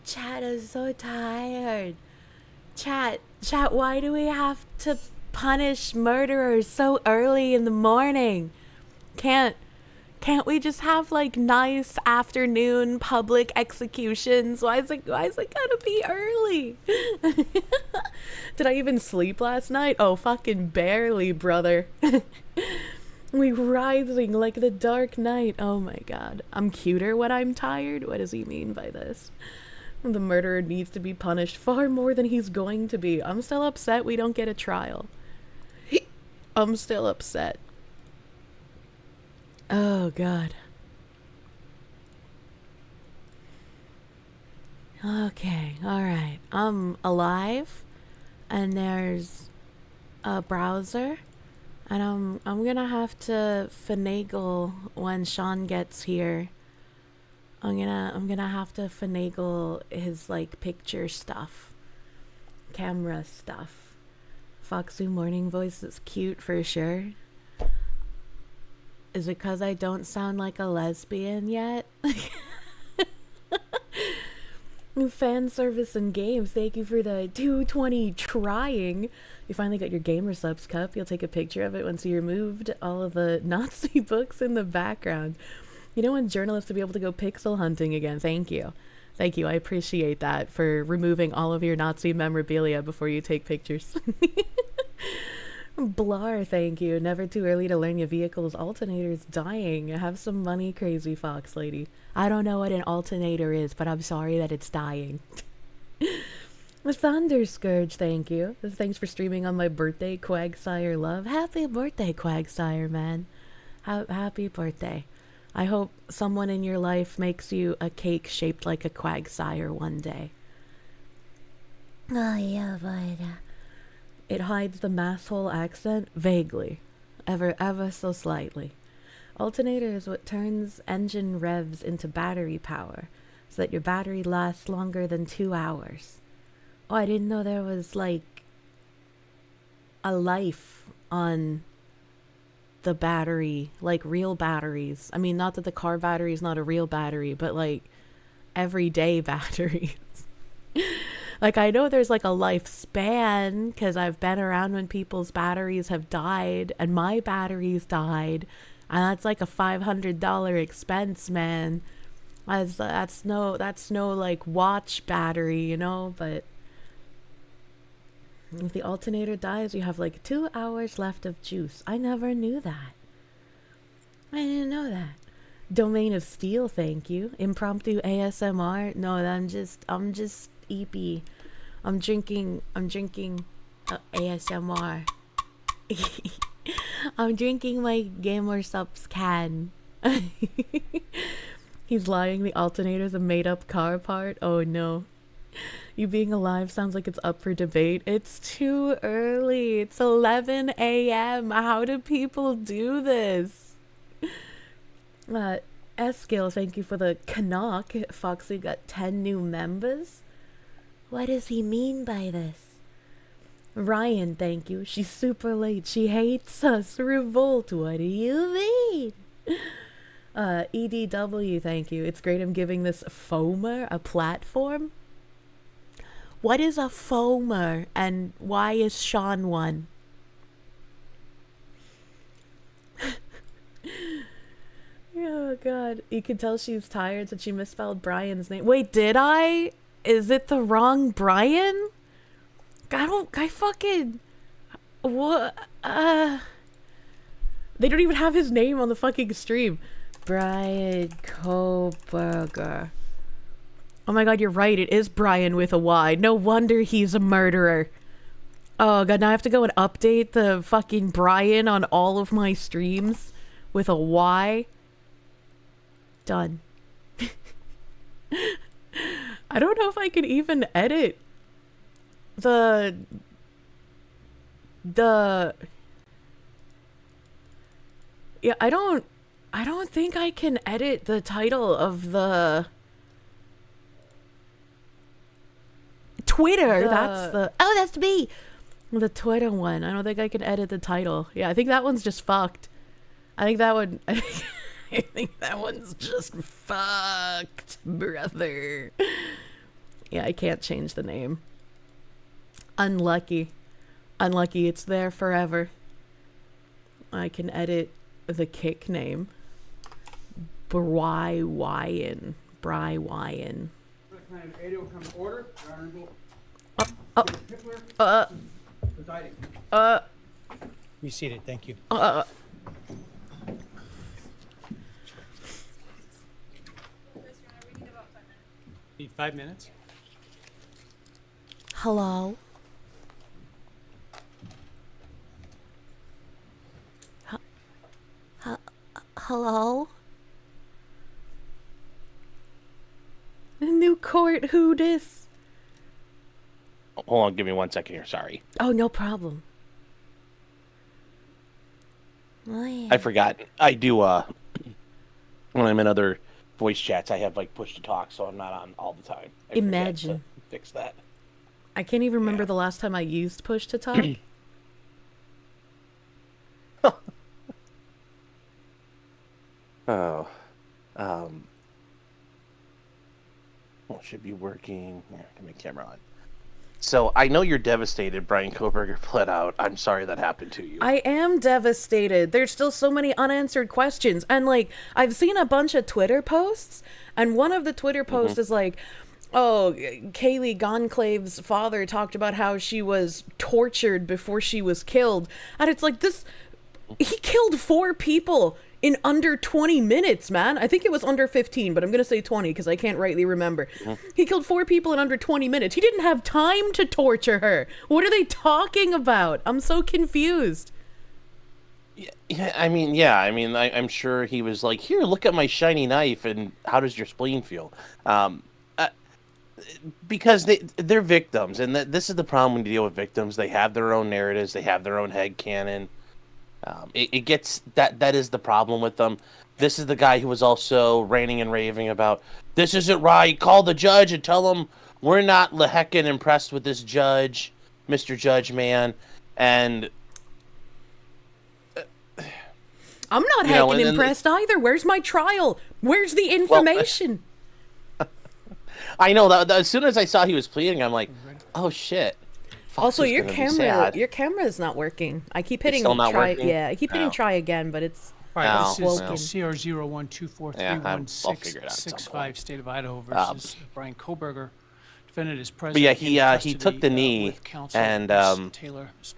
Chat is so tired. Chat, why do we have to punish murderers so early in the morning? Can't we just have like nice afternoon public executions? Why is it gotta be early? Did I even sleep last night? Oh, fucking barely, brother. We rising like the dark night. Oh my god. I'm cuter when I'm tired? What does he mean by this? The murderer needs to be punished far more than he's going to be. I'm still upset we don't get a trial. I'm still upset. Oh god. Okay, alright. I'm alive, and there's a browser, and I'm gonna have to finagle when Sean gets here. I'm gonna have to finagle his like picture stuff, camera stuff. Foxy morning voice is cute for sure. Is it because I don't sound like a lesbian yet? New fan service and games. Thank you for the 220 trying. You finally got your gamer subs cup. You'll take a picture of it once you removed all of the Nazi books in the background. You don't want journalists to be able to go pixel hunting again. Thank you. Thank you. I appreciate that for removing all of your Nazi memorabilia before you take pictures. Blar, thank you. Never too early to learn your vehicle's alternator's dying. Have some money, crazy fox lady. I don't know what an alternator is, but I'm sorry that it's dying. The Thunder Scourge, thank you. Thanks for streaming on my birthday, Quagsire Love. Happy birthday, Quagsire, man. Happy birthday. I hope someone in your life makes you a cake shaped like a Quagsire one day. Oh, yeah, but... It hides the masshole accent vaguely, ever so slightly. Alternator is what turns engine revs into battery power, so that your battery lasts longer than 2 hours. Oh, I didn't know there was, like, a life on the battery, like real batteries. I mean, not that the car battery is not a real battery, but, like, everyday batteries. Like, I know there's, like, a lifespan, because I've been around when people's batteries have died, and my batteries died, and that's, like, a $500 expense, man. That's no, like, watch battery, you know, but if the alternator dies, you have, like, 2 hours left of juice. I never knew that. I didn't know that. Domain of Steel, thank you. Impromptu ASMR? No, I'm just EP. I'm drinking ASMR. I'm drinking my Gamer Subs can. He's lying, the alternator's a made-up car part? Oh no. You being alive sounds like it's up for debate. It's too early. It's 11 a.m. How do people do this? Eskil, thank you for the Canuck. Foxy got 10 new members. What does he mean by this? Ryan, thank you. She's super late. She hates us. Revolt. What do you mean? EDW, thank you. It's great I'm giving this foamer a platform. What is a foamer and why is Sean one? Oh god. You can tell she's tired so she misspelled Bryan's name. Wait, did I? Is it the wrong Bryan? I fucking... What? They don't even have his name on the fucking stream. Bryan Kohberger. Oh my god, you're right. It is Bryan with a Y. No wonder he's a murderer. Oh god, now I have to go and update the fucking Bryan on all of my streams with a Y. Done. I don't know if I can even edit the yeah, I don't think I can edit the title of the Twitter. That's me. The Twitter one. I don't think I can edit the title. Yeah, I think that one's just fucked. I think that one's just fucked, brother. Yeah, I can't change the name. Unlucky. Unlucky, it's there forever. I can edit the kick name. Bryan. Bryan. Be seated, thank you. Need 5 minutes? Hello? Hello? New court, who dis? Hold on, give me 1 second here. Sorry. Oh, no problem. I forgot. I do, when I'm in other voice chats, I have, like, push to talk, so I'm not on all the time. I Imagine. forget to fix that. I can't even remember the last time I used push to talk. Oh. Well, it should be working. Here, get my camera on. So, I know you're devastated Bryan Kohberger pled out. I'm sorry that happened to you. I am devastated. There's still so many unanswered questions. And, like, I've seen a bunch of Twitter posts, and one of the Twitter posts is like, oh, Kaylee Gonclave's father talked about how she was tortured before she was killed. And it's like, he killed 4 people in under 20 minutes, man. I think it was under 15, but I'm going to say 20 because I can't rightly remember. He killed 4 people in under 20 minutes. He didn't have time to torture her. What are they talking about? I'm so confused. I'm sure he was like, here, look at my shiny knife, and how does your spleen feel? Because they're victims, and this is the problem when you deal with victims. They have their own narratives. They have their own headcanon. It gets that is the problem with them. This is the guy who was also ranting and raving about this isn't right. Call the judge and tell him we're not heckin' impressed with this judge, Mr. Judge Man. And I'm not heckin' impressed either. Where's my trial? Where's the information? I know that as soon as I saw he was pleading, I'm like, oh shit. Also, your camera's not working. I keep hitting try. Working? Yeah, I keep hitting try again, but it's this is CR0124316665, State of Idaho versus Bryan Kohberger. Defendant is present. But yeah, he took the knee, and that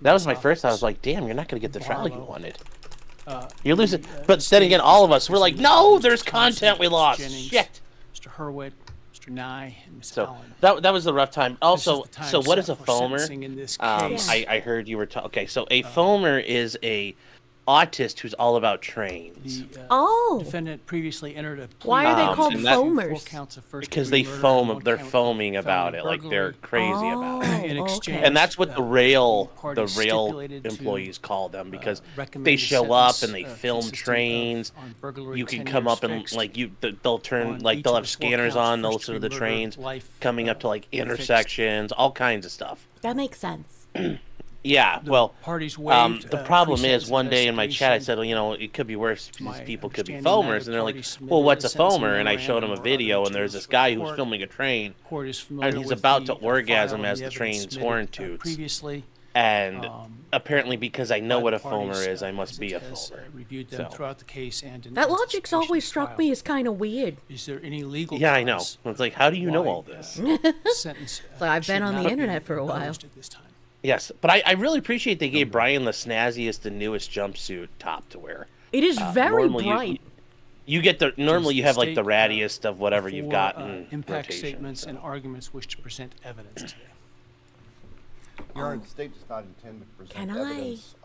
was my first. I was like, damn, you're not gonna get the trial you wanted. You're losing. But then again, all of us, we're like, no, there's content we lost. Shit. Mr. Hurwitz, Mr. Nye, and Ms. So Allen. that was the rough time. Also, so what is a for foamer? sentencing in this case. I heard you were talking. Okay, so a foamer is a autist who's all about trains. The defendant previously entered a plea. Why are they called foamers? Because they foam. They're foaming about it, like they're crazy about it. In exchange, And that's what the rail employees call them, because they show up and they film trains. You can come up and they'll turn they'll have scanners on. They'll listen to the trains coming up to like intersections, all kinds of stuff. That makes sense. Yeah, well, the problem is one day in my chat I said, it could be worse. These people could be foamers, and they're like, well, what's a foamer? And I showed them a video, and there's this guy who's filming a train, and he's about to orgasm as the train's horn toots. And apparently, because I know what a foamer is, I must be a foamer. That logic's always struck me as kind of weird. Is there any legal? Yeah, I know. It's like, how do you know all this? So I've been on the internet for a while. Yes, but I really appreciate they gave Bryan the snazziest and newest jumpsuit top to wear. It is very bright. You get normally you have like the rattiest of whatever you've got in impact rotation, statements and arguments wish to present evidence today. Your Honor, the state does not intend to present evidence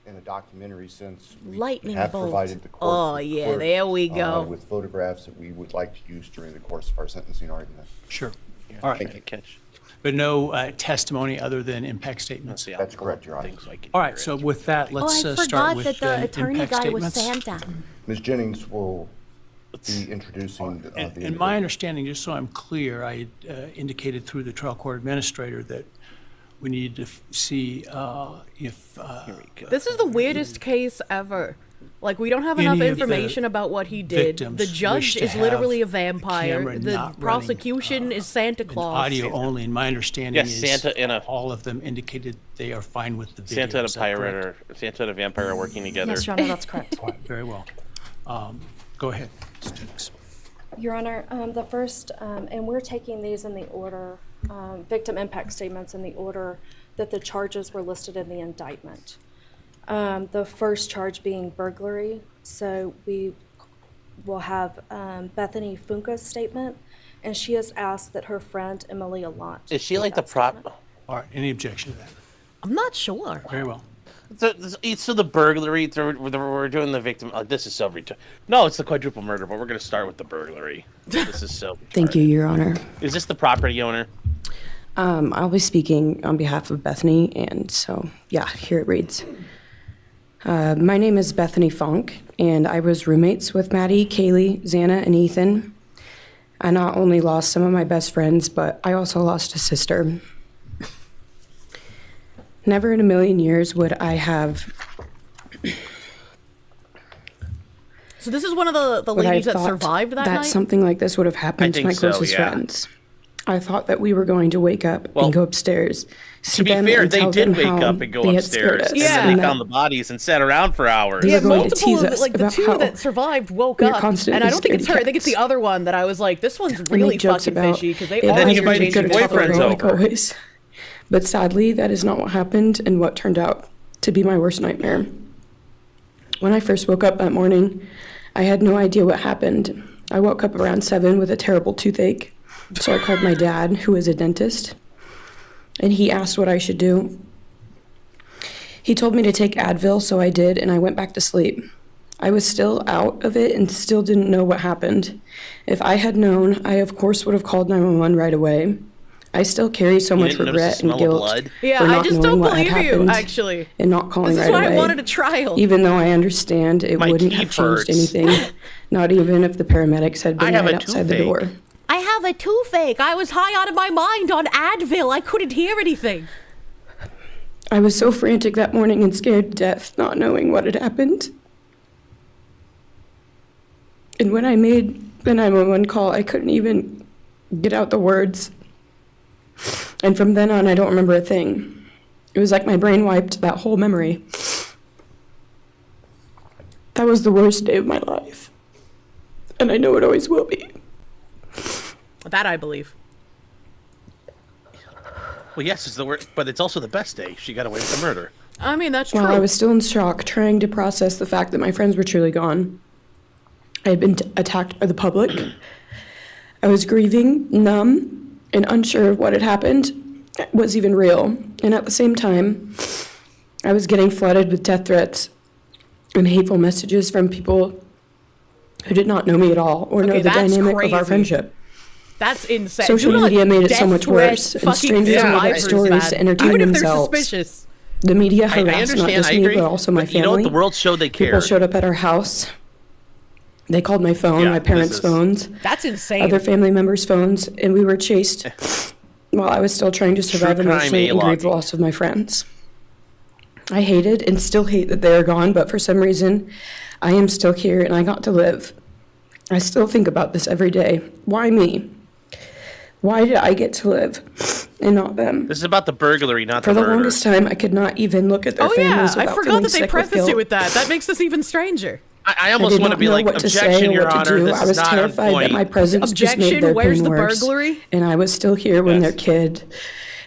in a documentary sense. We have provided the court there we go. With photographs that we would like to use during the course of our sentencing argument. Sure. Yeah, all right. Catch. But no testimony other than impact statements. That's correct, Your Honor. All right, so with that, let's start with that the attorney impact guy was statements. Santa. Ms. Jennings will be introducing the And my understanding, just so I'm clear, I indicated through the trial court administrator that we need to see if... This is the weirdest case ever. Like, we don't have Any enough of the information about what he did. victims The judge wish to is literally a have vampire. camera The not prosecution running, is Santa an Claus. audio only, and my understanding Yes, is Santa and a- all of them indicated they are fine with the video. Santa and a Is that pirate correct? or Santa and a vampire are working together. Yes, Your Honor, that's correct. All right, very well. Go ahead, Stukes. Your Honor, the first, and we're taking these in the order, victim impact statements in the order that the charges were listed in the indictment. The first charge being burglary. So we will have Bethany Funka's statement, and she has asked that her friend Emily Allant. Is she like the prop? All right, any objection to that? I'm not sure. Very well. So the burglary, we're doing the victim. This is so retarded. No, it's the quadruple murder, but we're going to start with the burglary. This is so retarded. Thank you, Your Honor. Is this the property owner? I'll be speaking on behalf of Bethany, and so, yeah, here it reads. My name is Bethany Funk, and I was roommates with Maddie, Kaylee, Xana, and Ethan. I not only lost some of my best friends, but I also lost a sister. Never in a million years would I have... So this is one of the would I ladies have that thought survived that that night? something like this would have happened to think my so, closest yeah. friends. I thought that we were going to wake up Well, and go upstairs. To be fair, they did wake up and go upstairs, and then they found the bodies and sat around for hours. They Yeah, were going to multiple tease of us like the about two how that survived woke we were up, constantly and I don't think it's her. I think it's the scared other one that I was like, this one's and really make jokes fucking about fishy because they it all then was you are invited changing your their boyfriends color. like over. always. But sadly, that is not what happened and what turned out to be my worst nightmare. When I first woke up that morning, I had no idea what happened. I woke up around 7 with a terrible toothache, so I called my dad, who is a dentist, and he asked what I should do. He told me to take Advil, so I did, and I went back to sleep. I was still out of it and still didn't know what happened. If I had known, I of course would have called 911 right away. I still carry so You much didn't notice the regret and smell of guilt blood? Yeah, for I not just knowing don't what had believe you, happened actually. and not calling This is right why away. I wanted a trial. Even though I understand it My wouldn't teeth have changed hurts. anything, not even if the paramedics had I been have right a outside the toothache. door. I have a toothache. I was high out of my mind on Advil. I couldn't hear anything. I was so frantic that morning and scared to death, not knowing what had happened. And when I made the 911 call, I couldn't even get out the words. And from then on, I don't remember a thing. It was like my brain wiped that whole memory. That was the worst day of my life. And I know it always will be. That I believe. Well, yes, it's the worst, but it's also the best day. She got away with the murder. I mean, that's true. While I was still in shock, trying to process the fact that my friends were truly gone, I had been attacked by the public. I was grieving, numb, and unsure of what had happened was even real. And at the same time, I was getting flooded with death threats and hateful messages from people who did not know me at all or know Okay, the that's dynamic of crazy. our friendship. That's insane. Social Doing, like, media made it so death much threat worse, and fucking strangers made up survivors, stories man. to entertain Even if themselves. they're suspicious. The media I harassed not understand, just I me, agree. but also my But family. you know what? The world showed they People cared. showed up at our house. They called my phone, Yeah, my parents' this is- phones, That's insane. other family members' phones, and we were chased while I was still trying to survive True crime emotionally and grieve the A-logging. loss of my friends. I hated and still hate that they are gone, but for some reason, I am still here and I got to live. I still think about this every day. Why me? Why did I get to live and not them? This is about the burglary, not For the the murder. longest time, I could not even look at their Oh yeah, families I without forgot feeling that they sick with prefaced guilt. it with that. That makes this even stranger. I I almost did want to not be know like, what to say objection, or Your what to Honor. do. This I is was not on terrified that my point. presence just made Objection, their where's pain the worse. burglary? And I was still here when Yes. their kid,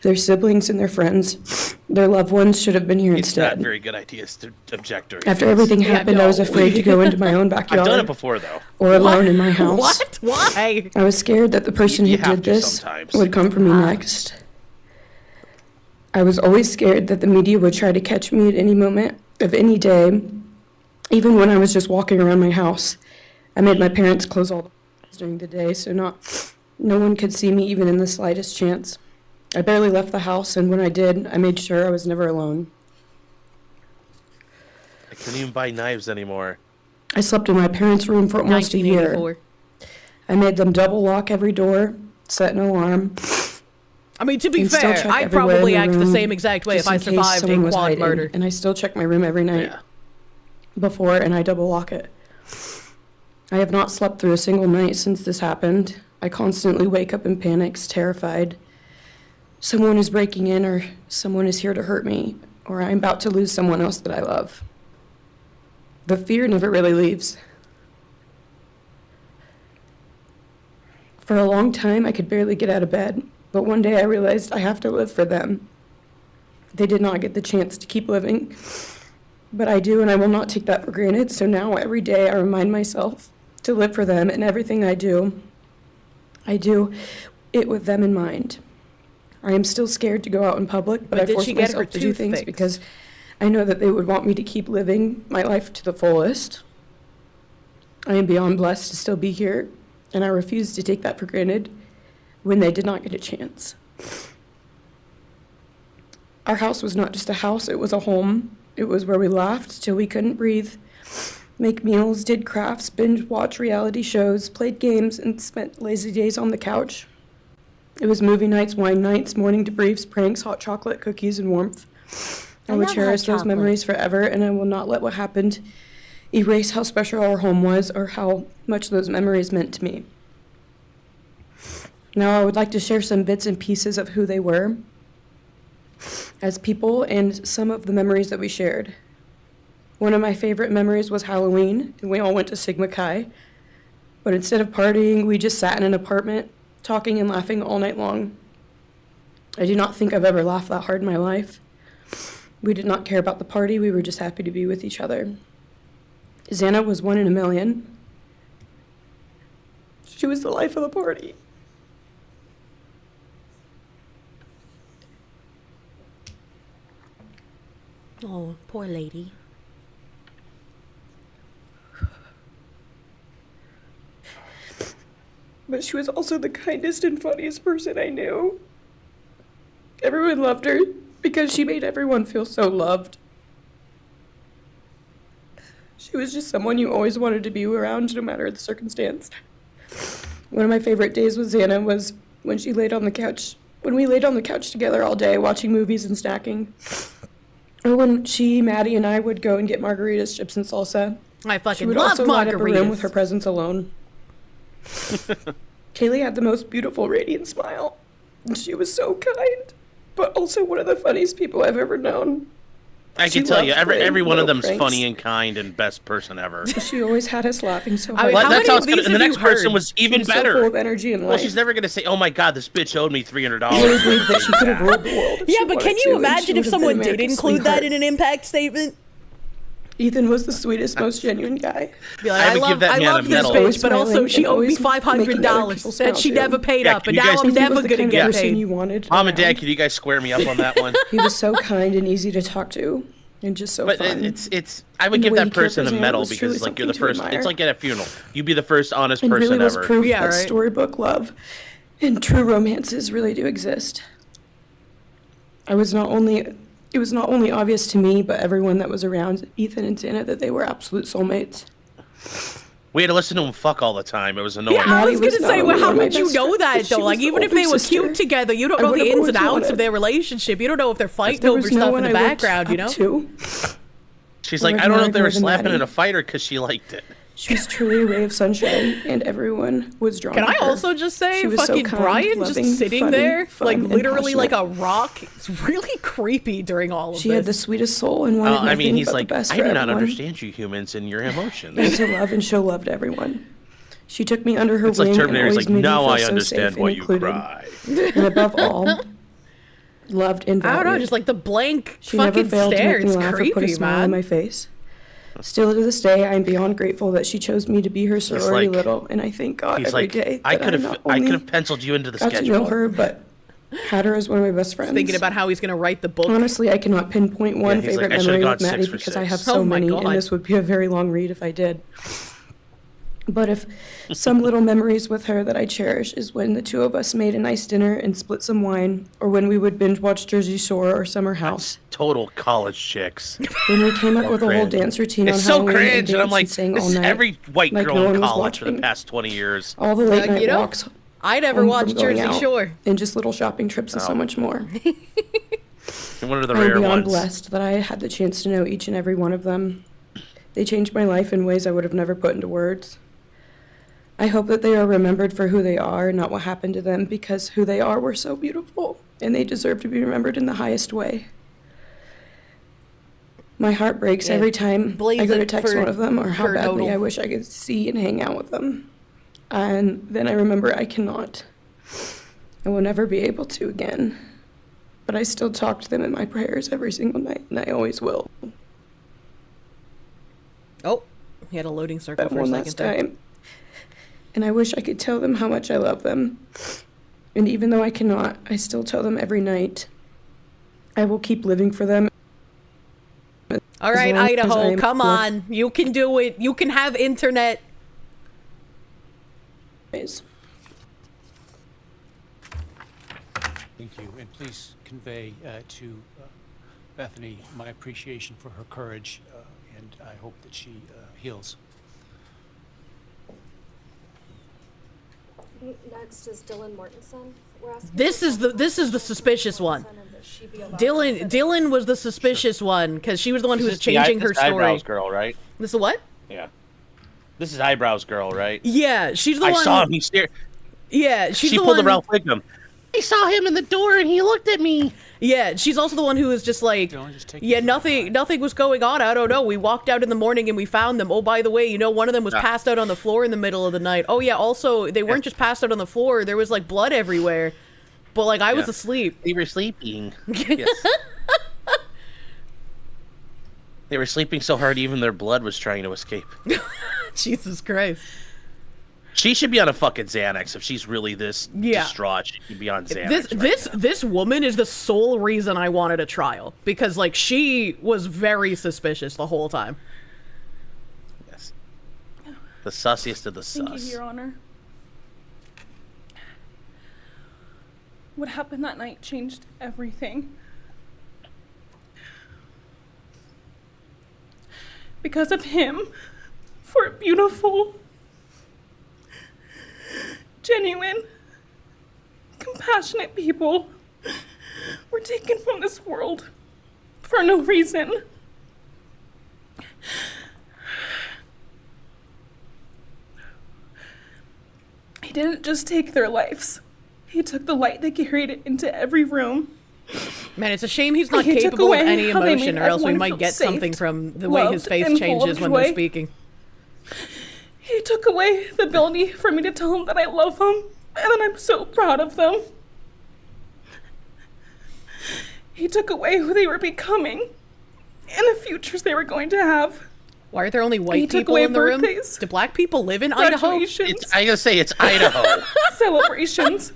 their siblings and their friends, their loved ones should have been here It's not instead. very good ideas to object during After this. everything happened, I was no. afraid to go into my own I've done it backyard before, though. or alone in my house. What? Why? I was scared that the person You who have did to this sometimes. would come for me next. I was always scared that the media would try to catch me at any moment of any day, even when I was just walking around my house. I made my parents close all the doors during the day so no one could see me even in the slightest chance. I barely left the house, and when I did, I made sure I was never alone. I couldn't even buy knives anymore. I slept in my parents' room for almost a year. 1984. I made them double lock every door, set an alarm. I mean, to be and still fair, check I'd everywhere probably in the act the room same exact way if just I in case survived someone a was quad hiding. murder. And I still check my room every night. Yeah. before, and I double lock it. I have not slept through a single night since this happened. I constantly wake up in panics, terrified. Someone is breaking in, or someone is here to hurt me, or I'm about to lose someone else that I love. The fear never really leaves. For a long time, I could barely get out of bed, but one day I realized I have to live for them. They did not get the chance to keep living, but I do, and I will not take that for granted. So now every day I remind myself to live for them, and everything I do it with them in mind. I am still scared to go out in public, but I force myself to do things because I know that they would want me to keep living my life to the fullest. I am beyond blessed to still be here, and I refuse to take that for granted when they did not get a chance. Our house was not just a house, it was a home. It was where we laughed till we couldn't breathe, make meals, did crafts, binge watch reality shows, played games, and spent lazy days on the couch. It was movie nights, wine nights, morning debriefs, pranks, hot chocolate, cookies, and warmth. I will cherish those memories forever, and I will not let what happened erase how special our home was or how much those memories meant to me. Now I would like to share some bits and pieces of who they were as people and some of the memories that we shared. One of my favorite memories was Halloween, and we all went to Sigma Chi. But instead of partying, we just sat in an apartment, talking and laughing all night long. I do not think I've ever laughed that hard in my life. We did not care about the party, we were just happy to be with each other. Xana was 1 in a million. She was the life of the party. Oh, poor lady. But she was also the kindest and funniest person I knew. Everyone loved her because she made everyone feel so loved. She was just someone you always wanted to be around, no matter the circumstance. One of my favorite days with Xana was when she laid on the couch, when we laid on the couch together all day watching movies and snacking. Or when she, Maddie, and I would go and get margaritas, chips, and salsa. I fucking She would love also light up a room margaritas. with her presence alone. Kaylee had the most beautiful, radiant smile. And she was so kind, but also one of the funniest people I've ever known. I She can tell you, loved every playing one of little them's pranks. funny and kind and best person ever. She always had us laughing so I hard. mean, Well, how that's many how of it's gonna, these and the have next you heard? person was She even was so better. full of energy and life. Well, she's never gonna say, "Oh my God, this bitch owed me $300." I really believe that she could have ruled the world. if Yeah, she but wanted can to, you and she imagine if would have been someone did America's include that sweetheart. in an impact statement? Ethan was the sweetest, most genuine guy. Be like, I would give that I man a love this medal. bitch, but also Smiling she and owed me always making other people $500 that she smile, never too. paid Yeah, up, can and you now guys- I'm He was never the gonna kind of get person paid. you wanted Mom and around. Dad, can you guys square me up on that one? He was so kind and easy to talk to, and just so But fun. it's. I would And the give way that he cared person for a Xana medal was truly because like you're the something to first. admire. It's like at a funeral, you'd be the first honest and person really was ever. proof Yeah, that right. storybook love and true romances really do exist. It was not only obvious to me, but everyone that was around Ethan and Xana that they were absolute soulmates. We had to listen to him fuck all the time. It was annoying. Yeah, I Maddie was was gonna not say, only well, how one of my would you best know friends, that but she though? was Like, the even if older they were sister. cute together, you don't I know would the have ins and always outs wanted. of their relationship. You don't know if they're fighting There over was no stuff in one the I looked background, you up know? to. She's I like, I don't know if they were admired her than slapping in Maddie. a fight or because she liked it. She was truly a ray of sunshine, and everyone was drawn Can to I her. also just say, She was so fucking kind, Bryan loving, just sitting funny, there, fun, like and literally like a passionate. rock? It's really creepy during all of She this. had the sweetest soul and wanted I nothing mean, he's but like, the best I for do not everyone. understand you humans and your And emotions. to love and show love to everyone. She took me under her It's like wing and Terminator's always like, made now me feel I so understand safe why and you included. cry. And above all, loved and I valued. don't know, just like the blank She never fucking failed stare. to make It's me laugh or put a creepy, smile on man. my face. Still to this day, I am beyond grateful that she chose me to be her sorority like- little, and I thank God He's every like, day I that could not have, I only could have penciled you into the got to schedule. know her, but had her as one of my best friends. Thinking about how he's gonna write the book. Honestly, I cannot pinpoint one Yeah, he's favorite like, I should've memory gone with Maddie 6 for because I 6. have Oh so my many, God. and this would be a very long read if I did. But if some little memories with her that I cherish is when the two of us made a nice dinner and split some wine, or when we would binge watch Jersey Shore or Summer House. Total college chicks. When we came up with a whole cringe. dance routine It's on so Halloween cringe, and I'm danced like, sang this all is night, every white like girl no in one was college for the watching. past 20 years. all the late night you know, walks I never home watched from going Jersey out, Shore. and just little shopping trips and so much more. And one of the I'm rare beyond ones. blessed that I had the chance to know each and every one of them. They changed my life in ways I would have never put into words. I hope that they are remembered for who they are, not what happened to them, because who they are were so beautiful, and they deserve to be remembered in the highest way. My heart breaks every time I go to text one of them or how badly I wish I could see and hang out with them. And then I remember I cannot. I will never be able to again. But I still talk to them in my prayers every single night, and I always will. Oh, he had a loading circle for a one second last there. time. And I wish I could tell them how much I love them. And even though I cannot, I still tell them every night. I will keep living for them. All right, Idaho, come on. You can do it. You can have internet. Thank you, and please convey to Bethany my appreciation for her courage, and I hope that she heals. Next is Dylan Mortensen. This is the suspicious one. Dylan was the suspicious one because she was the one who was changing her story. Eyebrows girl, right? This is the what? Yeah. This is Eyebrows girl, right? Yeah, she's the one. I saw him. He stared. Yeah, she's the one. She pulled around Wiggum. I saw him in the door and he looked at me. Yeah, she's also the one who was just like, yeah, nothing was going on. I don't know. We walked out in the morning and we found them. Oh, by the way, you know, one of them was passed out on the floor in the middle of the night. Oh, yeah, also, they weren't just passed out on the floor. There was, like, blood everywhere. But, like, I was asleep. They were sleeping. Yes. They were sleeping so hard even their blood was trying to escape. Jesus Christ. She should be on a fucking Xanax if she's really this distraught. She should be on Xanax. This woman is the sole reason I wanted a trial because like she was very suspicious the whole time. Yes. The sussiest of the sus. Thank you, Your Honor. What happened that night changed everything. Because of him, for beautiful, genuine, compassionate people were taken from this world for no reason. He didn't just take their lives. He took the light they carried into every room. Man, it's a shame he's not capable of any emotion, or else we might get something from the way his face changes when they're speaking. He took away the ability for me to tell him that I love him and that I'm so proud of them. He took away who they were becoming and the futures they were going to have. Why are there only white people in the room? Do black people live in Idaho? I gotta say, it's Idaho. Celebrations.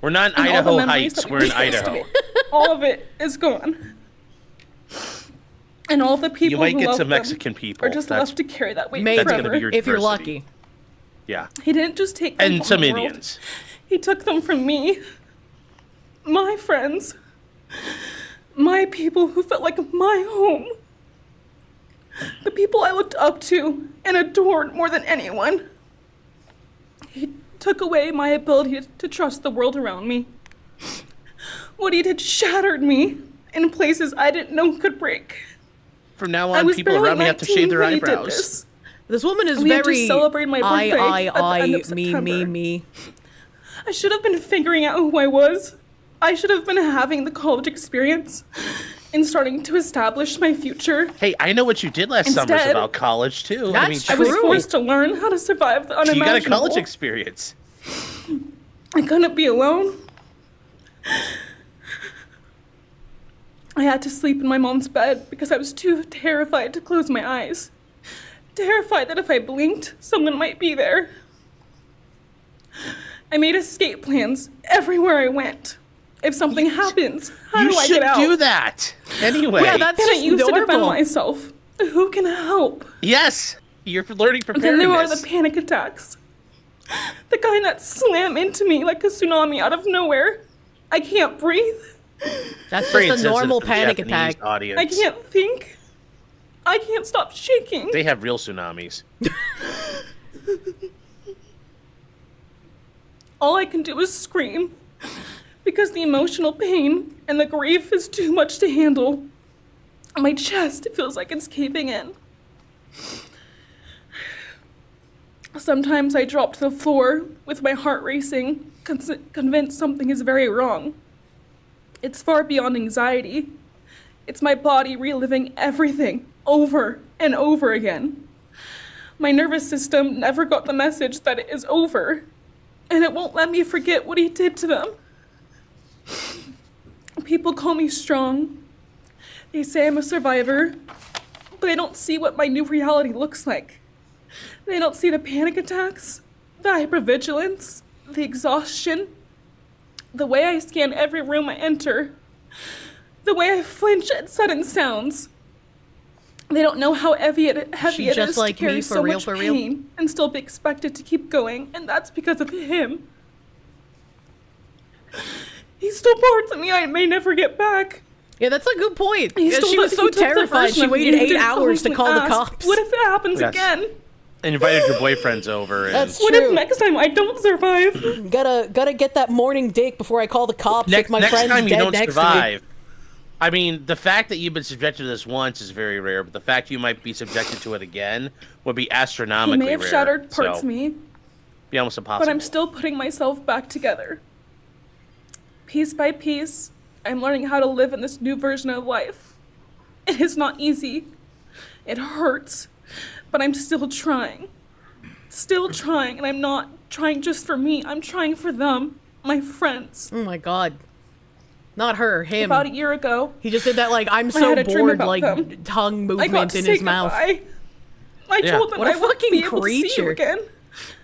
We're not in Idaho Heights, we're in Idaho. All of it is gone. And all the people you might who get love some them Mexican people. are just left to carry that weight Maybe. That's forever. gonna be your if you're diversity. lucky. Yeah. He didn't just take them And from some the world. Indians. He took them from me, my friends, my people who felt like my home, the people I looked up to and adored more than anyone. He took away my ability to trust the world around me. What he did shattered me in places I didn't know could break. From now on, people around me have to shave their eyebrows. This woman is We had very just celebrated my birthday at the end of September. me. I should have been figuring out who I was. I should have been having the college experience and starting to establish my future. Hey, I know what you did last summer about college, too. That's I was forced to learn how to survive the unimaginable. You got a college experience. I couldn't be alone. I had to sleep in my mom's bed because I was too terrified to close my eyes. Terrified that if I blinked, someone might be there. I made escape plans everywhere I went. If something happens, how do I get out? You should do that. Anyway. Yeah, that's Can I just use to defend normal. myself? Who can help? Yes, you're learning Then preparedness. there are the panic attacks. The kind that slam into me like a tsunami out of nowhere. I can't breathe. That's Very just a normal insensitive to the panic Japanese attack. Audience. I can't think. I can't stop shaking. They have real tsunamis. All I can do is scream because the emotional pain and the grief is too much to handle. My chest feels like it's caving in. Sometimes I drop to the floor with my heart racing, convinced something is very wrong. It's far beyond anxiety. It's my body reliving everything over and over again. My nervous system never got the message that it is over, and it won't let me forget what he did to them. People call me strong. They say I'm a survivor, but they don't see what my new reality looks like. They don't see the panic attacks, the hypervigilance, the exhaustion, the way I scan every room I enter, the way I flinch at sudden sounds. They don't know how heavy it is to carry so much pain and still be expected to keep going, and that's because of him. He stole parts of me I may never get back. Yeah, that's a good point. She was so terrified she waited 8 hours to call the cops. What if it happens again? And invited your boyfriends over. That's what true. if next time I don't survive? Gotta get that morning dick before I call the cops. Next my friend's time you dead don't next survive. to me. I mean, the fact that you've been subjected to this once is very rare, but the fact you might be subjected to it again would be astronomically rare. He may have shattered parts of me. Be almost impossible. But I'm still putting myself back together. Piece by piece, I'm learning how to live in this new version of life. It is not easy. It hurts. But I'm still trying. Still trying, and I'm not trying just for me. I'm trying for them, my friends. Oh my god. Not her, him. About a year ago. He just did that I'm so bored, them. Tongue I got movement to in say his mouth. goodbye. I told them What a I wouldn't fucking be able to see you creature. again.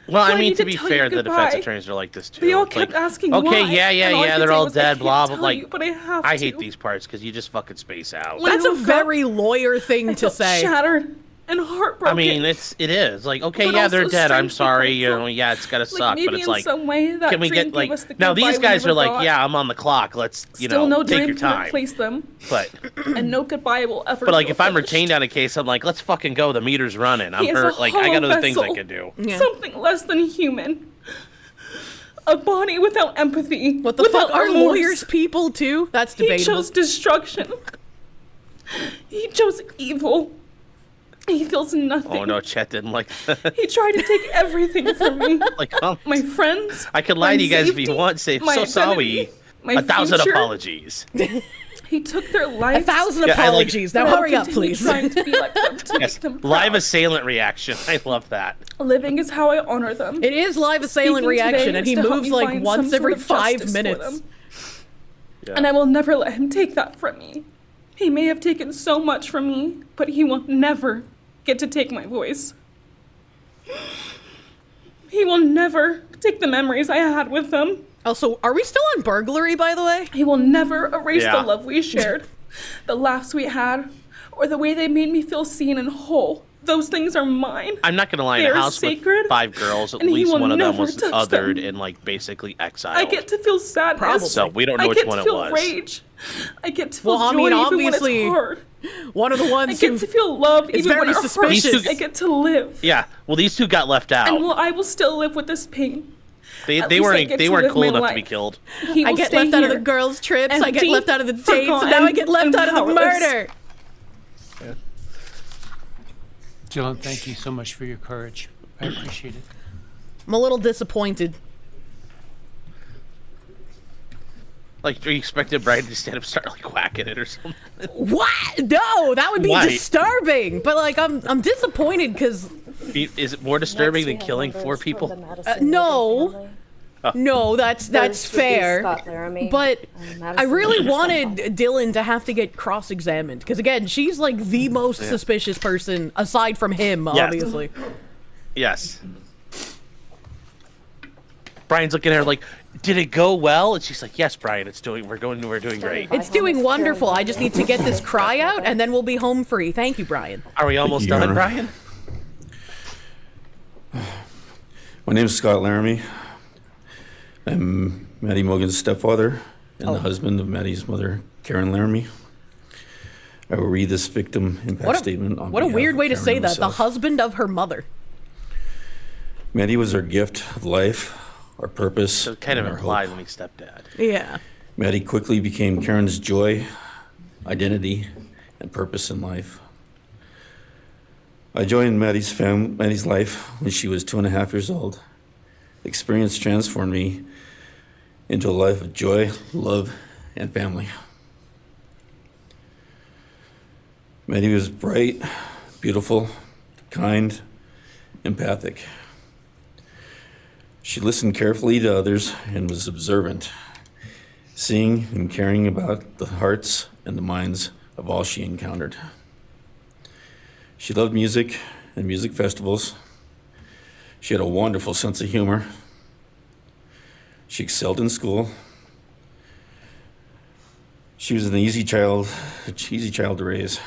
Well, So I I mean, need to to be tell fair, you the defense goodbye. attorneys are like this too. They all It's kept like, asking okay, why. yeah, and all I they're could say all was, dead, I blah, can't blah, tell like, you, but I have I to. hate these parts because you just fucking space out. When I That's a woke up, very lawyer thing I to felt say. shattered and heartbroken. I mean, it is. Like, okay, But yeah, they're also dead. I'm strangely sorry, you grateful. know, yeah, it's gotta suck, maybe but it's in like, some way that can we dream get, like, gave us the now these goodbye we guys are never like, got. yeah, I'm on the clock, let's, you Still know, no take dream your can time. replace them, But, and no goodbye will ever. but like, feel if I'm finished. retained on a case, I'm like, let's fucking go, the meter's running, I'm He is a hurt, like, I got hollow other things I vessel. can do. Yeah. Something less than human. A body without empathy. What the without fuck? Are remorse. lawyers people too? That's He debatable. chose destruction. He chose evil. He feels nothing. Oh no, Chet didn't like that. He tried to take everything from me. Like, My friends. I could lie my to you guys if you safety, want, say, my so sorry. identity, my 1,000 future. apologies. He took their lives. 1,000 Yeah, I like- apologies. Now and hurry up, continued please. Trying to be like them, to Yes, make them proud. live assailant reaction. I love that. Living is how I honor them. It is live assailant Speaking reaction, today and he is to help moves me like find once some every sort of 5 justice for minutes. them. Yeah. And I will never let him take that from me. He may have taken so much from me, but he will never get to take my voice. He will never take the memories I had with them. Also, are we still on burglary, by the way? He will never erase Yeah. the love we shared, the laughs we had, or the way they made me feel seen and whole. Those things are mine. I'm not gonna lie, in They a are house sacred, with 5 girls, at and he least will one of them never was touch othered them. and like basically exiled. I get to feel sadness. Probably. So we don't know I which get one to it feel was. rage. I get to feel Well, I joy mean, even obviously, when it's hard. One of the I ones get who to feel love is even when very it suspicious. hurts. I get to live. Yeah, well, these 2 got left out. And I will still live with this pain. They at least I weren't get they to weren't live cool my enough to be life. killed. He I will get stay left out of the here, girls' trips, I get empty, left out of the dates, and forgotten, now I get left and out of the powerless. murder. Dylan, thank you so much for your courage. I appreciate it. I'm a little disappointed. Like, are you expecting Bryan to stand up and start like whacking it or something? What? No, that would be Why? disturbing. But like, I'm disappointed because Is it more disturbing than killing 4 people? no, no, that's fair. Scott Laramie, But I Madison really Williams. wanted Dylan to have to get cross-examined because again, she's like the most suspicious person aside from him, Yes. obviously. Yes. Bryan's looking at her like, did it go well? And she's like, yes, Bryan, we're doing great. It's doing wonderful. I just need to get this cry out, and then we'll be home free. Thank you, Bryan. Are we almost Your done, Honor. Bryan? My name is Scott Laramie. I'm Maddie Morgan's stepfather and the husband of Maddie's mother, Karen Laramie. I will read this victim impact statement on What a behalf weird of way to Karen say and that. The myself. husband of her mother. Maddie was our gift of life, our purpose, So kind of and our implied hope. when we stepdad. Yeah. Maddie quickly became Karen's joy, identity, and purpose in life. I joined Maddie's life when she was 2.5 years old. The experience transformed me into a life of joy, love, and family. Maddie was bright, beautiful, kind, empathic. She listened carefully to others and was observant, seeing and caring about the hearts and the minds of all she encountered. She loved music and music festivals. She had a wonderful sense of humor. She excelled in school. She was an easy child to raise,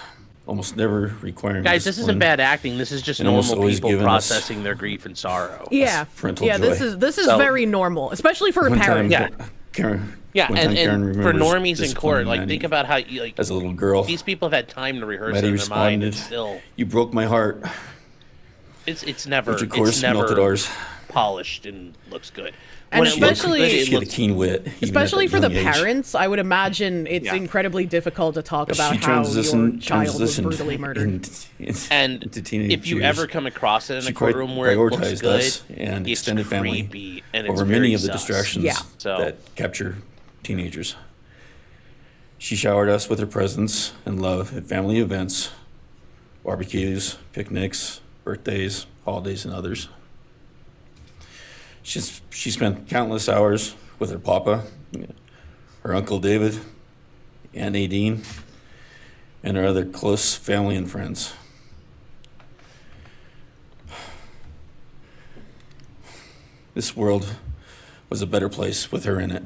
almost never requiring Guys, this isn't discipline, bad acting. This is just and almost normal always people giving us processing their grief and sorrow. Yeah, parental yeah. joy. This is So- very normal, especially for a One time, parent. Yeah. Karen, Yeah, one time and Karen for remembers normies in court, disciplining like Maddie think about how you like as a little girl. these people have had time to rehearse Maddie it in their mind, and responded, still "You broke my heart," it's never which of course it's never melted ours. polished and looks good. And When it looks especially- good, She it had a looks keen wit, even at Especially that for the young age. parents, I would imagine it's Yeah. incredibly difficult to talk She about how your child was transitioned brutally murdered. and into teenage if you years. ever come across it in She a courtroom where it looks prioritized good, us and it's extended family creepy and it's over many very of the sus. distractions Yeah. So- that capture teenagers. She showered us with her presence and love at family events, barbecues, picnics, birthdays, holidays, and others. She spent countless hours with her papa, her uncle David, Aunt Nadine, and her other close family and friends. This world was a better place with her in it.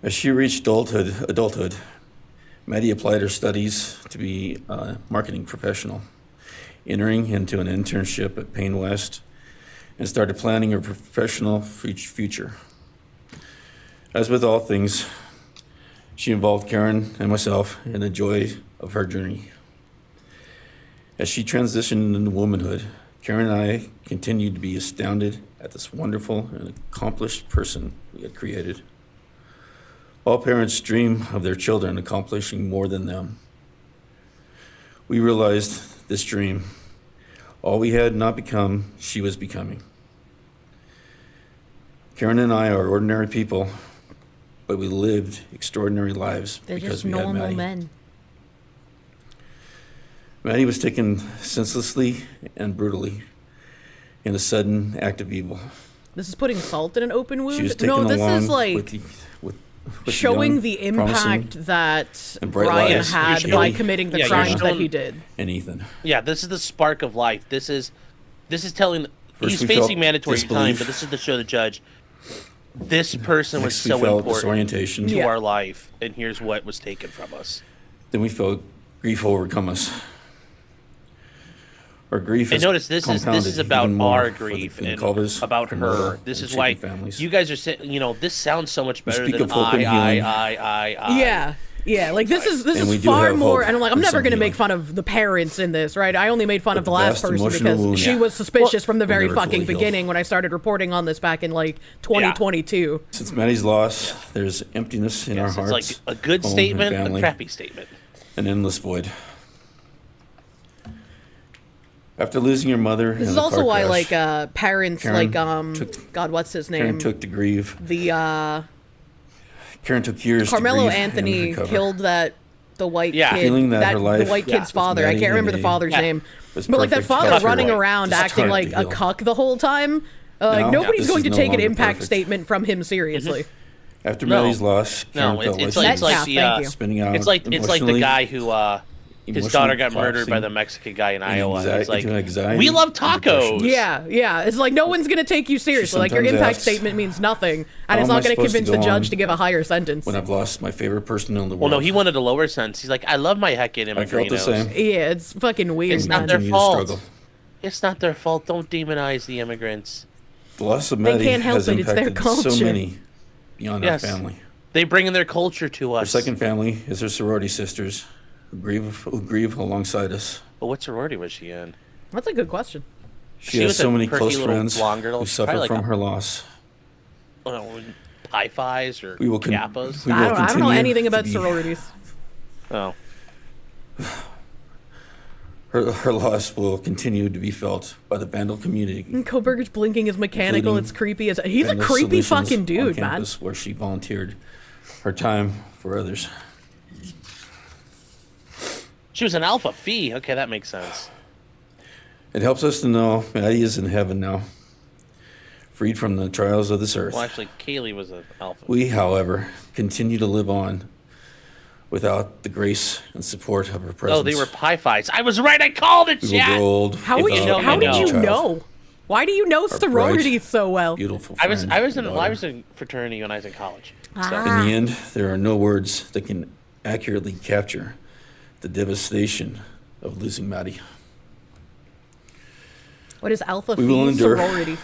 As she reached adulthood, Maddie applied her studies to be a marketing professional, entering into an internship at Payne West, and started planning her professional future. As with all things, she involved Karen and myself in the joy of her journey. As she transitioned into womanhood, Karen and I continued to be astounded at this wonderful and accomplished person we had created. All parents dream of their children accomplishing more than them. We realized this dream. All we had not become, she was becoming. Karen and I are ordinary people, but we lived extraordinary lives They're because just we had normal Maddie. men. Maddie was taken senselessly and brutally in a sudden act of evil. This is putting salt in an open wound. She was taken No, this along is like with showing young, the promising, impact that and bright Brian lives. had You're by showing- committing the yeah, you're crimes that showing- he did. and Ethan. Yeah, this is the spark of life. This is telling. First He's we felt facing mandatory time, disbelief. but this is to show the judge this person was Next we so felt important disorientation. to Yeah. our life, and here's what was taken from us. Then we felt grief overcome us. Our grief And is notice this compounded is about even more our for the grief and Incalvas, about Cronulla, her. This and is why Chibi families. you guys are saying, this sounds so much better speak than of hope and healing. I. Yeah. Yeah, like this And is we do far have more, hope and I'm like, I'm for never some going to make healing. fun of the parents in this, right? I only made fun But of the the last vast person emotional because wound she was suspicious from the very never fully fucking healed. beginning when I started reporting on this back in like 2022. Since Maddie's loss, there's emptiness in Yes, our it's hearts. like a good home, and statement, a family, crappy statement. an endless void. After losing your mother, This in is the also car why crash, like parents Karen like took- God, what's his Karen name? took to grieve. The Karen took years Carmelo to grieve Anthony and recover. killed the white Yeah. kid, Feeling that her life the white Yeah. kid's father. I Maddie can't remember and the father's Yeah. name. was But like that perfect father capture. running Right. around Just acting hard like to a heal. cuck the whole time. Like No, nobody's this going is to no take an longer impact perfect. statement from him seriously. After No. Maddie's loss, Karen No, felt it's like like she it's was like the Thank you. spinning out it's like the emotionally, guy who his daughter got murdered by the Mexican guy in Iowa. anxi- It's like into anxiety we love and depression. tacos. Yeah. It's like no one's going to take you seriously. Like your sometimes impact asks, statement means nothing, "How and it's am not I going to supposed to convince the go judge on to give a higher sentence. when I've lost my favorite person in the Well, world. no, he wanted a lower sentence. He's like, I love my heckin' I felt the immigranos. same. Yeah, it's fucking weird, It's man. not their Continue to fault. struggle. It's not their fault. Don't demonize the immigrants. The loss of They Maddie can't help has it, it's their impacted so culture. many beyond Yes. our family. They bring in their culture to Our us. second family is her sorority sisters, who grieve alongside us. But what sorority was she in? That's a good question. She She has was so a many perky close little friends blonde girl. who She's suffer probably like from a- her loss. Oh, no, Pi Phis or We will Kappas. we will I don't know continue anything to about be sororities. Oh. Her loss will continue to be felt by the Vandal community. And Kohberger's blinking his mechanical. Including It's creepy as he's a Vandal creepy solutions fucking on dude, man. campus where she volunteered her time for others. She was an alpha phi. Okay, that makes sense. It helps us to know Maddie is in heaven now, freed from the trials of this earth. Well, actually, Kaylee was an alpha. We, however, continue to live on without the grace and support of her presence. Oh, they were Pi Phis. I was right. I called it, We will chat. grow old How without did know? how did you child. know? Why do you know Our sororities bright, so well? Beautiful I friend was in and well, I daughter. was in fraternity when I was in college. So, Ah. In the end, there are no words that can accurately capture the devastation of losing Maddie. What is Alpha We will Phi endure. sorority?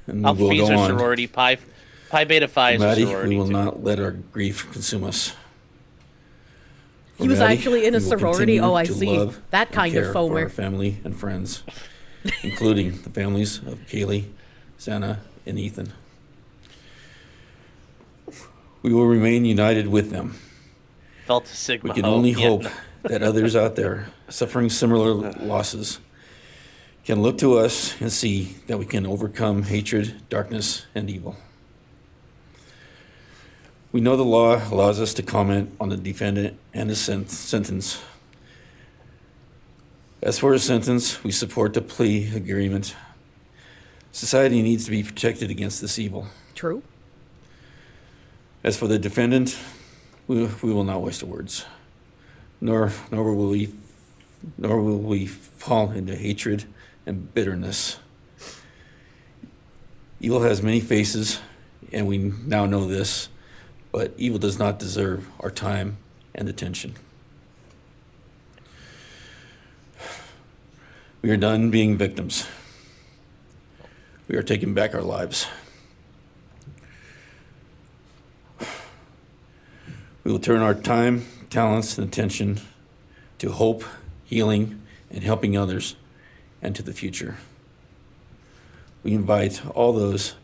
And we alpha will phis go are on. sorority. Pi Beta Phi is a Maddie, sorority. we will too. not let our grief consume us. For He was Maddie, actually in a we will sorority? continue Oh, I to see. love That and kind of care for foamer. our family and friends, including the families of Kaylee, Santa, and Ethan. We will remain united with them. Felt a Sigma. We can Oh, only yeah, hope no. that others out there suffering similar losses can look to us and see that we can overcome hatred, darkness, and evil. We know the law allows us to comment on the defendant and his sentence. As for his sentence, we support the plea agreement. Society needs to be protected against this evil. True. As for the defendant, we will not waste our words, nor will we fall into hatred and bitterness. Evil has many faces, and we now know this, but evil does not deserve our time and attention. We are done being victims. We are taking back our lives. We will turn our time, talents, and attention to hope, healing, and helping others, and to the future. We invite all those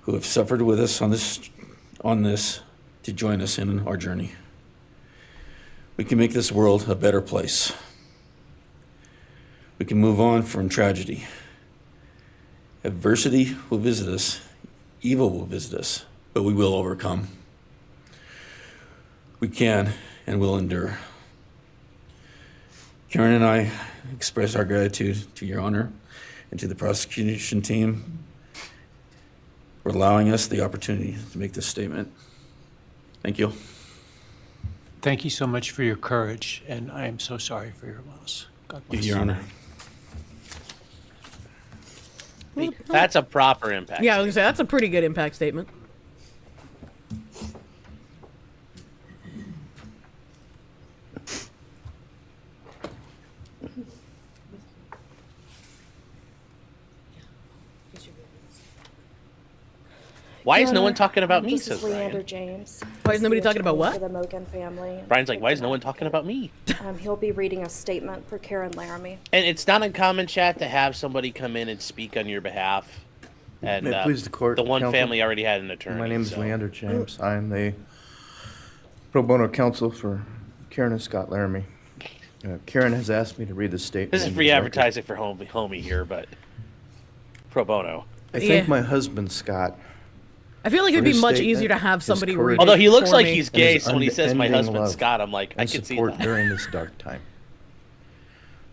who have suffered with us on this to join us in our journey. We can make this world a better place. We can move on from tragedy. Adversity will visit us, evil will visit us, but we will overcome. We can and will endure. Karen and I express our gratitude to Your Honor and to the prosecution team for allowing us the opportunity to make this statement. Thank you. Thank you so much for your courage, and I am so sorry for your loss. God bless Your Honor. That's a proper impact. Yeah, I was gonna say that's a pretty good impact statement. Why is no Your one Honor, talking about me, This says is Leander Bryan. James. Why is He's nobody the talking about attorney what? For the Mogan family. Brian's like, why is no one talking about me? He'll be reading a statement for Karen Laramie. And it's not uncommon, chat, to have somebody come in and speak on your behalf. And May it please the court, the one counsel? family already had an attorney. My name is so- Leander James. I'm the pro bono counsel for Karen and Scott Laramie. Karen has asked me to read the statement. This is into free the record. advertising for homie here, but pro bono. I Yeah. thank my husband, Scott. I feel like it'd be His much statement, easier to have his somebody courage, read Although it he looks for like me. he's and gay, his so when he says my unending husband love Scott, I'm like, I and can see support that. during this dark time.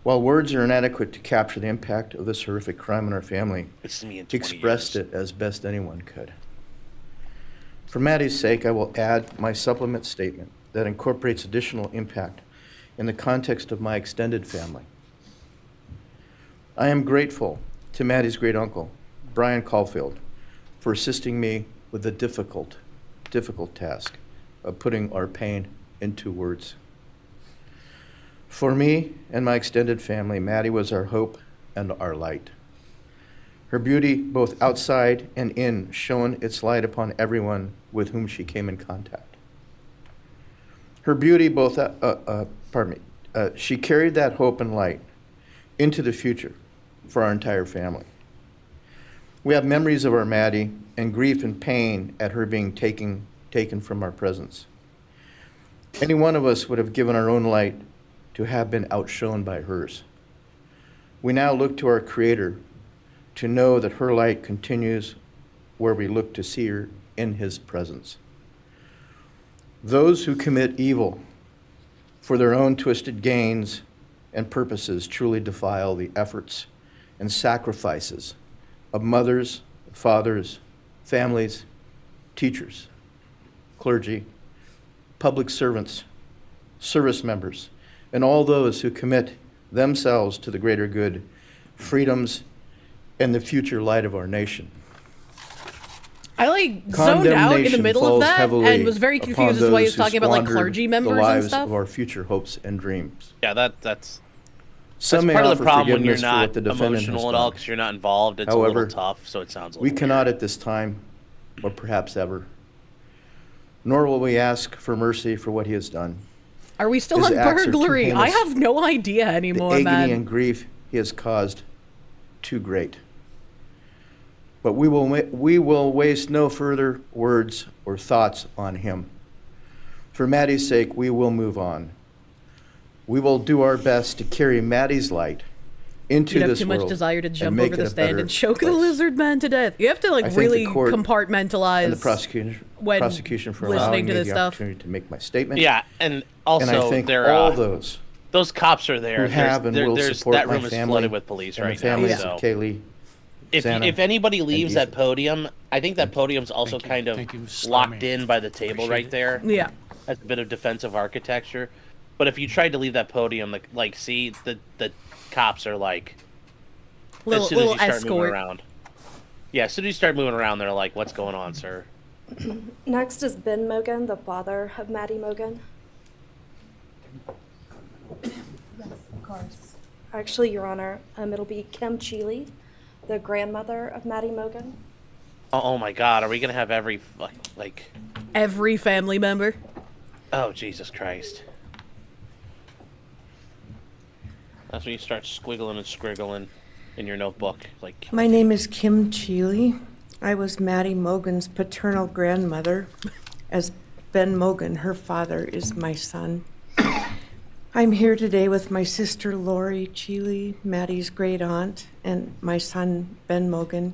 While words are inadequate to capture the impact of this horrific crime on our family, This is me in he 20 expressed years. it as best anyone could. For Maddie's sake, I will add my supplement statement that incorporates additional impact in the context of my extended family. I am grateful to Maddie's great uncle, Bryan Caulfield, for assisting me with the difficult task of putting our pain into words. For me and my extended family, Maddie was our hope and our light. Her beauty, both outside and in, shone its light upon everyone with whom she came in contact. Her beauty, she carried that hope and light into the future for our entire family. We have memories of our Maddie and grief and pain at her being taken from our presence. Any one of us would have given our own light to have been outshone by hers. We now look to our Creator to know that her light continues where we look to see her in His presence. Those who commit evil for their own twisted gains and purposes truly defile the efforts and sacrifices of mothers, fathers, families, teachers, clergy, public servants, service members, and all those who commit themselves to the greater good, freedoms, and the future light of our nation. I zoned out in the middle of that and was very Condemnation confused falls as to why he was heavily talking about upon clergy those members who and squander the lives stuff. of our future hopes and dreams. Yeah, that's Some may part of offer the problem when you're forgiveness for not what the defendant has emotional at all done. because you're not involved. It's a However, little tough, so it sounds a We little cannot weird. at this time, or perhaps ever, nor will we ask for mercy for what he has done. Are we still His on acts are too burglary? I heinous. have no idea The anymore, agony man. and grief he has caused, too great. But we will waste no further words or thoughts on him. For Maddie's sake, we will move on. We will do our best to carry Maddie's light into You'd have this too world much desire to and jump make over it the a stand better and choke the place. lizard man to death. You have to I think really the court compartmentalize and the prosecution for listening allowing to me this the stuff. opportunity to make my statement. Yeah, and And also I think they're, all those those cops are there. who have and will there's support that my room is family flooded with police and right the families now. of So Kaylee, Santa, if anybody leaves that Ethan. podium, I think that podium's also Thank you. kind of Thank you, Mrs. locked Slimy. in by the table Appreciate right it. there. Yeah. As a bit of defensive architecture. But if you tried to leave that podium, like see the cops are like Little, as soon as little you start escort. moving around. Yeah, as soon as you start moving around, they're like, "What's going on, sir?" Next is Ben Mogan, the father of Maddie Mogan. Yes, of course. Actually, Your Honor, it'll be Kim Cheely, the grandmother of Maddie Mogan. Oh my God, are we gonna have every like? Every family member. Oh Jesus Christ! That's when you start squiggling and scriggling in your notebook, like. My name is Kim Cheely. I was Maddie Mogan's paternal grandmother, as Ben Mogan, her father, is my son. I'm here today with my sister Lori Cheely, Maddie's great aunt, and my son Ben Mogan,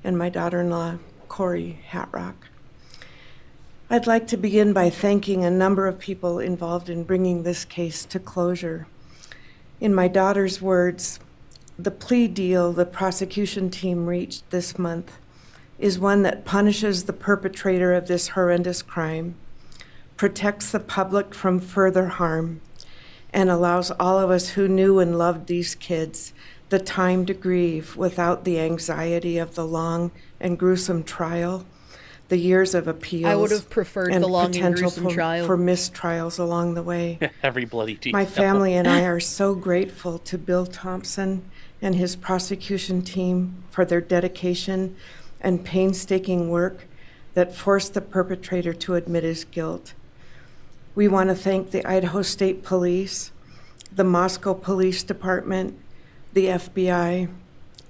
and my daughter-in-law Corey Hatrock. I'd like to begin by thanking a number of people involved in bringing this case to closure. In my daughter's words, the plea deal the prosecution team reached this month is one that punishes the perpetrator of this horrendous crime, protects the public from further harm, and allows all of us who knew and loved these kids the time to grieve without the anxiety of the long and gruesome trial, the years of appeals. I would have preferred and the long and potential gruesome trial. for mistrials along the way. Every bloody detail. My family and I are so grateful to Bill Thompson and his prosecution team for their dedication and painstaking work that forced the perpetrator to admit his guilt. We want to thank the Idaho State Police, the Moscow Police Department, the FBI,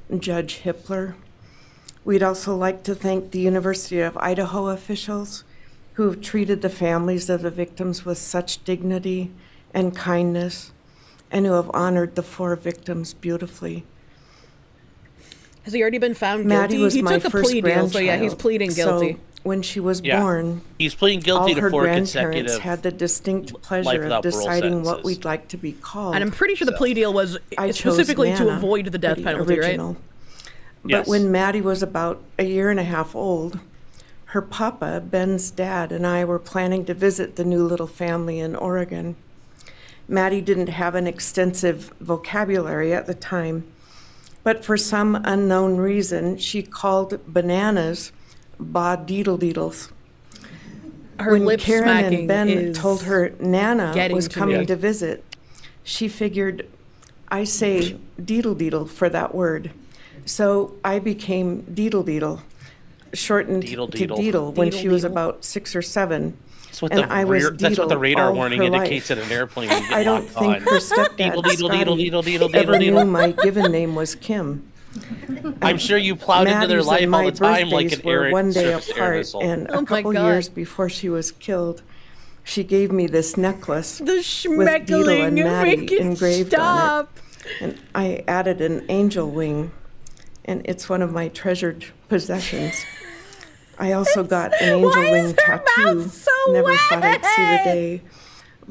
and Judge Hippler. We'd also like to thank the University of Idaho officials who have treated the families of the victims with such dignity and kindness, and who have honored the 4 victims beautifully. Has he already been found Maddie guilty? was He my took a first plea deal, so yeah, he's grandchild. pleading guilty. So when she was Yeah. born, He's pleading guilty all to her 4 grandparents consecutive. had the distinct life pleasure without of parole deciding what sentences. we'd like to be called. And I'm pretty sure the plea deal was I chose specifically to Nana, avoid the death the penalty, original. right? But Yes. when Maddie was about a year and a half old, her papa, Ben's dad, and I were planning to visit the new little family in Oregon. Maddie didn't have an extensive vocabulary at the time, but for some unknown reason, she called bananas ba-deedle-deedles. Her When lip Karen smacking and Ben is told her Nana getting was to coming me. to visit, she figured I say deedle-deedle for that word. So I became deedle-deedle, shortened to Deedle-deedle. Deedle when she was Deedle-deedle. about 6 or 7. That's what, and the I was that's what the Deedle radar all warning her indicates life. at an airplane. When you get I don't locked think on. her stepdad, Deedle, deedle, Scotty, deedle, deedle, deedle, ever deedle, knew deedle. my given name was Kim. I'm sure you plowed into their Maddie's life and all my the time like birthdays an were air one day surface air apart, missile. and Oh a my couple God. years before she was killed, She gave me this necklace The with Beetle and schmeckling. Maddie Make it engraved on stop. it. And I added an angel wing, and it's one of my treasured possessions. I also got an angel Why wing is her tattoo. mouth so Never thought I'd see the wet? day.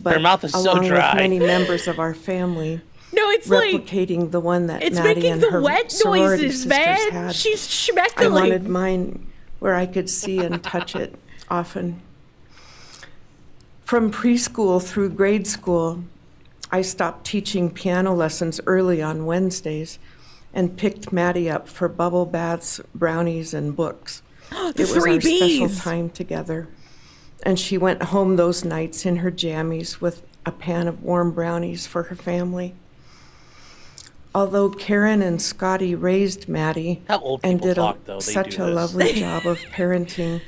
But Her mouth is so along dry. with many members of our family, No, it's like replicating the one that it's Maddie making and the her wet sorority noises, sisters man. had. She's I wanted schmeckling. mine where I could see and touch it often. From preschool through grade school, I stopped teaching piano lessons early on Wednesdays and picked Maddie up for bubble baths, brownies, and books. The It was three our special Bs. time together. And she went home those nights in her jammies with a pan of warm brownies for her family. Although Karen and Scotty raised Maddie How old and people did talk, though. They such do a this. lovely job of parenting,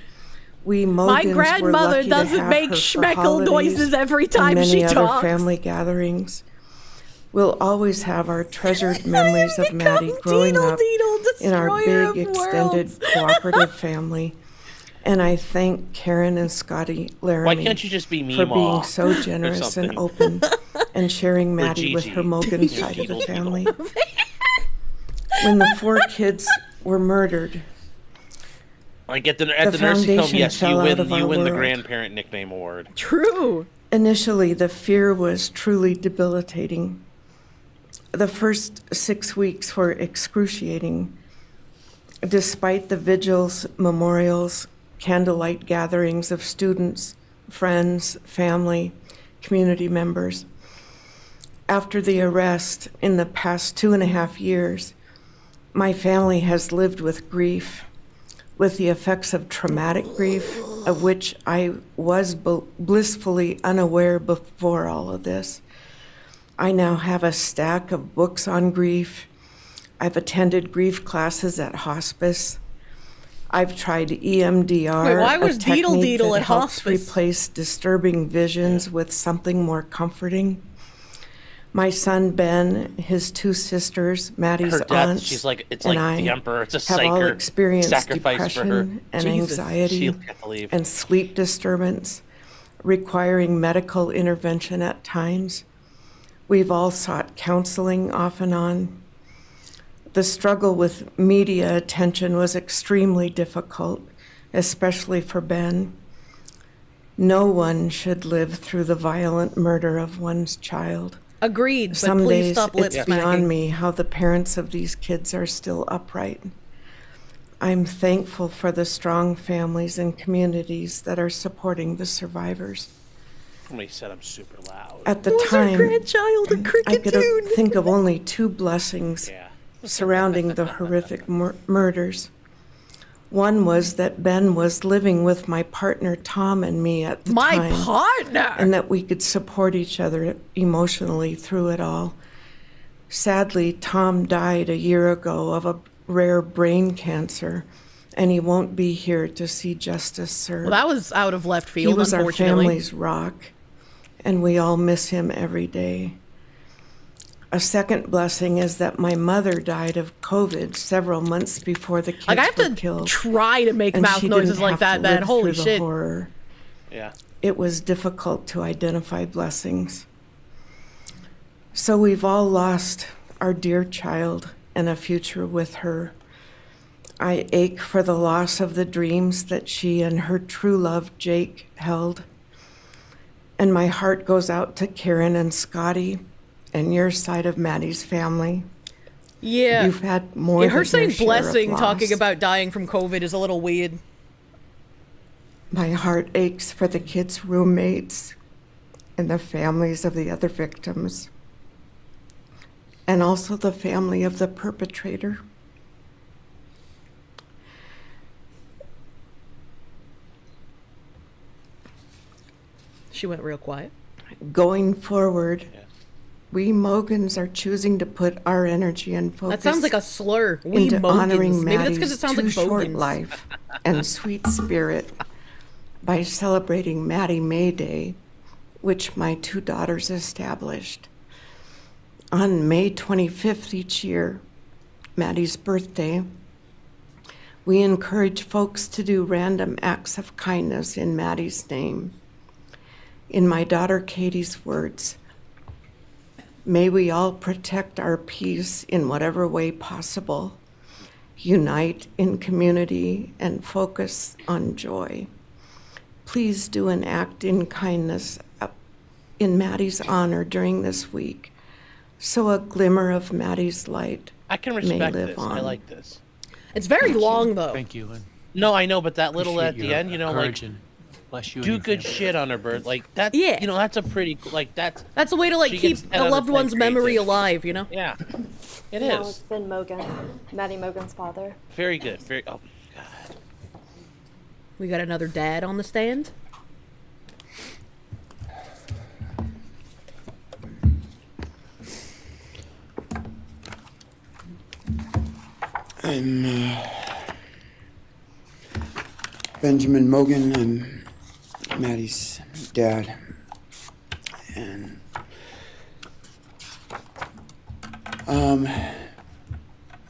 we My Mogans were grandmother lucky to doesn't have make her for schmeckle holidays noises every and time many she other talks. family gatherings. We'll always have our treasured memories of Maddie growing up in our destroyer big of extended worlds. cooperative family. And I thank Karen and Scotty Laramie Why can't you just be for Meemaw being so or generous and something? open and sharing Maddie with Gigi. her Mogan Your side of the Beetle family. When the 4 kids were murdered, Like at the The nursing home, foundation yes, fell you out win of our the world. grandparent nickname award. True. initially the fear was truly debilitating. The first 6 weeks were excruciating. Despite the vigils, memorials, candlelight gatherings of students, friends, family, community members. After the arrest, in the past 2.5 years, my family has lived with grief, with the effects of traumatic grief, of which I was blissfully unaware before all of this. I now have a stack of books on grief. I've attended grief classes at hospice. I've tried EMDR, Wait, why was a technique Deedle that at helps hospice? replace disturbing visions with something more comforting. My son Ben, his 2 sisters, Maddie's Her death, aunts, she's like, it's and like the I emperor. It's a have all psyker experienced sacrifice for her. depression and Jesus. anxiety She'll have to leave. and sleep disturbance, requiring medical intervention at times. We've all sought counseling off and on. The struggle with media attention was extremely difficult, especially for Ben. No one should live through the violent murder of one's child. Agreed, but Some please days stop lip it's smacking. beyond me how the parents of these kids are still upright. I'm thankful for the strong families and communities that are supporting the survivors. Somebody said I'm super loud. At the Was our time, grandchild a I could cricketoon? think of only 2 blessings Yeah. surrounding the horrific murders. One was that Ben was living with my partner Tom and me at the My time, partner. and that we could support each other emotionally through it all. Sadly, Tom died a year ago of a rare brain cancer, and he won't be here to see justice served. Well, that was out of left He field, was our unfortunately. family's rock, and we all miss him every day. A second blessing is that my mother died of COVID several months before the kids Like, I have were to killed. try to make and mouth she noises didn't like have that, to man. live Holy through shit. The horror. Yeah. It was difficult to identify blessings. So we've all lost our dear child and a future with her. I ache for the loss of the dreams that she and her true love, Jake, held. And my heart goes out to Karen and Scotty and your side of Maddie's family. Yeah. You've had more Yeah, than her saying your share of blessing talking loss. about dying from COVID is a little weird. My heart aches for the kids' roommates and the families of the other victims, and also the family of the perpetrator. She went real quiet. Going forward, we Mogans are choosing to put our energy and focus That sounds like a slur. We into honoring Mogans. Maybe that's because Maddie's it sounds too like short bogans. life and sweet spirit by celebrating Maddie May Day, which my 2 daughters established. On May 25th each year, Maddie's birthday, we encourage folks to do random acts of kindness in Maddie's name. In my daughter Katie's words, may we all protect our peace in whatever way possible, unite in community, and focus on joy. Please do an act in kindness in Maddie's honor during this week, so a glimmer of Maddie's light I can may respect live this. on. I like this. It's very long, though. Thank you, and No, I know, but that little appreciate at the your end, you know, like, courage and bless you and do your good family. shit on her bird. Like, that, Yeah. you know, that's a pretty, like, that's, That's a way to, like, She keep gets 10 a out of loved 10 one's memory creativity. alive, you know? yeah. It Now is. it's Ben Mogan, Maddie Mogan's father. Very good. Very, oh, God. We got another dad on the stand. I'm Benjamin Mogan. I'm Maddie's dad. And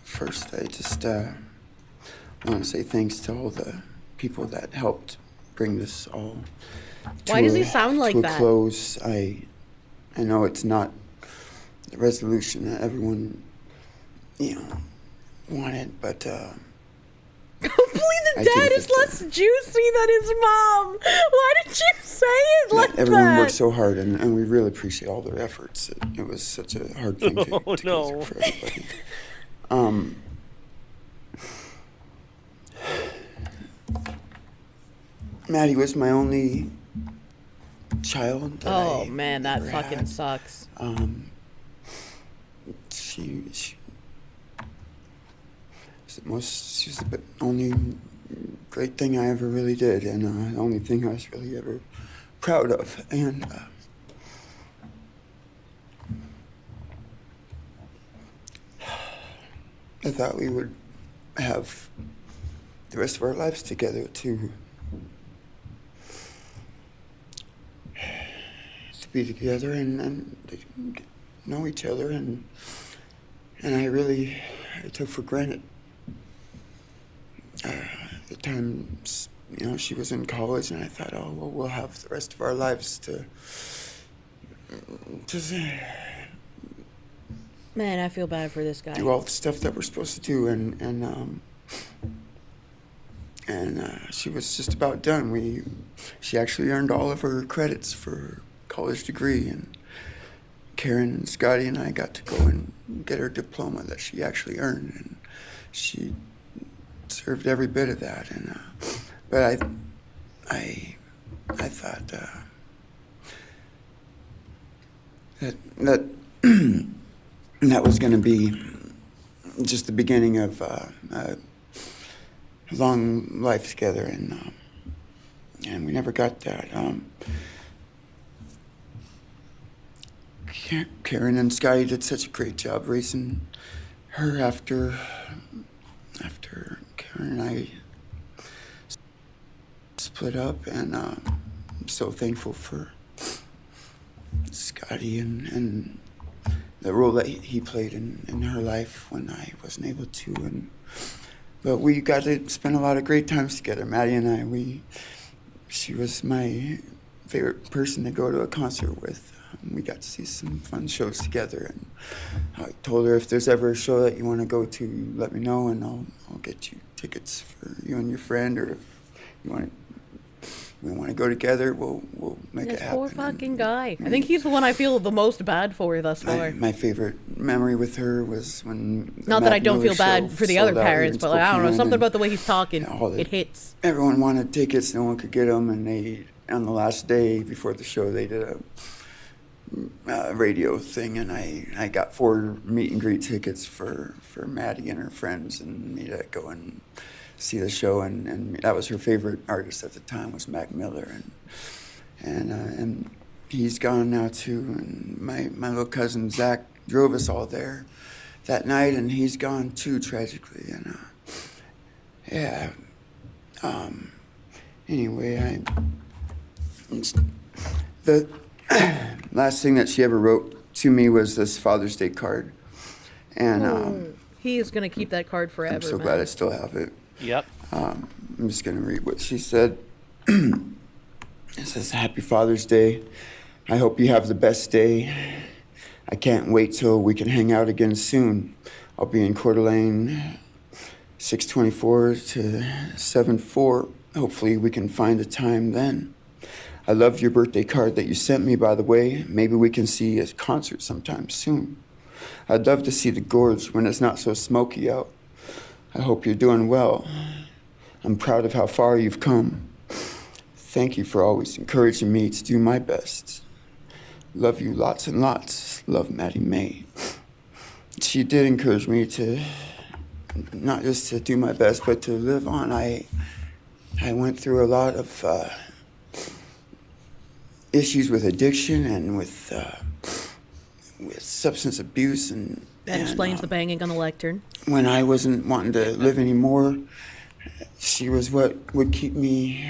first I just want to say thanks to all the people that helped bring this all to Why does he sound like to a that? close. I know it's not the resolution that everyone, you know, wanted, but Hopefully the I dad think is that, less juicy than his mom. Why did you say it like everyone that? worked so hard, and we really appreciate all their efforts. It was such a hard thing to, Oh, to go no. through for everybody. Maddie was my only child. That Oh I man, that ever fucking had. sucks. She she's the only great thing I ever really did, and the only thing I was really ever proud of. And I thought we would have the rest of our lives together to be together and to know each other, and I took for granted the times, you know, she was in college, and I thought, oh well, we'll have the rest of our lives to Man, I feel bad for this guy. do all the stuff that we're supposed to do, and she was just about done. She actually earned all of her credits for her college degree, and Karen and Scotty and I got to go and get her diploma that she actually earned, and she deserved every bit of that. And but I thought that that was going to be just the beginning of a long life together, and we never got that. Karen and Scotty did such a great job raising her after Karen and I split up, and I'm so thankful for Scotty and the role that he played in her life when I wasn't able to. But we got to spend a lot of great times together, Maddie and I. She was my favorite person to go to a concert with. We got to see some fun shows together, and I told her, if there's ever a show that you want to go to, let me know, and I'll get you tickets for you and your friend, or if we want to go together, we'll make This it happen. poor fucking guy. I think he's the one I feel the most bad for thus far. My favorite memory with her was when Not that I don't feel bad for the other parents, but like, I don't know, something about the way he's talking, it hits. Everyone wanted tickets, no one could get them, and on the last day before the show, they did a radio thing, and I got 4 meet and greet tickets for Maddie and her friends, and me to go and see the show, and that was her favorite artist at the time, was Mac Miller, and he's gone now too, and my little cousin Zach drove us all there that night, and he's gone too, tragically, and anyway, the last thing that she ever wrote to me was this Father's Day card, and He is going to keep that card forever, I'm so man. glad I still have it. Yep. I'm just going to read what she said. It says Happy Father's Day. I hope you have the best day. I can't wait till we can hang out again soon. I'll be in Coeur d'Alene, 624 to 74. Hopefully we can find a time then. I love your birthday card that you sent me, by the way. Maybe we can see a concert sometime soon. I'd love to see the gorge when it's not so smoky out. I hope you're doing well. I'm proud of how far you've come. Thank you for always encouraging me to do my best. Love you lots and lots. Love, Maddie May. She did encourage me to not just to do my best, but to live on. I went through a lot of issues with addiction and with substance abuse, and That explains the banging on the lectern. when I wasn't wanting to live anymore, she was what would keep me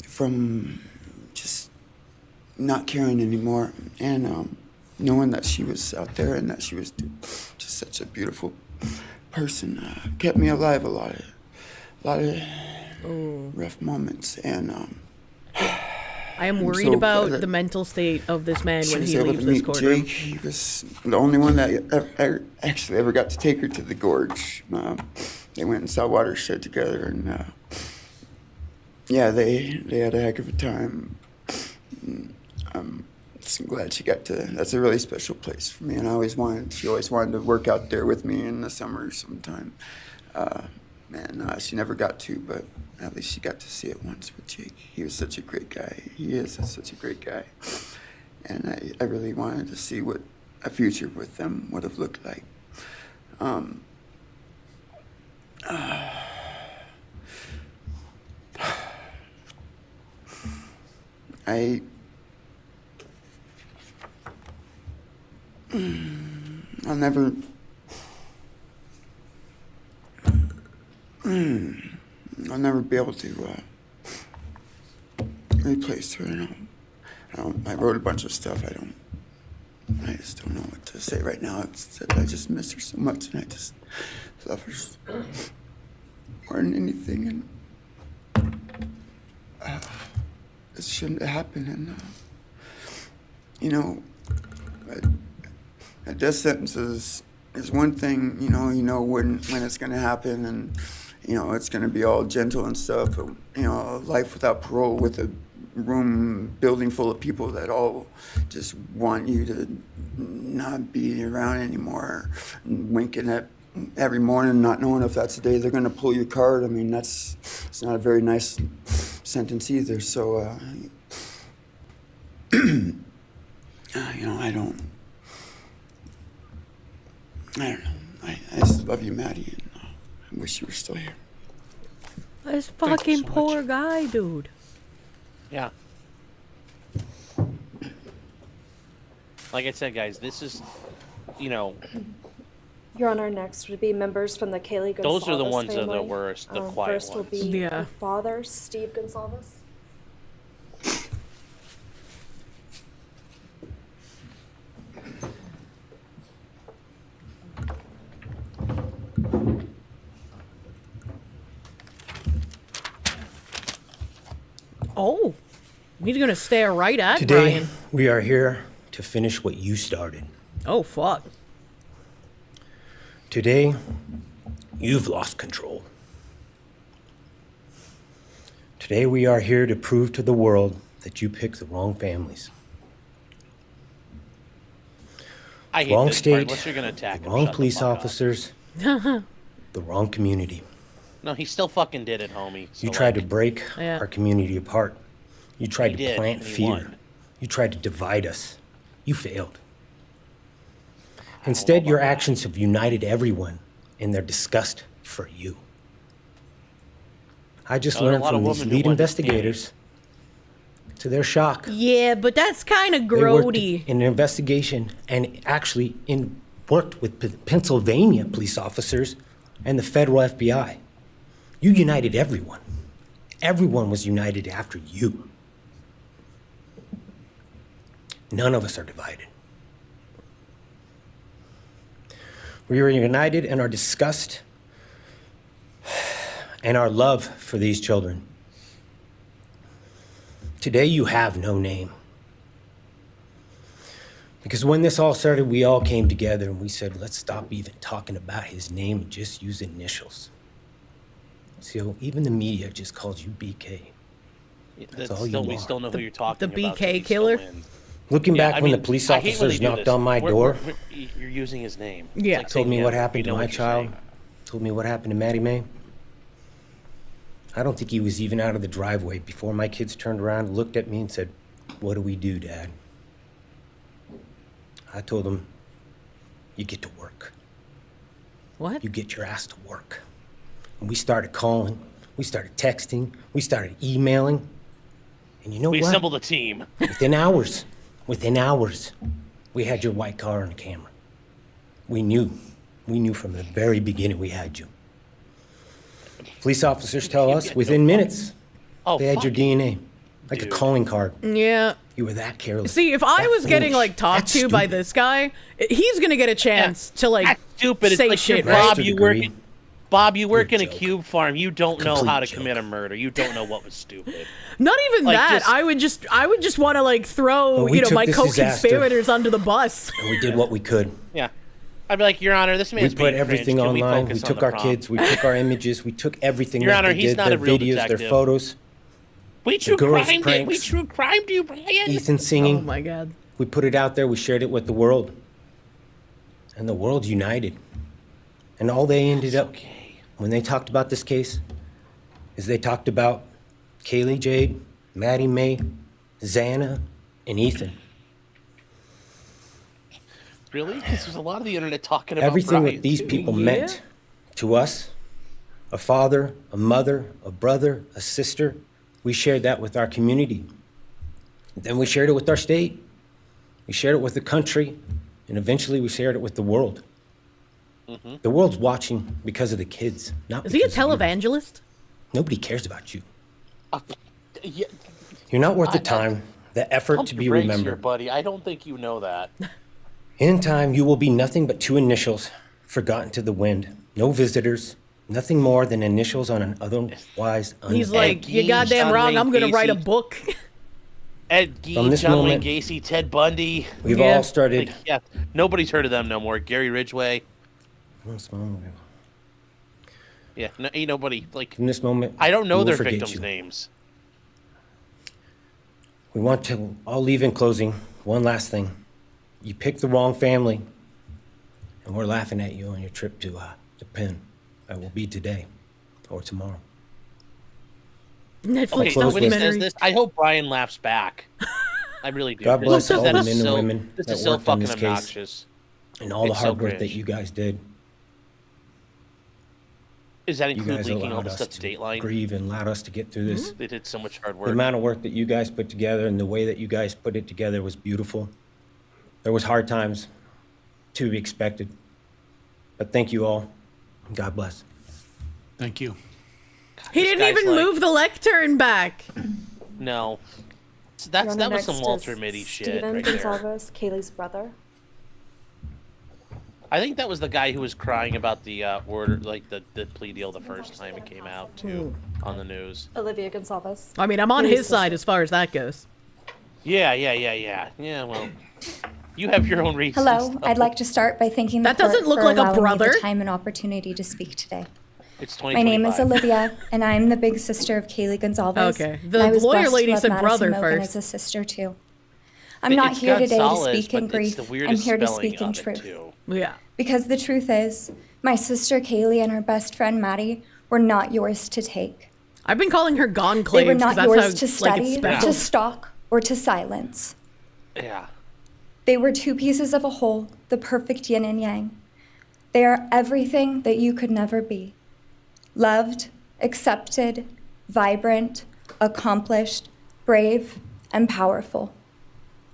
from just not caring anymore, and knowing that she was out there and that she was just such a beautiful person kept me alive a lot of rough moments, and I am I'm worried so about glad that the mental state of this man she when was he able leaves to this meet courtroom. Jake. He was the only one that actually ever got to take her to the gorge. They went and saw Watershed together, and yeah, they had a heck of a time. I'm just glad she got to. That's a really special place for me, and she always wanted to work out there with me in the summer sometime. She never got to, but at least she got to see it once with Jake. He was such a great guy. He is such a great guy. And I really wanted to see what a future with them would have looked like. I'll never be able to replace her. I wrote a bunch of stuff. I just don't know what to say right now. It's that I just miss her so much, and I just love her more than anything. And it shouldn't have happened. And a death sentence is one thing. You know when it's going to happen, and it's going to be all gentle and stuff. But life without parole, with a building full of people that all just want you to not be around anymore, winking at every morning, not knowing if that's the day they're going to pull your card. I mean, it's not a very nice sentence either. So, I don't know. I just love you, Maddie, and I wish you were still here. This fucking poor guy, dude. Yeah. Like I said, guys, this is, Your Honor, next would be members from the Kaylee Gonzalez those are the ones that are the family. worst, the quiet First will ones. be Yeah. her father, Steve Gonzalez. Oh, he's gonna stare right at Today, Bryan. we are here to finish what you started. Oh, fuck. Today, you've lost control. Today, we are here to prove to the world that you picked the wrong families. I hate Wrong this part, state, unless you're gonna attack the him, wrong shut the police fuck up. officers, the wrong community. No, he still fucking did it, homie. So You tried to like, break Yeah. our community apart. You tried He to did, plant and he fear. won. You tried to divide us. You failed. Instead, your actions have united everyone in their disgust for you. I just There are a learned lot of from these women who lead want this investigators, to their shock, Yeah, but that's kind of they worked grody. in an investigation and actually worked with Pennsylvania police officers and the federal FBI. You united everyone. Everyone was united after you. None of us are divided. We are united in our disgust and our love for these children. Today you have no name. Because when this all started, we all came together and we said, let's stop even talking about his name and just use initials. So even the media just calls you BK. That's all you we still know who you're talking the about. BK killer? Looking Yeah, back I when mean, the police I hate when officers they do knocked this. on my door, You're using his name. Yeah. It's like told me saying, what yeah, happened we to know my what you're child, saying. told me what happened to Maddie Mae. I don't think he was even out of the driveway before my kids turned around, looked at me and said, what do we do, Dad? I told him, you get to work. What? You get your ass to work. And we started calling, we started texting, we started emailing. And you know We what? assembled a team. Within hours, we had your white car on camera. We knew from the very beginning we had you. Police officers tell us within minutes they had your DNA, like a calling card. Yeah. You were that careless. See, if I that was getting foolish, like talked that to by stupid. this guy, he's gonna get a chance to like That's stupid. It's say like shit, you're right? Bob, you work in a joke. cube farm. You don't know Complete how to joke. commit a murder. You don't know what was stupid. Not even Like, that. just- I would just want to like throw But we took my this disaster- co-conspirators under the bus. And we did what we could. Yeah. I'd be like, Your Honor, this We man's put being everything cringe. Can we online. We focus on took the our problem? kids. We took our images. We took everything Your that Honor, they he's did, not their a real videos, detective. their photos. We true girls' crimed it. We pranks. true crimed you, Brian. Ethan singing. Oh my god. We put it out there. We shared it with the world. And the world united. And all they ended up, when they talked about this case, is they talked about Kaylee Jade, Maddie Mae, Xana, and Ethan. Really? Because there's a lot of the internet talking about Everything Brian, that these too. people meant to us, a father, a mother, a brother, a sister, we shared that with our community. Then we shared it with our state. We shared it with the country. And eventually we shared it with the world. Mm-hmm. The world's watching because of the kids, not Is he a because of you. televangelist? Nobody cares about you. Yeah, You're not worth the time, the effort pump to your be brakes here, remembered. buddy. I don't think you know that. In time, you will be nothing but two initials forgotten to the wind. No visitors, nothing more than initials on an otherwise He's unknown. like, you Gein, goddamn John wrong. Wayne I'm gonna write a Gacy. book. Ed From Gein, this John Wayne moment- Gacy, Ted Bundy. We've Yeah. all started. Like, yeah, nobody's heard of them no more. Gary Ridgway. From this moment, Yeah, no, ain't nobody like. from this moment, I don't know we will their forget victims' you. names. We want to. I'll leave in closing. One last thing. You picked the wrong family, and we're laughing at you on your trip to Penn. That will be today or tomorrow. Netflix Okay, so when he says documentary. this, I hope Brian laughs back. I really do. God bless Because all that the is men and so- women This that is so worked on fucking this case. obnoxious. And all the It's so hard work that cringe. you guys did. Does that You include guys leaking all allowed the us stuff to to Dateline? grieve and allowed us to get through this. They did so much hard The work. amount of work that you guys put together and the way that you guys put it together was beautiful. There was hard times to be expected. But thank you all. God bless. Thank you. He This didn't guy's even like- move the lectern back. No. Your That Honor, was some next Walter is Mitty shit Steven right there. Gonsalves, Kaylee's brother. I think that was the guy who was crying about the order, like the plea deal the first time it came out too on the news. Olivia Gonsalves. I mean, I'm on Kaylee's his side sister. as far as that goes. Yeah. Yeah, well, you have your own reasons. Hello, though. I'd like to start by thanking the That doesn't court look for like a allowing me brother. the time and opportunity to speak today. It's My name is 2025. Olivia, and I'm the big sister of Kaylee Gonsalves. Okay. and The I was lawyer blessed lady to love said Madison brother Mogan first. as a sister too. I'm not It's here today to Gonzalez, speak in but grief. it's the I'm weirdest here to spelling speak in of it, truth. too. Yeah. Because the truth is, my sister Kaylee and her best friend Maddie were not yours to take. I've been calling her Gone They Claves were because not that's yours how to like, it's study, spelled. to stalk, or to silence. Yeah. They were two pieces of a whole, the perfect yin and yang. They are everything that you could never be. Loved, accepted, vibrant, accomplished, brave, and powerful.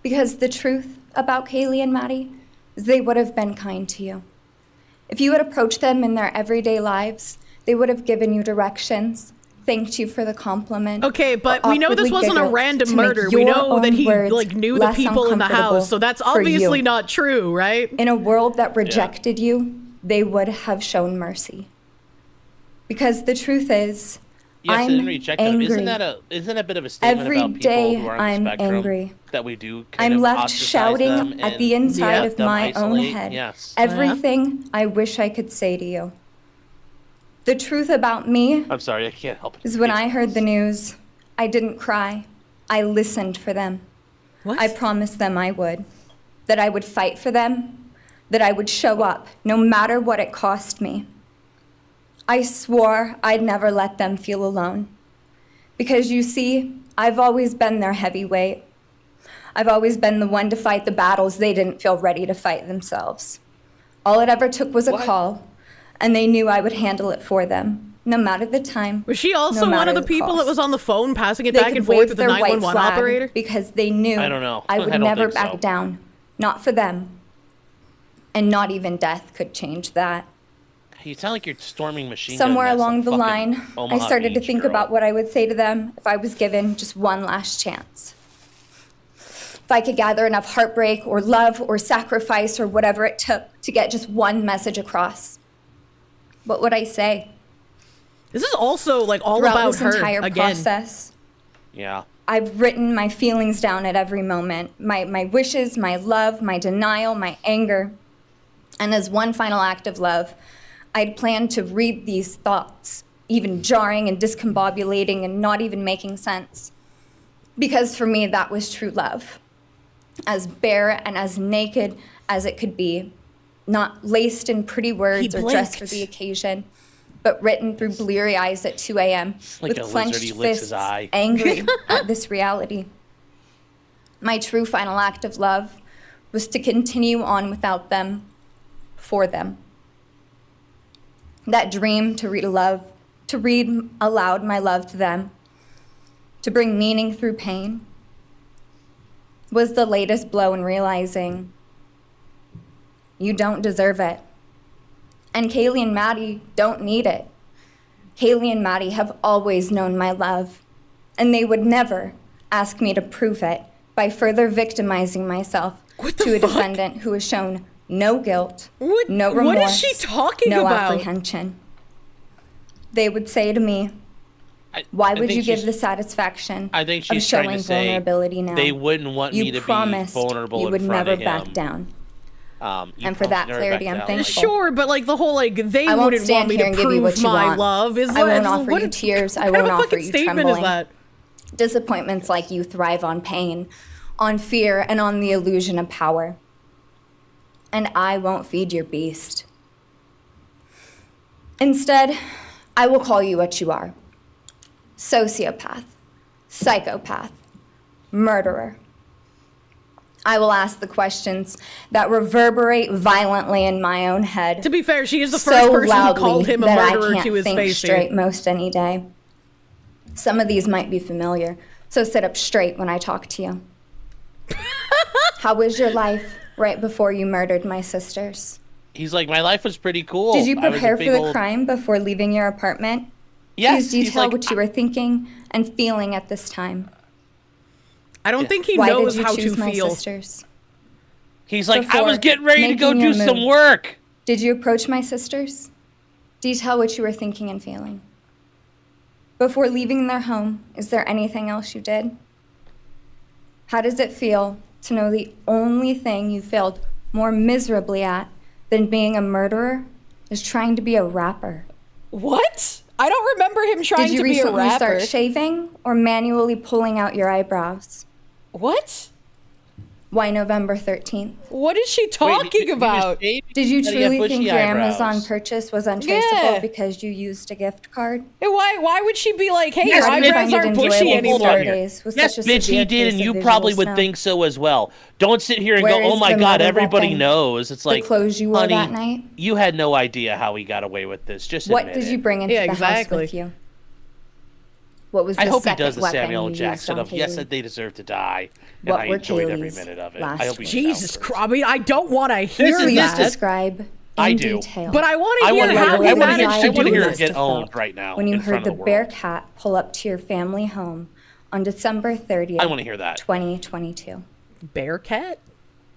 Because the truth about Kaylee and Maddie is they would have been kind to you. If you had approached them in their everyday lives, they would have given you directions, thanked you for the compliment. Okay, but or we know this awkwardly wasn't a giggled random to make murder. We your know that own he words like knew the less people in the uncomfortable house, so that's for obviously you. not true, right? In a world that rejected you, they would have shown mercy. Because the truth is, Yes, I'm I didn't reject them. Isn't angry. that a bit of a statement Every about people day who are on I'm the spectrum angry. that we do kind I'm of left ostracize shouting them at and the inside let of them my own isolate? head. Yes. Everything I wish I could say to you. The truth about me I'm sorry, I can't help it. is when I heard the news, I didn't cry. I listened for them. What? I promised them I would. That I would fight for them. That I would show up, no matter what it cost me. I swore I'd never let them feel alone. Because you see, I've always been their heavyweight. I've always been the one to fight the battles they didn't feel ready to fight themselves. All it ever took was a call, and they knew I would handle it for them, no matter the time. Was she also one of the people that was on the phone passing it They back could and forth wave with the their white 911 flag operator? because they knew I don't know. I I would don't never think so. back down. Not for them. And not even death could change that. You sound like you're storming machine gun Somewhere nests along in the fucking line, I Omaha started to Beach, think girl. about what I would say to them if I was given just one last chance. If I could gather enough heartbreak or love or sacrifice or whatever it took to get just one message across. What would I say? This is also like all Throughout about this her entire again. process, Yeah. I've written my feelings down at every moment. My wishes, my love, my denial, my anger. And as one final act of love, I'd planned to read these thoughts, even jarring and discombobulating and not even making sense. Because for me, that was true love. As bare and as naked as it could be, not laced in pretty words or dressed for the occasion, but written through bleary eyes at 2 a.m. Like with a lizard, clenched he licks his fists, eye. angry at this reality. My true final act of love was to continue on without them, for them. That dream to read aloud my love to them, to bring meaning through pain, was the latest blow in realizing you don't deserve it. And Kaylee and Maddie don't need it. Kaylee and Maddie have always known my love, and they would never ask me to prove it by further victimizing myself to a defendant who has shown no guilt, no remorse, what is she talking no about? apprehension. They would say to me, why would you give the satisfaction I think of she's trying showing to say vulnerability now? they wouldn't want me to be promised vulnerable you in would front never of him. back down. You And for that promised never clarity, back I'm down. thankful. Sure, but like the whole like they I won't wouldn't stand want me here to and give you what prove you my want. love is I won't like, offer what you a- tears. I what kind won't of offer fucking you statement trembling. is that? Disappointments like you thrive on pain, on fear, and on the illusion of power. And I won't feed your beast. Instead, I will call you what you are. Sociopath, psychopath, murderer. I will ask the questions that reverberate violently in my own head. To be fair, she is the so first person who loudly called him a that I murderer can't to his think face. straight Here. most any day. Some of these might be familiar, so sit up straight when I talk to you. How was your life right before you murdered my sisters? He's like, my life was pretty cool. Did you I was a prepare for big the old- crime before leaving your apartment? Yes, Please he's detail like, what you were thinking and feeling at this time. I don't think he Why knows did you how choose to my feel. sisters? He's like, I Before was getting ready to go making your do some move, work. Did you approach my sisters? Detail what you were thinking and feeling. Before leaving their home, is there anything else you did? How does it feel to know the only thing you failed more miserably at than being a murderer is trying to be a rapper? What? I don't remember him trying Did you to be a recently rapper. start shaving or manually pulling out your eyebrows? What? Why November 13th? What is she talking about? Did you Said he had truly bushy think your eyebrows. Amazon purchase was untraceable Yeah. because you used a gift card? And why would she be like, hey, Yes, your bitch, eyebrows you aren't enjoyable bushy to anymore? start here. days with Yes, such a bitch, severe he did, case and of you visual probably would snow? think so as well. Don't sit here and Where go, oh is my the God, murder everybody weapon? knows. It's The like, clothes you wore honey, that night? you had no idea how he got away with this. Just What admit did it. you bring into Yeah, the exactly. house with you? What was the I hope he second does the weapon Samuel you used Jackson on of, yes, Kaylee? that they deserve to die. And What I were enjoyed every Kaylee's minute of it. last I hope he words? Jesus Christ. I mean, I don't want to hear is- Please that. describe in I do. detail. But I want I to hear want to how hear, level he of managed I to want to do hear this. it get owned right now when you in heard front the of the bear world. cat pull up to your family home on December 30th, I want to hear that. 2022. Bearcat?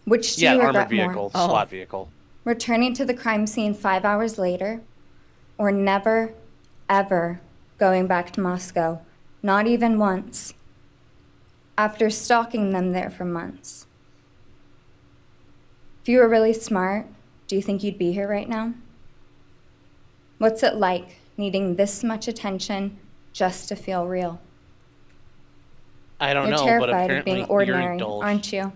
Which do Yeah, you armored regret more? vehicle, SWAT vehicle. Returning to the crime scene 5 hours later, or never, ever going back to Moscow, not even once, after stalking them there for months. If you were really smart, do you think you'd be here right now? What's it like needing this much attention just to feel real? I don't You're know, but terrified apparently of being you're ordinary, indulged. aren't you?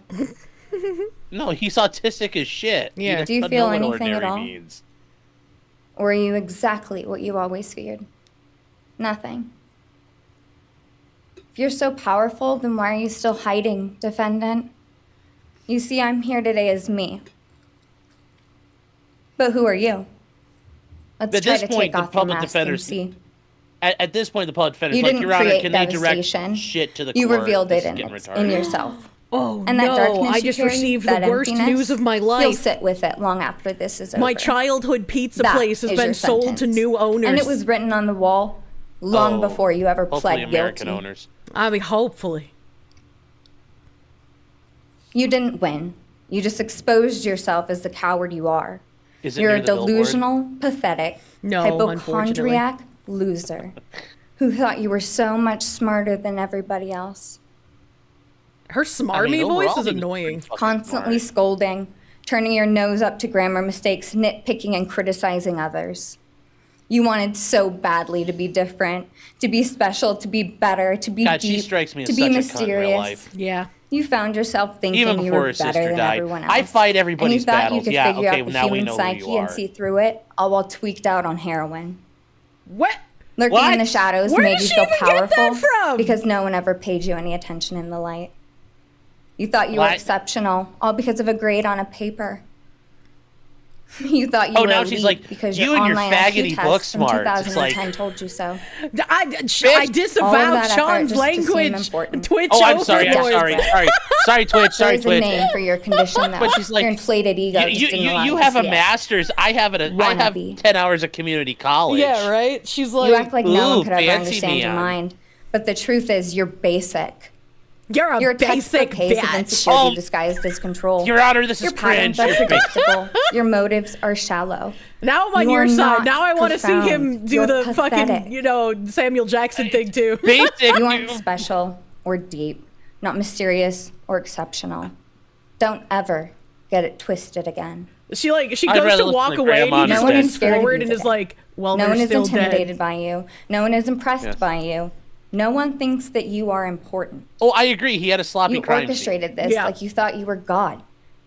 No, he's autistic as shit. He Yeah. Do you doesn't feel know what anything at ordinary all? means. Or are you exactly what you always feared? Nothing. If you're so powerful, then why are you still hiding, defendant? You see, I'm here today as me. But who are you? Let's At try this to point, take the off your public mask and defenders. see. At this point, the public defenders You like, didn't Your Honor, create can they direct devastation. shit to the You court? revealed This it is getting in retarded. yourself. Oh, And that no, darkness I you just carry, received that the worst emptiness, news of my You'll life. sit with it long after this is over. My childhood pizza That place has is been your sold to sentence. new owners. And it was written on the wall long Oh, before you ever hopefully pled American guilty. owners. I mean, hopefully. You didn't win. You just exposed yourself as the coward you are. Is it You're near a the billboard? delusional, pathetic, No, hypochondriac loser who thought you were so much smarter than everybody else. Her smarmy voice is annoying. Constantly scolding, turning your nose up to grammar mistakes, nitpicking and criticizing others. You wanted so badly to be different, to be special, to be better, to be God, deep, she strikes me as to such be a cunt in real mysterious. life. Yeah. You found yourself thinking Even you before were her better sister than died. everyone else. I fight And you everybody's thought you battles. could Yeah, figure okay, out the now we human know who psyche you and are. see through it, all while tweaked out on heroin. What? Lurking What? in the shadows Where made did you she feel even get that powerful from? because no one ever paid you any attention in the light. You thought you were What? exceptional, all because of a grade on a paper. You thought you Oh, were now elite she's like, because you your and your online IQ faggoty test book from smarts. It's 2010 like- told you so. I disavow All of that effort Sean's just to seem language. important. Twitch Oh, I'm sorry. I'm overlord. sorry. Sorry, Twitch. Sorry, There's a Twitch. name for your condition, though. But she's like, your inflated ego You, just didn't allow you to have a see it. master's. I have I have Wannabe. 10 hours of community college. Yeah, right? She's like, You act like no Ooh, one could ever fancy understand your man. mind. But the truth is, you're basic. you're a You're a basic textbook case of bitch. insecurity Oh, disguised as control. Your Honor, this Your is cringe. patterns are You're basic. predictable. Your motives are shallow. Now I'm on You your are side. not Now I want to see him profound. do You're the pathetic. fucking, Samuel Jackson thing too. Basic. You aren't special or deep, not mysterious or exceptional. Don't ever get it twisted again. She I'd goes rather to listen walk to away and Grandma he just No one is leans scared of forward you and is today. like, well, No they're one is still intimidated dead. by you. No one is impressed Yes. by you. No one thinks that you are important. Oh, I agree. He had a sloppy You crime scene. orchestrated this Yeah. like you thought you were God.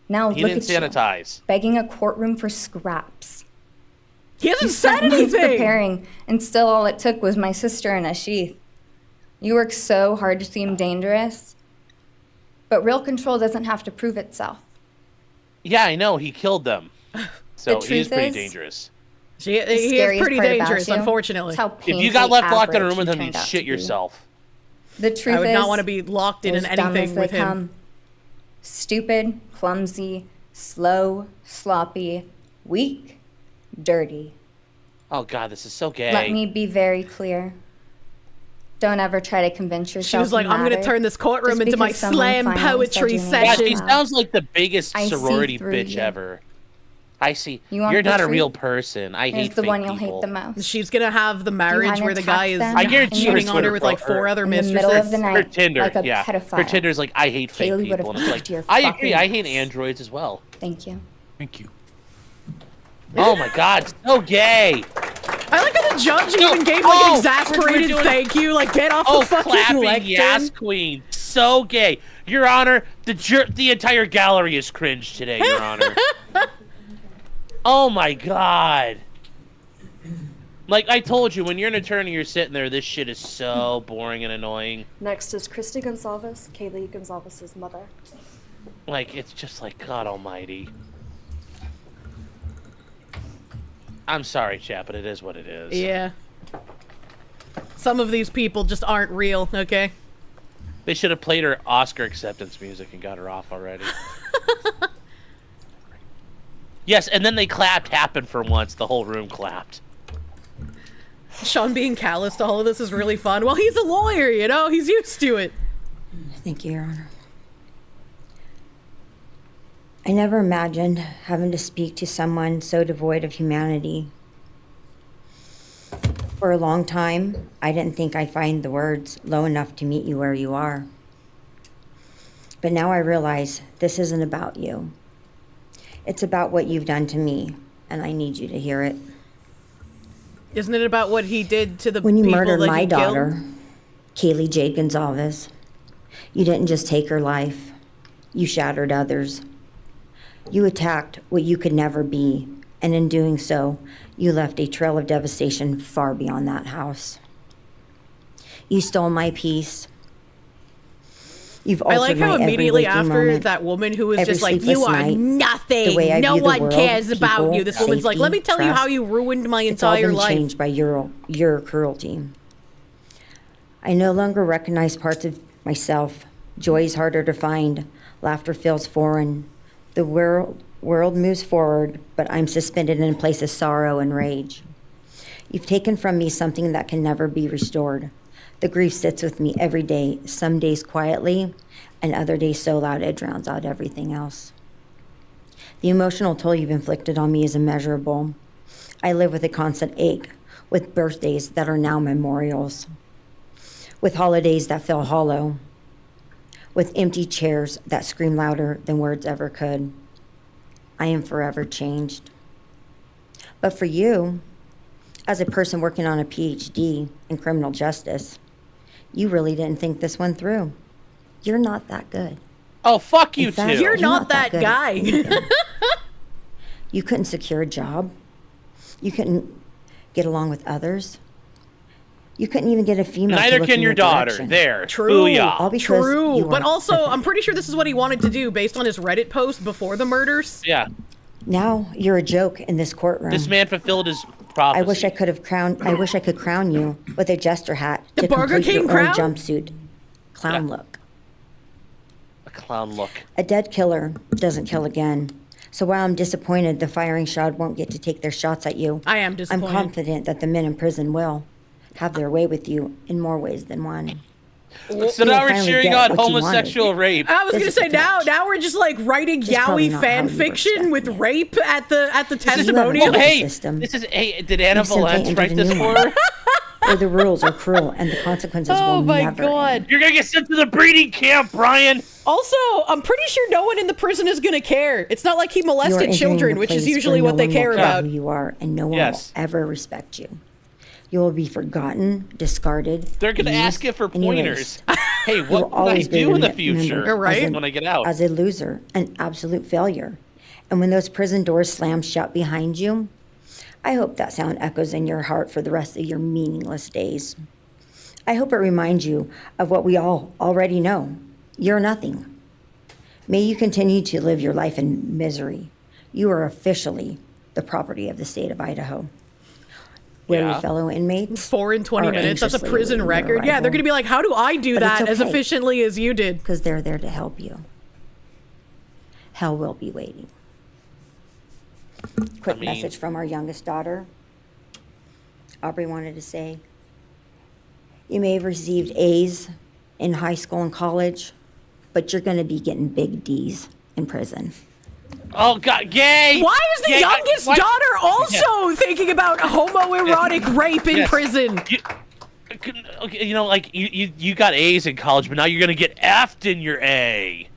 Now He look didn't at you, sanitize. begging a courtroom for scraps. He hasn't You said spent months anything. preparing, and still all it took was my sister in a sheath. You work so hard to seem dangerous, but real control doesn't have to prove itself. Yeah, I know. He killed them. So The he's truth pretty is, dangerous. He is scariest pretty part about dangerous, you unfortunately. is how If you painfully got left locked in a average room with you him, turned you'd out shit to be. yourself. The truth I would is, not want to be locked in you're as dumb as anything they with him. come. Stupid, clumsy, slow, sloppy, weak, dirty. Oh, God, this is so gay. Let me be very clear. Don't ever try to convince She yourself was like, you I'm going to matter turn this courtroom just into my because someone slam finally said poetry your name Yeah, session. she sounds like the biggest I see sorority through bitch you. ever. I see. You want You're the not a truth? real person. I Here's hate the fake one you'll people. hate the most. She's going to have the marriage hadn't where the guy attacked is them, I guarantee her cheating on Twitter her with like profile- 4 other in the mistresses. middle of the night, Her Tinder, like a yeah. pedophile. Her Tinder's like, I hate fake Kaylee would people. have And it's kicked your like, I fucking agree. I hate ass. androids as well. Thank you. Thank you. Oh my God, so gay. I like how the judge even gave like Oh, an exasperated we're doing- thank you. Like, get off Oh, the fucking clapping lectern. yes, queen. So gay. Your Honor, the entire gallery is cringe today, Your Honor. Oh my God. Like I told you, when you're an attorney, you're sitting there, this shit is so boring and annoying. Next is Christy Gonzalez, Kaylee Gonzalez's mother. Like, it's just like, God almighty. I'm sorry, chat, but it is what it is. Yeah. Some of these people just aren't real, okay? They should have played her Oscar acceptance music and got her off already. Yes, and then they clapped happened for once. The whole room clapped. Sean being callous to all of this is really fun. Well, he's a lawyer, he's used to it. Thank you, Your Honor. I never imagined having to speak to someone so devoid of humanity. For a long time, I didn't think I'd find the words low enough to meet you where you are. But now I realize this isn't about you. It's about what you've done to me, and I need you to hear it. Isn't it about what he did to the When you people murdered that my he daughter, killed? Kaylee Jade Gonzalez, you didn't just take her life, you shattered others. You attacked what you could never be, and in doing so, you left a trail of devastation far beyond that house. You stole my peace. You've I altered like how my every immediately waking after moment, that woman who was every just like, sleepless you are night, the way I nothing, no view the one world, cares about people, you. This woman's like, let me safety, tell you how trust. you ruined my It's all entire been life. changed by your cruelty. I no longer recognize parts of myself. Joy is harder to find. Laughter feels foreign. The world moves forward, but I'm suspended in a place of sorrow and rage. You've taken from me something that can never be restored. The grief sits with me every day, some days quietly, and other days so loud it drowns out everything else. The emotional toll you've inflicted on me is immeasurable. I live with a constant ache, with birthdays that are now memorials, with holidays that feel hollow, with empty chairs that scream louder than words ever could. I am forever changed. But for you, as a person working on a PhD in criminal justice, you really didn't think this one through. You're not that good. Oh, fuck you In fact, too. You're not that good at guy. anything. You couldn't secure a job. You couldn't get along with others. You couldn't even get a female to Neither look can in your daughter. direction. There. True. Booyah. All because True. you But are also, different. I'm pretty sure this is what he wanted to do based on his Reddit post before the murders. Yeah. Now you're a joke in this courtroom. This man fulfilled his prophecy. I wish I could crown you with a jester hat The to Burger complete King your own crown? jumpsuit. Clown Yeah. look. A clown look. A dead killer doesn't kill again. So while I'm disappointed the firing squad won't get to take their shots at you, I am disappointed. I'm confident that the men in prison will have their way with you in more ways than one. So You'll now we're finally cheering get on what you homosexual rape. I was gonna say now we're just like writing probably yaoi not how fan you fiction with respect rape at the you haven't testimonial. built a Hey, system. this is. Hey, did Anna You've simply Valence entered write a this new for one. her? Where the rules are cruel and the consequences Oh will my never God. end. You're gonna get sent to the breeding camp, Bryan. Also, I'm pretty sure no one in the prison is gonna care. It's not like he You are molested entering children, a which is place usually where what no they one care will about. who you are, and no one Yes. will ever respect you. You will be forgotten, discarded. They're gonna used, ask you for and pointers. erased. Hey, You what will will I always be do in the remembered future? Right. When I get out. As a loser, an absolute failure. And when those prison doors slam shut behind you, I hope that sound echoes in your heart for the rest of your meaningless days. I hope it reminds you of what we all already know. You're nothing. May you continue to live your life in misery. You are officially the property of the state of Idaho. Where Yeah. your fellow inmates 4 and 20 are minutes. That's a anxiously prison awaiting your record. Yeah, they're arrival. gonna be like, how do I do But it's that as okay. efficiently as you did? Because they're there to help you. Hell will be waiting. Quick message from our youngest daughter. Aubrey wanted to say, you may have received A's in high school and college, but you're going to be getting big D's in prison. Oh God, gay! Why is the Gay, youngest why- daughter also thinking about homoerotic rape in Yes. prison? Okay, you know, like you got A's in college, but now you're gonna get F'd in your A.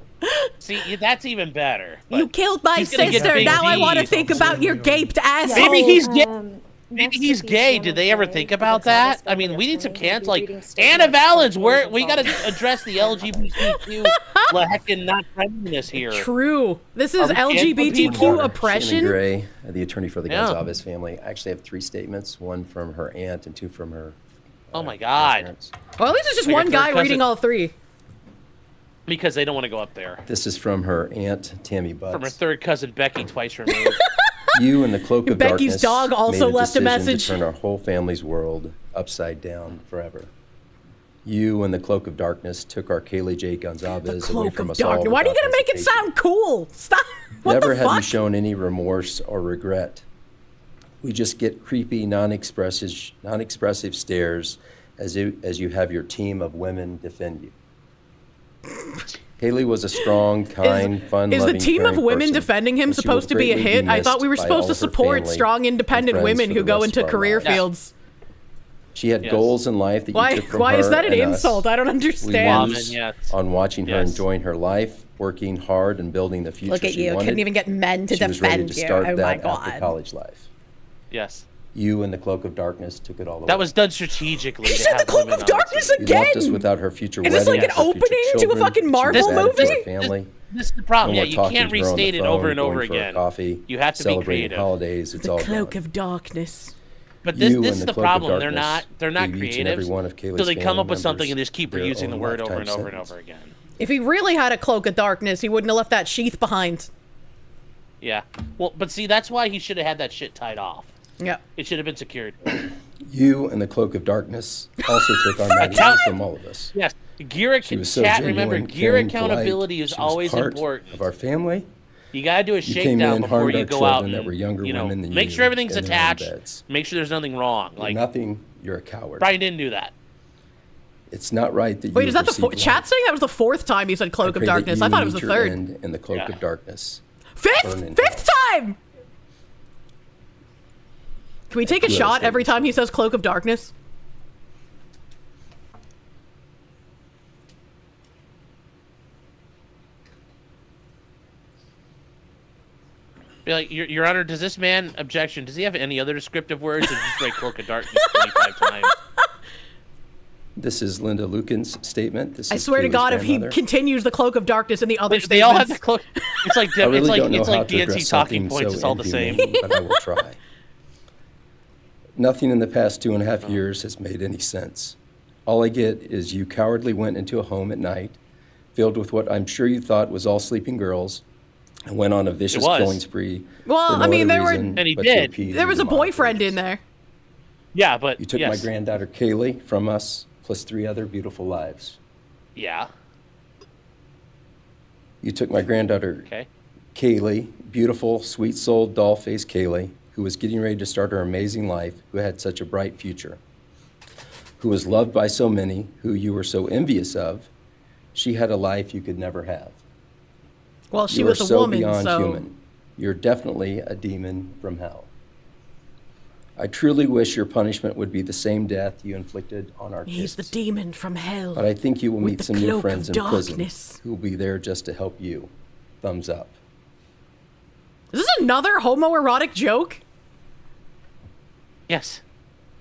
See, that's even better. You killed my he's gonna get sister. big Now I want to D's. think about your gaped asshole. Maybe he's gay. Maybe he's gay. Did they ever think about that? I mean, we need some cans like Anna Valens. Where we got to address the LGBTQ heckin' not friendliness here. True. This is Are we canceling LGBTQ people? oppression. Shannon Gray, the attorney for the Yeah. Gonzalez family. I actually have 3 statements, one from her aunt and 2 from her Oh my God. grandparents. Well, at least it's just Like a one third guy cousin. reading all 3. Because they don't want to go up there. This is from her aunt, Tammy From her Butts. third cousin Becky, twice removed. You in the cloak of Becky's darkness dog also made a left a decision message. to turn our whole family's world upside down forever. You in the cloak of darkness took our Kaylee J. Gonzalez away Cloak from of us all. darkness. Why are you without gonna make it hesitation. sound cool? Stop. What Never the have you fuck? shown any remorse or regret. We just get creepy, non-expressive stares as you have your team of women defend you. Haley was a strong, kind, fun-loving, Is the team of caring women person, defending him and she supposed will to be a greatly hit? I thought we were missed by supposed all to of her support family strong, and independent friends women for who the go rest into of our career lives. fields. She had goals in life that you took from her. Why is that an and us. insult? I don't understand. We lose on watching her enjoying her life, working hard, and building the future Look at she you. wanted. Couldn't even get men to She was ready defend to you. start Oh that my after God. college life. Yes. You and the Cloak of Darkness took it all away. That was done strategically. He to said have the Cloak women of on the Darkness team. You again. left us without her future Is wedding. this like an her future opening to a children. fucking She was Marvel added to movie? her family. This is the problem. No Yeah, more you talking can't to her on the restate it phone, over and over going for a again. coffee, You have to be celebrating creative. holidays. It's The all Cloak gone. of Darkness. But this You is and the the Cloak of problem. They're Darkness not gave each and every creatives. one of Kaylee's So they come family up with something members and just keep their reusing the own word over lifetime and over and sentence. over again. If he really had a Cloak of Darkness, he wouldn't have left that sheath behind. Yeah. Well, but see, that's why he should have had that shit tied off. Yeah. It should have been secured. You and the Cloak of Darkness also took on that from all of us. Yes. Gear She was so chat. genuine, Remember, gear caring, accountability polite. is She was always part important. of our family. You gotta do a You came shakedown in, before harmed you our go out children and, that were younger you know, women than make you sure everything's in their own attached. beds. Make sure there's nothing wrong. You're Like nothing. You're a coward. Bryan didn't do that. It's not right that you Wait, is that the received chat saying that was the fourth time he said Cloak of pray that Darkness? you I thought it was meet the your third. end in the Cloak of Darkness. Burn in Fifth time! Can we take a Two shot other every time he says Cloak of Darkness? Be like, Your Honor, does this man objection? Does he have any other descriptive words? Or just write Cloak of Darkness 25 times? This is Linda Lucan's statement. This I is swear to Kaylee's God, if he grandmother. continues the Cloak of Darkness in the other They all have statements- the cloak. It's like I really don't know it's how like to address DNC talking something points. so It's all the same. inhumane, but I will try. Nothing in the past 2.5 years has made any sense. All I get is you cowardly went into a home at night, filled with what I'm sure you thought was all sleeping girls, and went on a vicious was. killing spree. Well, for no I mean, other there were- reason And he but to did. appease There was your a boyfriend in there. Yeah, but You took yes. my granddaughter Kaylee from us, plus 3 other beautiful lives. Yeah. You took my granddaughter Okay. Kaylee, beautiful, sweet-souled, doll-faced Kaylee, who was getting ready to start her amazing life, who had such a bright future, who was loved by so many, who you were so envious of. She had a life you could never have. Well, she You was are a so woman, beyond so... human. You're definitely a demon from hell. I truly wish your punishment would be the same death you inflicted on our kids. He's the demon from hell. But I think you will with meet the some new cloak friends of in prison darkness. who will be there just to help you. Thumbs up. Is this another homoerotic joke? Yes.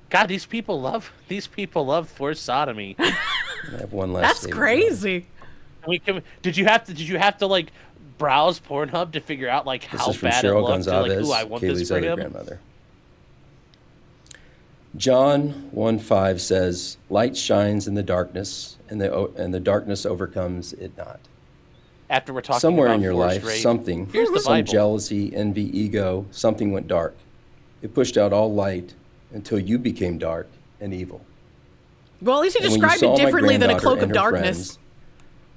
God, these people love forced sodomy. I have one last That's statement. crazy. Did you have to like browse Pornhub to figure out like This how is from bad it Cheryl looked? You're like, Gonzalez, ooh, I want this Kaylee's for other him. grandmother. John 1:5 says, "Light shines in the darkness, and the darkness overcomes it not." After we're talking Somewhere about in your forced life, rape. something, Here's the some Bible. jealousy, envy, ego, something went dark. It pushed out all light until you became dark and evil. Well, at least he And when you described saw it my differently than a granddaughter Cloak of and her Darkness. friends,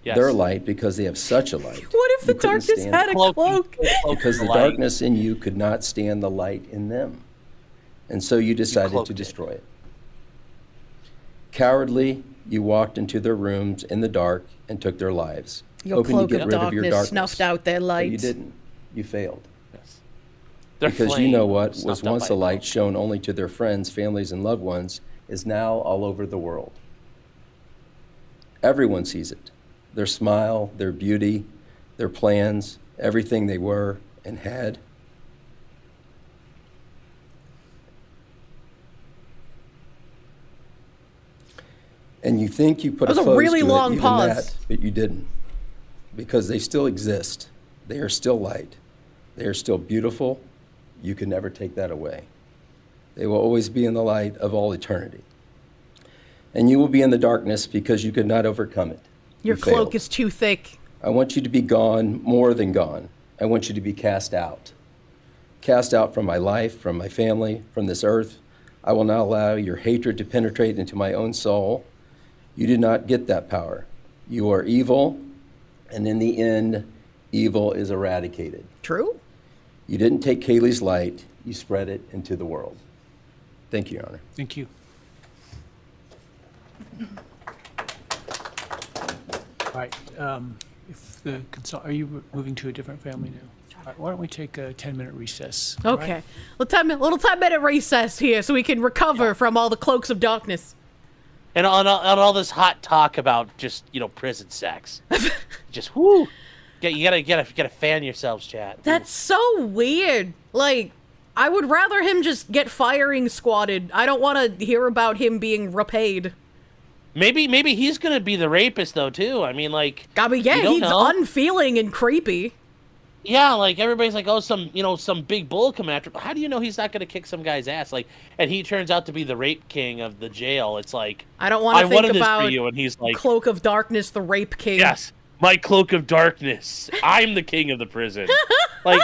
Yes. They're light because they have such a light. What if the You couldn't darkness stand had a it. cloak? Because the light. darkness in you could not stand the light in them. And so you decided cloaked to it. destroy it. Cowardly, you walked into their rooms in the dark and took their lives, Your hoping Cloak to get of rid of your Darkness darkness. snuffed out their But light. you didn't. You failed. Yes. Their Because flame you know what was snuffed out once by a light shown only to their friends, families, and loved ones is now all over the world. Everyone sees it. Their smile, their beauty, their plans, everything they were and had. And you think you put That was a close really to it, long even pause. that, but you didn't. Because they still exist. They are still light. They are still beautiful. You can never take that away. They will always be in the light of all eternity. And you will be in the darkness because you could not overcome it. Your You cloak failed. is too thick. I want you to be gone, more than gone. I want you to be cast out. Cast out from my life, from my family, from this earth. I will not allow your hatred to penetrate into my own soul. You did not get that power. You are evil, and in the end, evil is eradicated. True. You didn't take Kaylee's light, you spread it into the world. Thank you, Your Honor. Thank you. All right. If the are you moving to a different family now? right, why don't we take a 10-minute recess? Okay. Right? Little 10-minute recess here so we can recover from all the cloaks of darkness. And on all this hot talk about just, prison sex. Just, whoo. You gotta fan yourselves, chat. That's so weird. Like, I would rather him just get firing squatted. I don't want to hear about him being repaid. Maybe he's gonna be the rapist though too. I mean, like, he's unfeeling and creepy. Yeah, like everybody's like, oh, some big bull coming after him. How do you know he's not gonna kick some guy's ass? Like, and he turns out to be the rape king of the jail. It's like, I don't want to think about this for you, and he's like, Cloak of Darkness, the rape king. Yes, my cloak of darkness. I'm the king of the prison. Like,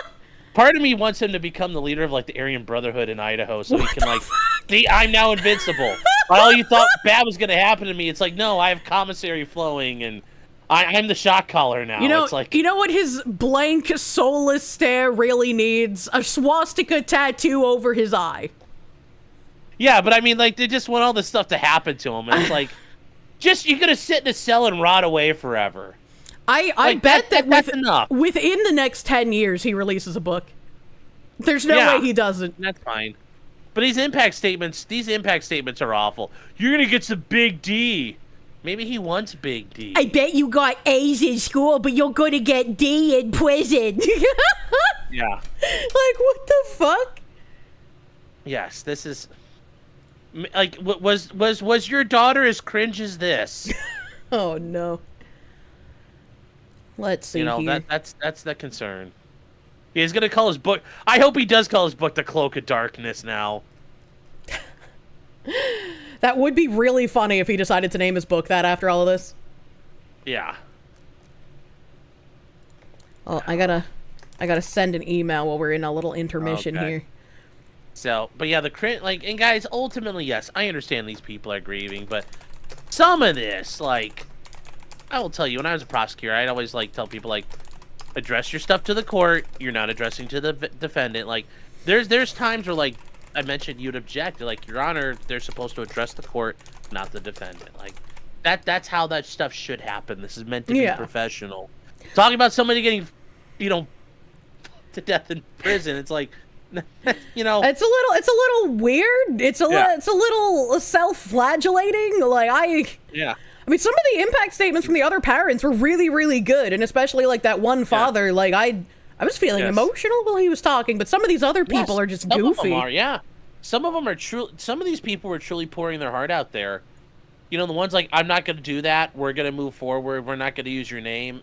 part of me wants him to become the leader of like the Aryan Brotherhood in Idaho, so he can see, I'm now invincible. All you thought bad was gonna happen to me, it's like, no, I have commissary flowing, and I'm the shot caller now. It's like, you know what his blank, soulless stare really needs? A swastika tattoo over his eye. Yeah, but I mean, like, they just want all this stuff to happen to him, and it's like, you're gonna sit in a cell and rot away forever. I bet that within the next 10 years he releases a book. There's no way he doesn't. That's fine. But these impact statements are awful. You're gonna get some big D. Maybe he wants big D. I bet you got A's in school, but you're gonna get D in prison. Yeah. Like, what the fuck? Yes, this is like, was your daughter as cringe as this? Oh no. Let's see here. That's the concern. He's gonna call his book. I hope he does call his book The Cloak of Darkness now. That would be really funny if he decided to name his book that after all of this. Yeah. Oh, I gotta send an email while we're in a little intermission here. So, but yeah, and guys, ultimately, yes, I understand these people are grieving, but some of this, like, I will tell you, when I was a prosecutor, I'd always tell people address your stuff to the court. You're not addressing to the defendant. Like, there's times where I mentioned you'd object. Like, Your Honor, they're supposed to address the court, not the defendant. Like, that's how that stuff should happen. This is meant to be professional. Talking about somebody getting, to death in prison, it's like, it's a little weird. It's a little self-flagellating. I mean, some of the impact statements from the other parents were really, really good, and especially that one father. I was feeling emotional while he was talking, but some of these other people are just goofy. Some of them are, Some of them are true. Some of these people were truly pouring their heart out there. The ones I'm not going to do that. We're going to move forward. We're not going to use your name.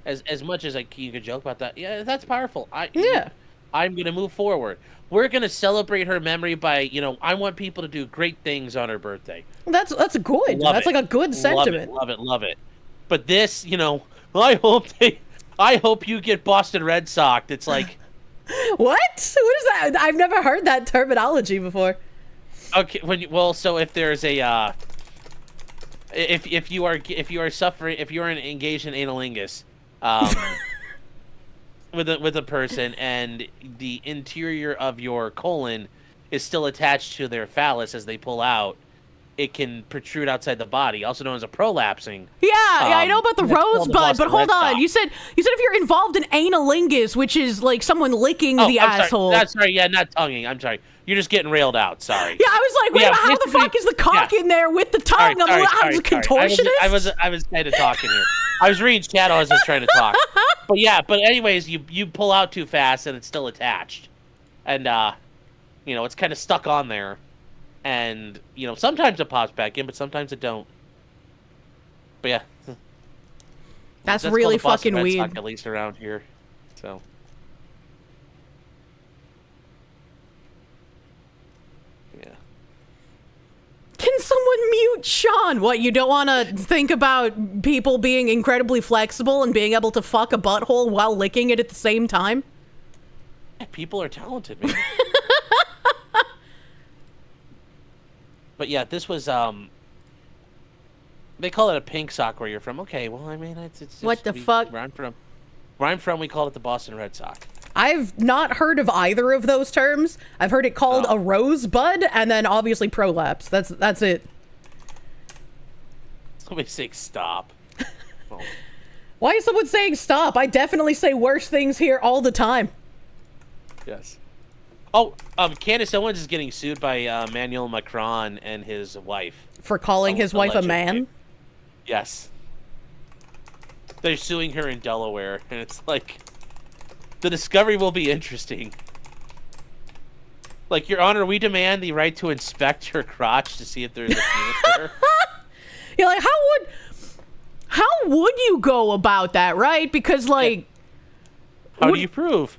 As much as you could joke about that. Yeah, that's powerful. I'm going to move forward. We're going to celebrate her memory by, I want people to do great things on her birthday. That's good. That's a good sentiment. Love it. But this, I hope you get Boston Red Sox. It's like, what? What is that? I've never heard that terminology before. Okay, so if there's a if you are engaged in analingus, with a person, and the interior of your colon is still attached to their phallus as they pull out, it can protrude outside the body, also known as a prolapsing. Yeah, I know about the rosebud, but hold on. You said if you're involved in analingus, which is someone licking the asshole. Sorry, not tonguing. I'm sorry. You're just getting railed out. Sorry. Yeah, I was like, wait, how the fuck is the cock in there with the tongue? I'm a contortionist. I was kind of talking here. I was reading chat as I was trying to talk. But anyways, you pull out too fast and it's still attached, and it's kind of stuck on there. And, sometimes it pops back in, but sometimes it don't. But yeah. That's really fucking weird. Sock, at least around here. So. Yeah. Can someone mute Sean? What, you don't want to think about people being incredibly flexible and being able to fuck a butthole while licking it at the same time? People are talented, man. But yeah, this was, they call it a pink sock where you're from. Okay, well, I mean, it's what the fuck? Where I'm from, we call it the Boston Red Sox. I've not heard of either of those terms. I've heard it called a rosebud, and then obviously prolapse. That's it. Somebody say stop. Why is someone saying stop? I definitely say worse things here all the time. Yes. Oh, Candace Owens is getting sued by Emmanuel Macron and his wife. For calling his wife a man? Yes. They're suing her in Delaware, and it's like, the discovery will be interesting. Like, Your Honor, we demand the right to inspect your crotch to see if there's a penis there. You're like, how would you go about that, right? Because, like... How do you prove?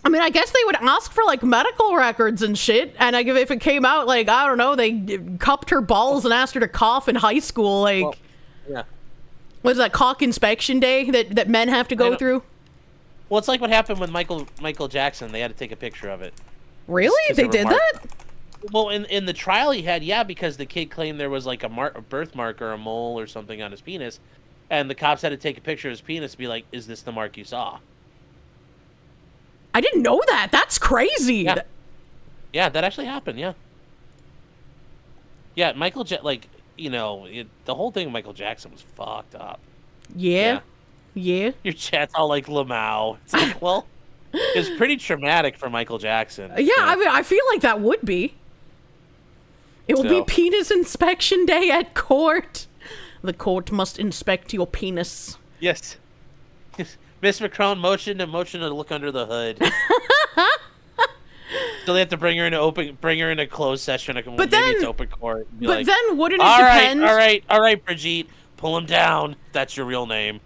I mean, I guess they would ask for, like, medical records and shit, and like, if it came out, like, I don't know, they cupped her balls and asked her to cough in high school, like... Well, yeah. What is that, cock inspection day that men have to go through? Well, it's like what happened with Michael Jackson. They had to take a picture of it. Really? They did that? Well, in the trial he had, yeah, because the kid claimed there was like a birthmark or a mole or something on his penis, and the cops had to take a picture of his penis to be like, is this the mark you saw? I didn't know that. That's crazy. Yeah, that actually happened, yeah. Yeah, like, you know, the whole thing with Michael Jackson was fucked up. Yeah. Your chat's all like Lamau. It's like, well, it's pretty traumatic for Michael Jackson. Yeah, I mean, I feel like that would be. It will be penis inspection day at court. The court must inspect your penis. Yes. Miss Macron motion to look under the hood. So they have to bring her in a closed session. Maybe it's open court. But then wouldn't it depend? All right, Brigitte, pull him down. That's your real name.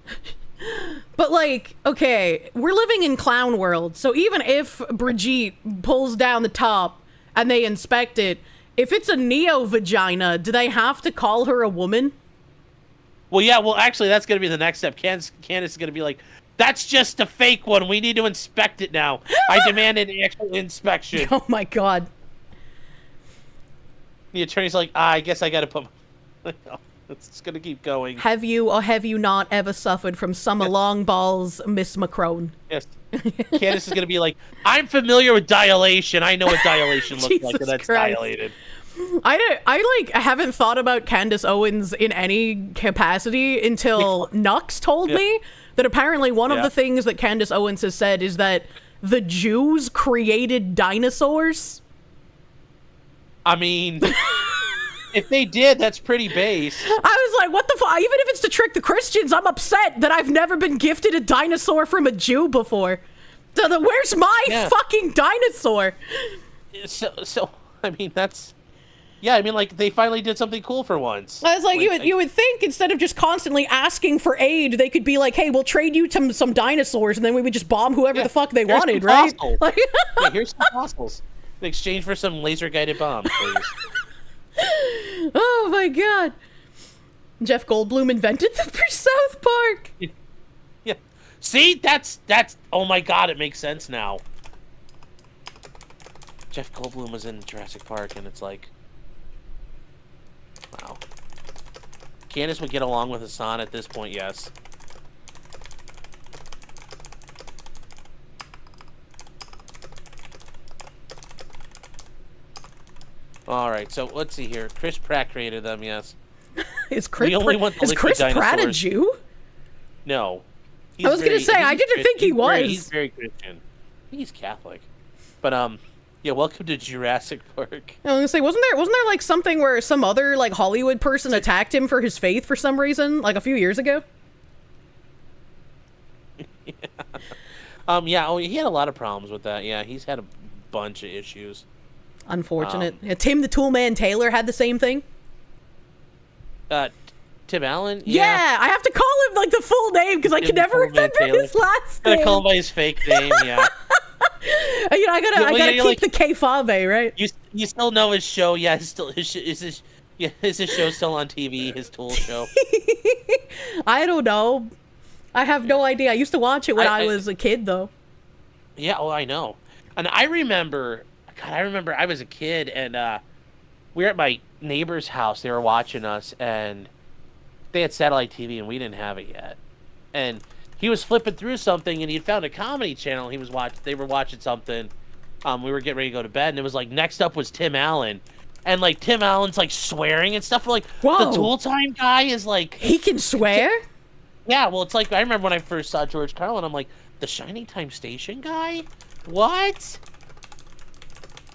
But, like, okay, we're living in clown world, so even if Brigitte pulls down the top and they inspect it, if it's a neo-vagina, do they have to call her a woman? Well, yeah, actually, that's going to be the next step. Candace is going to be like, that's just a fake one. We need to inspect it now. I demand an actual inspection. Oh, my God. The attorney's like, I guess I got to put my... It's going to keep going. Have you or have you not ever suffered from summer long balls, Miss Macron? Yes. Candace is going to be like, I'm familiar with dilation. I know what dilation looks like, and that's dilated. I haven't thought about Candace Owens in any capacity until Nux told me that apparently one of the things that Candace Owens has said is that the Jews created dinosaurs. I mean... If they did, that's pretty base. I was like, what the fuck? Even if it's to trick the Christians, I'm upset that I've never been gifted a dinosaur from a Jew before. So where's my fucking dinosaur? So, I mean, that's... Yeah, I mean, like, they finally did something cool for once. I was like, you would think instead of just constantly asking for aid, they could be like, hey, we'll trade you some dinosaurs, and then we would just bomb whoever the fuck they wanted, right? Like, yeah, here's some fossils. In exchange for some laser-guided bombs, please. Oh my God. Jeff Goldblum invented the South Park. Yeah. See, that's oh my God, it makes sense now. Jeff Goldblum was in Jurassic Park, and it's like, wow. Candace would get along with Hassan at this point, yes. All right, so let's see here. Chris Pratt created them, yes. Is Chris Pratt a Jew? No. I was going to say, I didn't think he was. He's very Christian. He's Catholic. But, yeah, welcome to Jurassic Park. I was going to say, wasn't there like something where some other like Hollywood person attacked him for his faith for some reason, like a few years ago? Yeah, he had a lot of problems with that. Yeah, he's had a bunch of issues. Unfortunate. Tim the Toolman Taylor had the same thing. Tim Allen? Yeah, I have to call him like the full name because I can never remember his last name. I call him by his fake name, yeah. You know, I gotta keep like, the K-Fabe, right? You still know his show, yeah. Is his show still on TV? His Tool show? I don't know. I have no idea. I used to watch it when I was a kid, though. Yeah, oh, I know. And I remember I was a kid, and we were at my neighbor's house. They were watching us, and they had satellite TV, and we didn't have it yet. And he was flipping through something, and he had found a comedy channel. They were watching something. We were getting ready to go to bed, and it was like, next up was Tim Allen. And, like, Tim Allen's, like, swearing and stuff. We're like, whoa. The Tool Time guy is, like... He can swear? Yeah, well, it's like, I remember when I first saw George Carlin, I'm like, the Shining Time Station guy? What?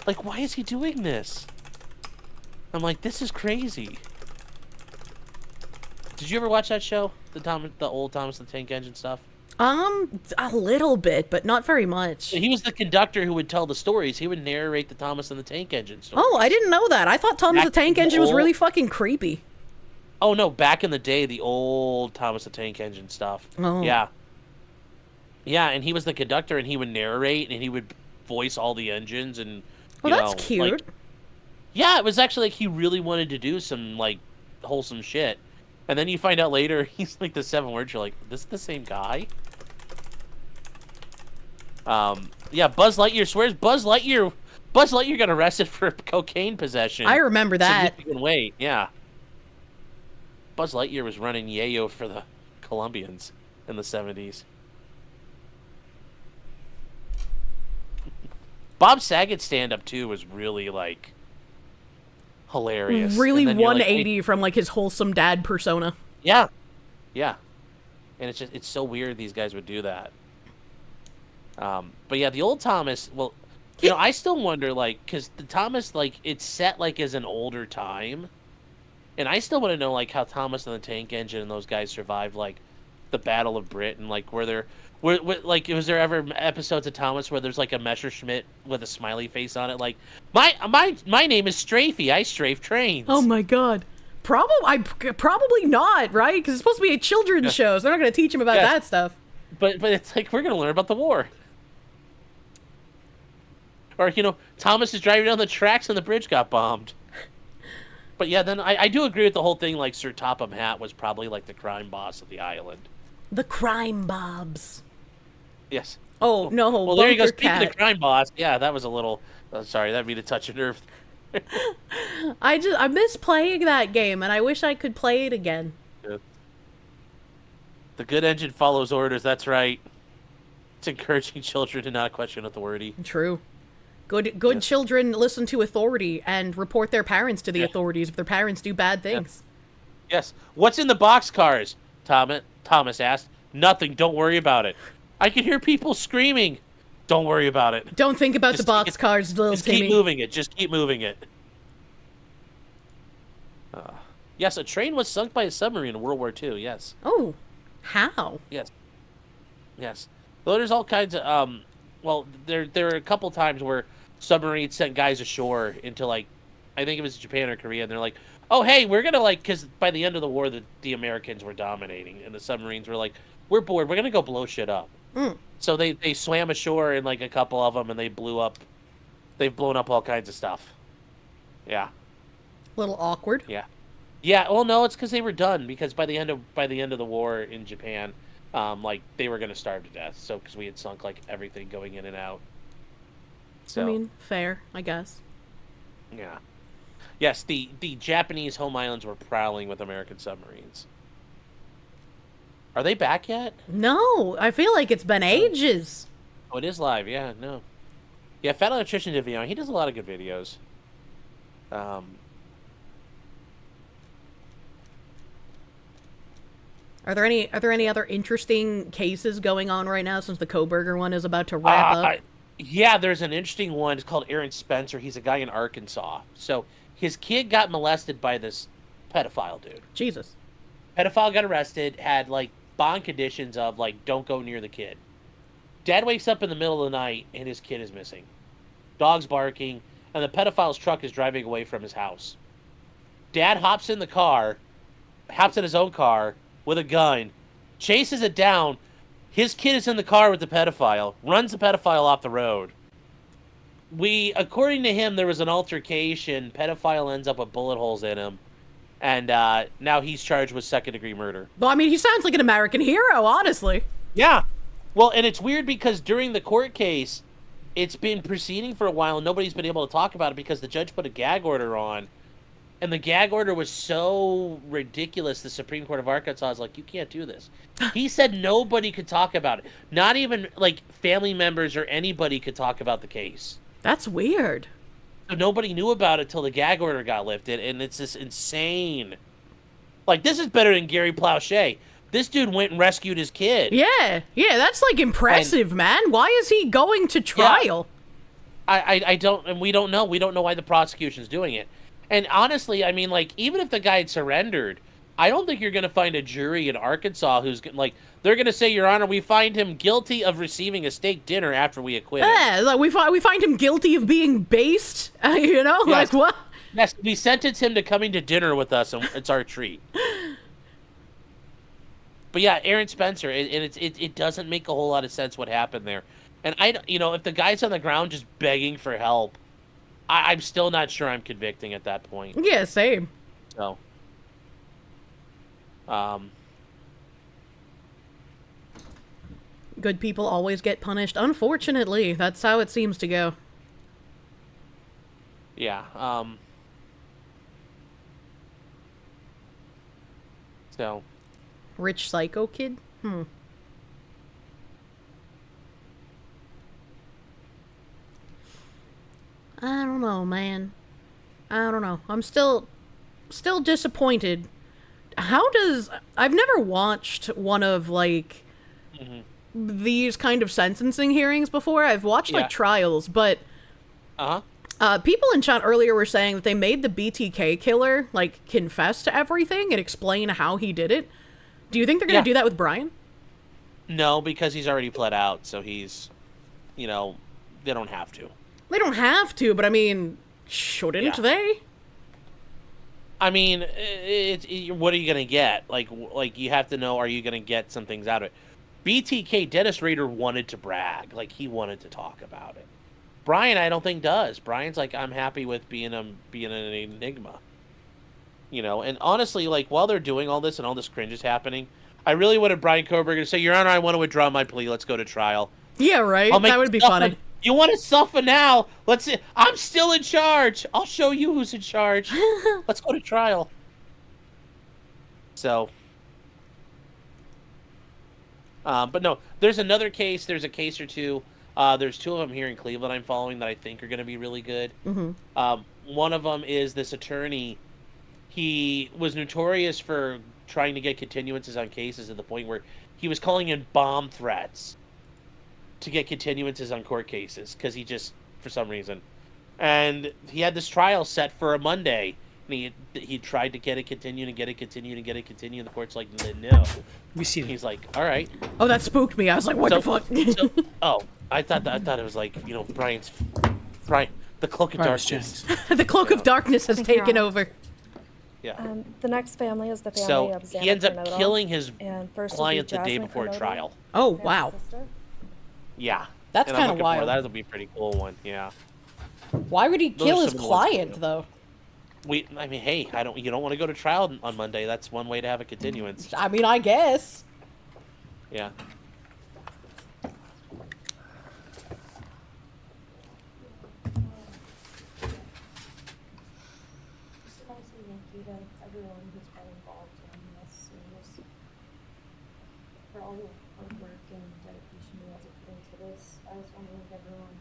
Like, why is he doing this? I'm like, this is crazy. Did you ever watch that show? The old Thomas the Tank Engine stuff? A little bit, but not very much. He was the conductor who would tell the stories. He would narrate the Thomas and the Tank Engine stories. Oh, I didn't know that. I thought Thomas the Tank Engine was really fucking creepy. Oh, no, back in the day, the old Thomas the Tank Engine stuff. Oh. Yeah. Yeah, and he was the conductor, and he would narrate, and he would voice all the engines, and, Well, that's cute. Like, yeah, it was actually like he really wanted to do some, like, wholesome shit. And then you find out later, he's like the 7 words, you're like, this is the same guy? Yeah, Buzz Lightyear swears Buzz Lightyear got arrested for cocaine possession. I remember that. Significant weight, yeah. Buzz Lightyear was running yayo for the Colombians in the 70s. Bob Saget's stand-up, too, was really, like, hilarious. Really 180 like, from, like, his wholesome dad persona. Yeah. Yeah. And it's so weird these guys would do that. But yeah, the old Thomas, well, you know, I still wonder, like, because the Thomas, like, it's set, like, as an older time. And I still want to know, like, how Thomas and the Tank Engine and those guys survived, like, the Battle of Britain. Like, was there ever episodes of Thomas where there's, like, a Messerschmitt with a smiley face on it? Like, my name is Strafey. I strafe trains. Oh, my God. Probably not, right? Because it's supposed to be a children's show, so they're not going to teach him about that stuff. But it's like, we're going to learn about the war. Or, you know, Thomas is driving down the tracks and the bridge got bombed. But yeah, then I do agree with the whole thing, like, Sir Topham Hatt was probably, like, the crime boss of the island. The crime bobs. Yes. Oh, no, well, there you go. Bunker Speaking Cat. of crime boss, yeah, that was a little... sorry, that'd be to touch a nerve. I miss playing that game, and I wish I could play it again. Yeah. The good engine follows orders, that's right. It's encouraging children to not question authority. True. Good children listen to authority and report their parents to the authorities if their parents do bad things. Yes. What's in the boxcars? Thomas asked. Nothing. Don't worry about it. I can hear people screaming. Don't worry about it. Don't think about the boxcars, little Just Timmy. keep moving it. Just keep moving it. Yes, a train was sunk by a submarine in World War II. Yes. Oh, how? Yes. Yes. Well, there's all kinds of well, there are a couple times where submarines sent guys ashore into, like, I think it was Japan or Korea, and they're like, oh, hey, we're gonna, like, because by the end of the war, the Americans were dominating, and the submarines were like, we're bored, we're gonna go blow shit up. So they swam ashore in, like, a couple of them, and they've blown up all kinds of stuff. Yeah. A little awkward. Yeah. Yeah, well, no, it's because they were done, because by the end of the war in Japan, like, they were gonna starve to death, so, because we had sunk, like, everything going in and out. So, I mean, fair, I guess. Yeah. Yes, the Japanese home islands were prowling with American submarines. Are they back yet? No, I feel like it's been ages. Oh, it is live, yeah, no. Yeah, Fat Electrician did video. He does a lot of good videos. Are there any other interesting cases going on right now since the Kohberger one is about to wrap up? Yeah, there's an interesting one. It's called Aaron Spencer. He's a guy in Arkansas. So his kid got molested by this pedophile dude. Jesus. Pedophile got arrested, had, like, bond conditions of, like, don't go near the kid. Dad wakes up in the middle of the night and his kid is missing. Dog's barking, and the pedophile's truck is driving away from his house. Dad hops in his own car with a gun, chases it down. His kid is in the car with the pedophile, runs the pedophile off the road. According to him, there was an altercation. Pedophile ends up with bullet holes in him. And now he's charged with second-degree murder. Well, I mean, he sounds like an American hero, honestly. Yeah. Well, and it's weird because during the court case, it's been proceeding for a while and nobody's been able to talk about it because the judge put a gag order on. And the gag order was so ridiculous, the Supreme Court of Arkansas was like, you can't do this. He said nobody could talk about it. Not even, like, family members or anybody could talk about the case. That's weird. So nobody knew about it till the gag order got lifted, and it's just insane. Like, this is better than Gary Plauché. This dude went and rescued his kid. Yeah, that's like impressive, man. Why is he going to trial? Yeah, I don't, and we don't know. We don't know why the prosecution's doing it. And honestly, I mean, like, even if the guy had surrendered, I don't think you're going to find a jury in Arkansas who's, like, they're going to say, Your Honor, we find him guilty of receiving a steak dinner after we acquit him. Yeah, like we find him guilty of being based, you know? Yes. Like, what? Yes, we sentence him to coming to dinner with us, and it's our treat. But yeah, Aaron Spencer, it doesn't make a whole lot of sense what happened there. And if the guy's on the ground just begging for help, I'm still not sure I'm convicting at that point. Yeah, same. So, good people always get punished. Unfortunately, that's how it seems to go. Yeah. So. Rich psycho kid? I don't know, man. I don't know. I'm still disappointed. I've never watched one of, like, these kind of sentencing hearings before. I've watched, like, trials, but people in chat earlier were saying that they made the BTK killer, like, confess to everything and explain how he did it. Do you think they're going to do that with Bryan? No, because he's already pled out, so he's, they don't have to. They don't have to, but I mean, shouldn't they? I mean, what are you going to get? Like you have to know, are you going to get some things out of it? BTK, Dennis Rader wanted to brag. Like, he wanted to talk about it. Bryan, I don't think does. Bryan's like, I'm happy with being an enigma. And honestly, like, while they're doing all this and all this cringe is happening, I really wanted Bryan Kohberger to say, Your Honor, I want to withdraw my plea. Let's go to trial. Yeah, right? That would be funny. You want to suffer now? Let's see. I'm still in charge. I'll show you who's in charge. Let's go to trial. So. But no, there's another case. There's a case or two. There's two of them here in Cleveland I'm following that I think are going to be really good. One of them is this attorney. He was notorious for trying to get continuances on cases to the point where he was calling in bomb threats to get continuances on court cases because he just, for some reason. And he had this trial set for a Monday. And he tried to get it continued and get it continued and get it continued. And the court's like, no. We see. He's like, all right. Oh, that spooked me. I was like, what the fuck? I thought it was like, Bryan, the cloak of darkness. The cloak of darkness has taken over. Yeah. The next family is the family of Xana he ends up Kernodle, killing his and first client would the be day Jasmine before Kernodle, trial. Oh, wow. Yeah. That's And I'm kind of looking forward- wild. That'll be a pretty cool one. Yeah. Why would he Those kill are his some of the ones we client, do. though? Hey, you don't want to go to trial on Monday. That's one way to have a continuance. I mean, I guess. Yeah. Just want to say thank you to everyone who's been involved in this series. For all the hard work and dedication you guys have put into this. I just want to thank everyone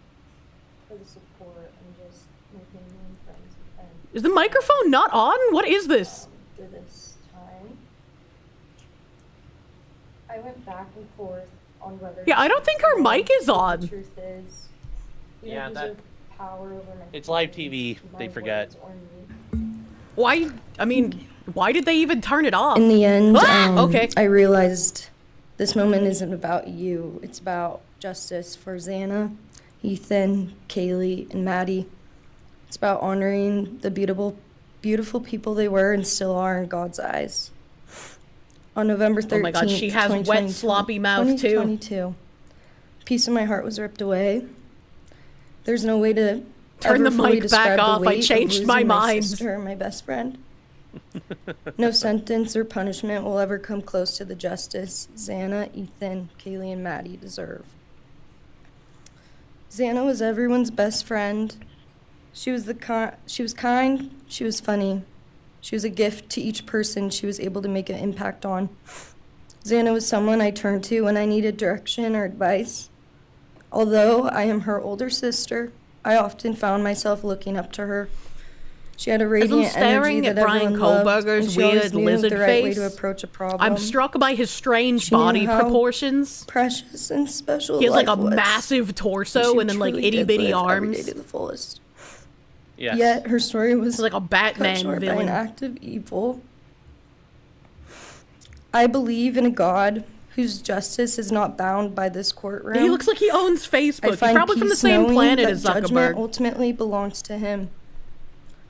for the support and just my family and friends who've been Is the microphone not on? What is this? through this time. I went back and forth on whether. Yeah, I don't think her mic is on. The truth is, you Yeah, deserve power over my It's live feelings, TV. my They forget. words, or me. Why did they even turn it off? In the end, okay. I realized this moment isn't about you. It's about justice for Xana, Ethan, Kaylee, and Maddie. It's about honoring the beautiful people they were and still are in God's eyes. On November 13th, Oh my God, she has wet, 2022 sloppy mouth, too. 2022, a piece of my heart was ripped away. There's no way to Turn ever the fully mic back describe the off. I weight of changed my losing mind. sister, my best friend. No sentence or punishment will ever come close to the justice Xana, Ethan, Kaylee, and Maddie deserve. Xana was everyone's best friend. She was kind, she was funny. She was a gift to each person she was able to make an impact on. Xana was someone I turned to when I needed direction or advice. Although I am her older sister, I often found myself looking up to her. She had a As I'm radiant energy staring at that Bryan everyone loved, and Kohberger's she always weird knew lizard the right way face, to approach a problem. I'm struck by his strange She knew body how prportions. precious and special He has like a life was. massive torso She and then like truly itty did bitty live every day arms. to the fullest. Yes. Yet her story was It's like a cut Batman short by villain. an act of evil. I believe in a God whose justice is not bound by this courtroom. He looks like he owns I Facebook. He's find probably from the peace same knowing planet that as judgment Zuckerberg. ultimately belongs to him.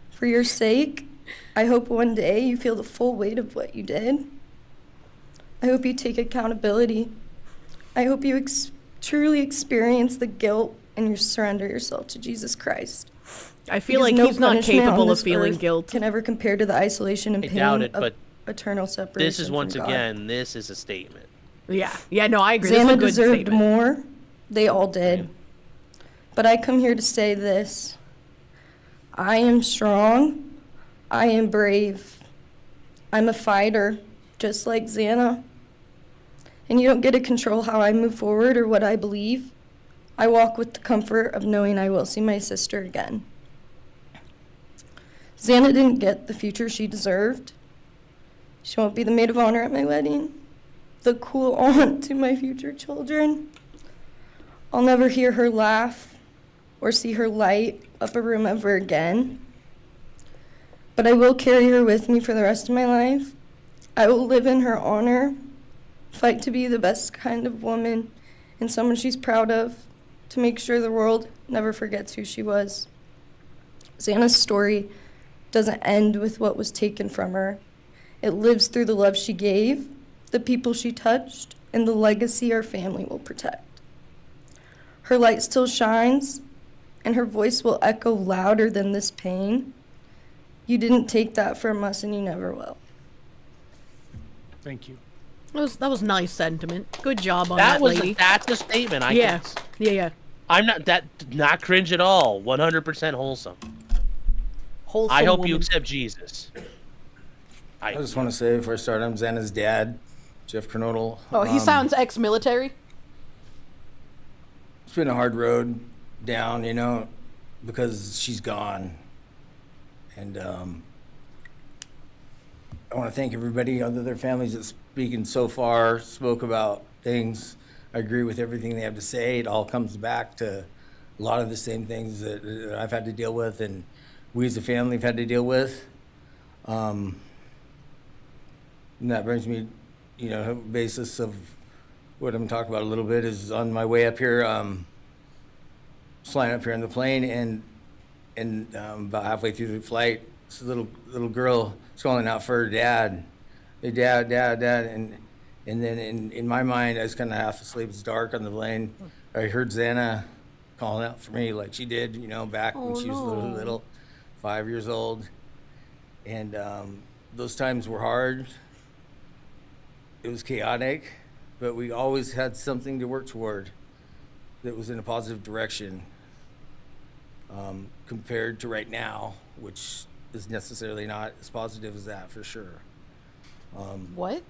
For your sake, I hope one day you feel the full weight of what you did. I hope you take accountability. I hope you truly experience the guilt and you surrender yourself to Jesus Christ. I feel Because like no he's not punishment on capable of this feeling earth guilt. Can ever compare to the isolation and I pain doubt it, of but eternal separation. this is once from God. again, this is a statement. Yeah, no, I agree. This is Xana a good deserved statement. more. They all did. But I come here to say this. I am strong. I am brave. I'm a fighter, just like Xana. And you don't get to control how I move forward or what I believe. I walk with the comfort of knowing I will see my sister again. Xana didn't get the future she deserved. She won't be the maid of honor at my wedding, the cool aunt to my future children. I'll never hear her laugh or see her light up a room ever again. But I will carry her with me for the rest of my life. I will live in her honor, fight to be the best kind of woman and someone she's proud of, to make sure the world never forgets who she was. Xana's story doesn't end with what was taken from her. It lives through the love she gave, the people she touched, and the legacy our family will protect. Her light still shines, and her voice will echo louder than this pain. You didn't take that from us, and you never will. Thank you. That was nice sentiment. Good job on that, lady. That's a statement. Yeah. I'm not cringe at all. 100% wholesome. Wholesome I hope woman. you accept Jesus. I just want to say before I start, I'm Xana's dad, Jeff Kernodle. Oh, he sounds ex-military. It's been a hard road down, because she's gone. And I want to thank everybody, other their families that's speaking so far, spoke about things. I agree with everything they have to say. It all comes back to a lot of the same things that I've had to deal with and we as a family have had to deal with. And that brings me, basis of what I'm talking about a little bit is on my way up here, flying up here in the plane and about halfway through the flight, this little girl is calling out for her dad. Hey, dad, and then in my mind, I was kind of half asleep. It's dark on the plane. I heard Xana calling out for me like she did, back when she was little, 5 years old. And those times were hard. It was chaotic, but we always had something to work toward that was in a positive direction, compared to right now, which is necessarily not as positive as that for sure. What?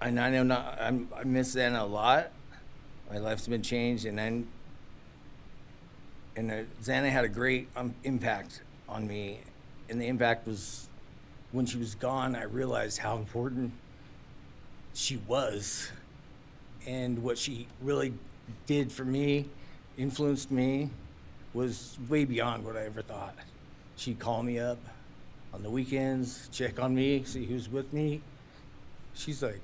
And I know I miss Xana a lot. My life's been changed, and Xana had a great impact on me, and the impact was when she was gone. I realized how important she was, and what she really did for me, influenced me, was way beyond what I ever thought. She'd call me up on the weekends, check on me, see who's with me. She's like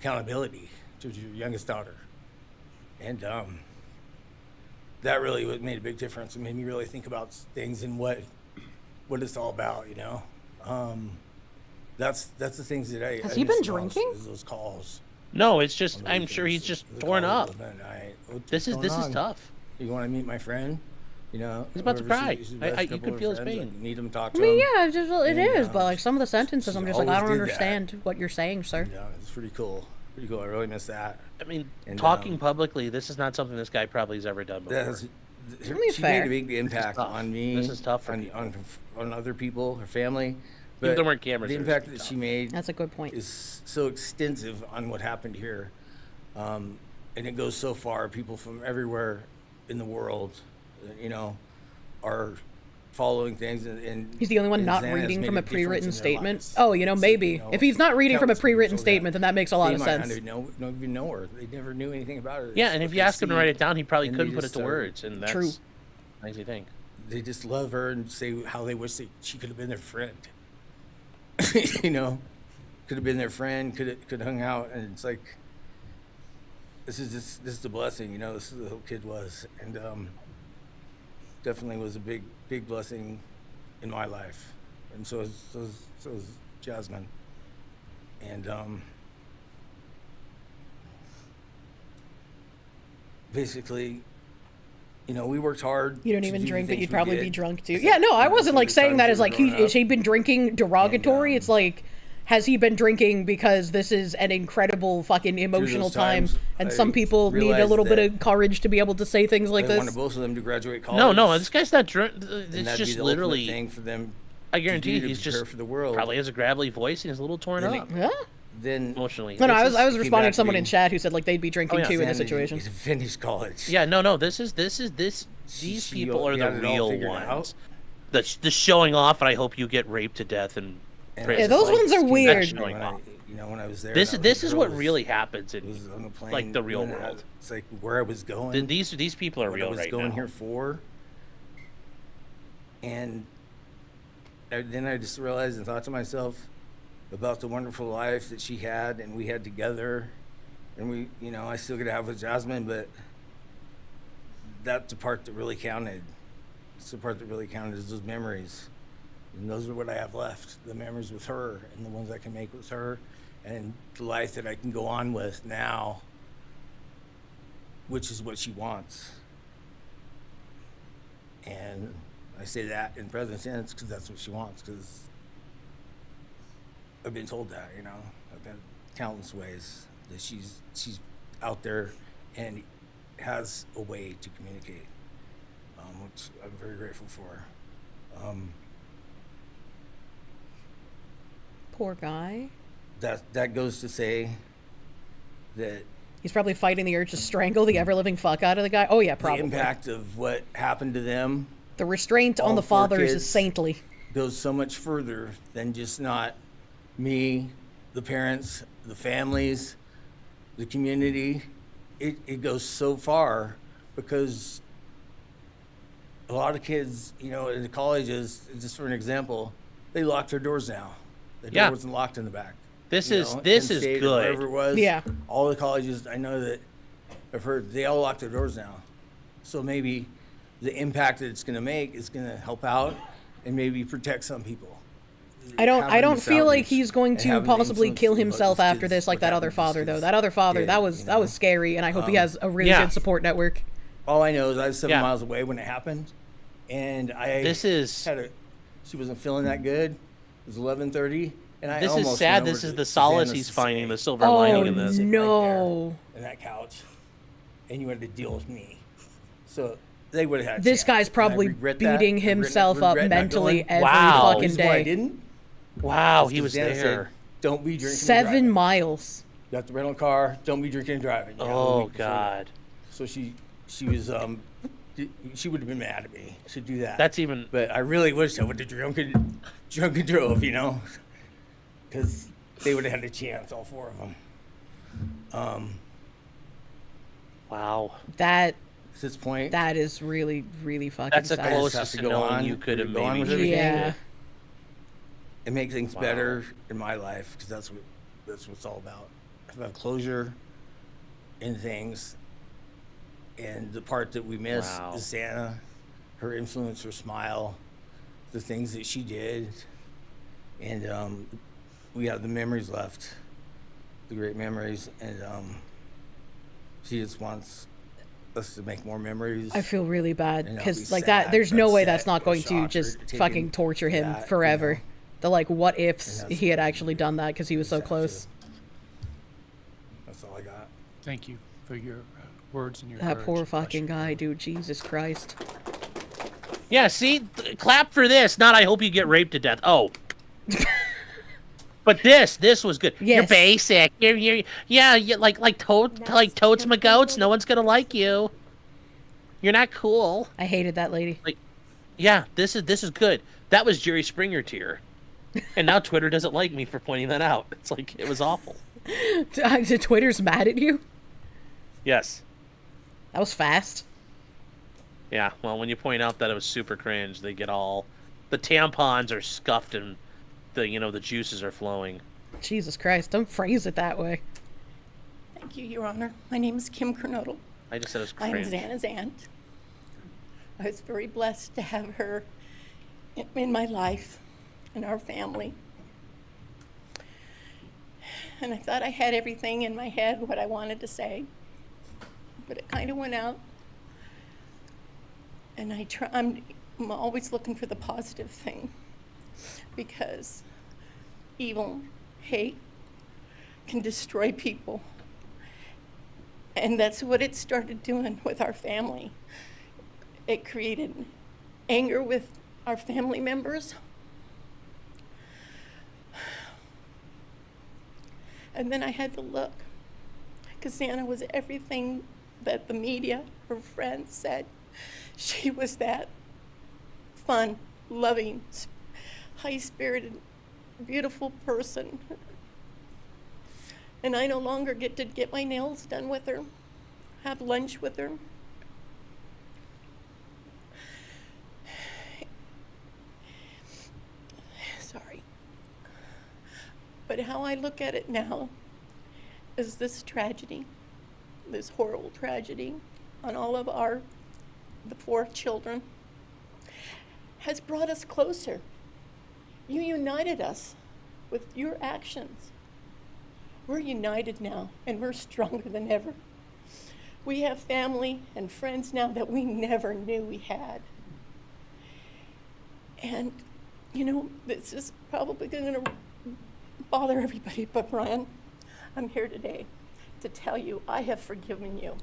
accountability to your youngest daughter. And that really made a big difference. It made me really think about things and what it's all about, That's the things that I Has he been drinking? Is those calls. No, it's just I'm sure he's just torn up. This is on? tough. You want to meet my friend? He's about to cry. You can feel his pain. Like, need him, talk to I mean, him. yeah, it is, but like some of the sentences, I'm just like, I don't understand what you're saying, sir. Yeah, it's pretty cool. Pretty cool. I really miss that. I mean, And, talking publicly, this is not something this guy probably has ever done before. She made a big impact on me. This is tough for on other people, her family. If there weren't cameras, the it would impact be that tough. she made. That's a good point. Is so extensive on what happened here, and it goes so far. People from everywhere in the world, are following things, and He's the only one and not Xana has reading made from a difference pre-written in their statement. lives. Oh, maybe. So, If he's not reading from a countless pre-written people statement, then that makes a lot they of might sense. not even know her. They never knew anything about her. Yeah, It's and if what you they ask him to see, write it down, he probably and couldn't they put it just to are- words, and that's True. makes you think. They just love her and say how they wish she could have been their friend. You know, could have been their friend, could have hung out, and it's like, this is a blessing, you know. This is the whole kid was, and definitely was a big blessing in my life, and so is Jasmine, and basically, you know, we worked hard. You don't to even do the drink, but things you'd we probably did. be drunk too. It's Yeah, like, no, you I know, wasn't some like of the saying that times as we like were growing has up. he been drinking derogatory. It's like, has he been drinking because this is an incredible fucking emotional time, times, and I some people need a realized little bit that of courage to be able to say things like I this. wanted both of them to graduate college. No, this guy's not drunk. and It's that'd just be the literally. ultimate thing for them. I guarantee to he's prepare just for the world. probably has a gravelly voice and he's a little torn Then up. Yeah. Then emotionally. No, I was came responding back to someone to in me. chat who said like they'd be drinking Oh, yeah. too in this Xana situation. to finish college. Yeah, no. These people are the got it all real figured ones. The showing off, and I hope you get raped to death and. Yeah, those ones are weird. When I was there, This and I was is with what girls, really happens in was on the plane, like the real and I- world. It's like where I was going. These people are what real I was right going now. here for. And then I just realized and thought to myself about the wonderful life that she had and we had together, and we, you know, I still get to have with Jasmine, but that's the part that really counted. It's the part that really counted is those memories. And those are what I have left, the memories with her and the ones I can make with her and the life that I can go on with now, which is what she wants. And I say that in present tense because that's what she wants, because I've been told that, you know. I've been countless ways that she's out there and has a way to communicate, which I'm very grateful for. Poor guy. That goes to say that He's probably fighting the urge to strangle the ever-living fuck out of the guy. Oh yeah, probably. the impact of what happened to them, The restraint on all the four fathers is kids, saintly. goes so much further than just not me, the parents, the families, the community. It goes so far because a lot of kids, you know, in the colleges, just for an example, they lock their doors now. The door wasn't locked in the back. This You is know, this Penn is State or good. wherever it was. Yeah. All the colleges I know that I've heard, they all lock their doors now. So maybe the impact that it's going to make is going to help out and maybe protect some people. I don't Having this feel like outreach he's going and to having the possibly influence kill of what himself these after kids- this like what that other happened to father these though. kids That other father, did, that was you that know? was scary, and I hope he has a really Yeah. good support network. All I know is I was 7 Yeah. miles away when it happened, and she wasn't feeling that good. It was 11:30, and I This almost is sad. went over This is to the solace Susanna's he's to finding, say, the silver Oh, lining in this. "Sit right no. there in that couch, and you had to deal with me." So they would have had. a This chance. guy's And I probably regret that. beating I regret- himself up regret not mentally going. every Wow. fucking Reason why I day. didn't. Wow, is he was 'cause Xana said, there. Don't be drinking. and 7 driving. miles. You got the rental car. Don't be drinking and driving. You got a Oh week before that. God, So she was she would have been mad at me to do that. that's even. But I really wish I would have drunk and drove, you know, because they would have had a chance, all four of them. Wow, That At this point, that is really really fucking that's the sad. I just closest have to to go knowing on. you could have Go on with maybe. everything. Yeah. and make things Wow. better in my life, because that's what it's all about. If I have closure in things, and the part that we miss Wow. is Santa, her influence, her smile, the things that she did, and we have the memories left, the great memories, and she just wants us to make more memories. I feel really bad And I'll because be like that. sad, There's no way upset, that's not or going to shocked, or just taken fucking torture him that, you forever. know. The like what ifs And that's- he had actually done that because he was so close. That's all I got. Thank you for your words and your That courage. poor fucking guy, dude. Jesus Christ. Yeah, see, clap for this. Not I hope you get raped to death. Oh. But this was good. You're Yes. basic. You're like totes my goats. No one's gonna like you. You're not cool. I hated that lady. Yeah, this is good. That was Jerry Springer tier. And now Twitter doesn't like me for pointing that out. It's like, it was awful. Twitter's mad at you? Yes. That was fast. Yeah, well, when you point out that it was super cringe, they get all... The tampons are scuffed and the juices are flowing. Jesus Christ, don't phrase it that way. Thank you, Your Honor. My name is Kim Kernodle. I just said it was I'm cringe. Xana's aunt. I was very blessed to have her in my life, in our family. And I thought I had everything in my head, what I wanted to say, but it kind of went out. And I'm always looking for the positive thing, because evil, hate can destroy people. And that's what it started doing with our family. It created anger with our family members. And then I had to look, because Xana was everything that the media, her friends said. She was that fun, loving, high-spirited, beautiful person. And I no longer get to get my nails done with her, have lunch with her. Sorry. But how I look at it now is this tragedy, this horrible tragedy on all of the 4 children, has brought us closer. You united us with your actions. We're united now, and we're stronger than ever. We have family and friends now that we never knew we had. And, this is probably going to bother everybody, but Bryan, I'm here today to tell you I have forgiven you.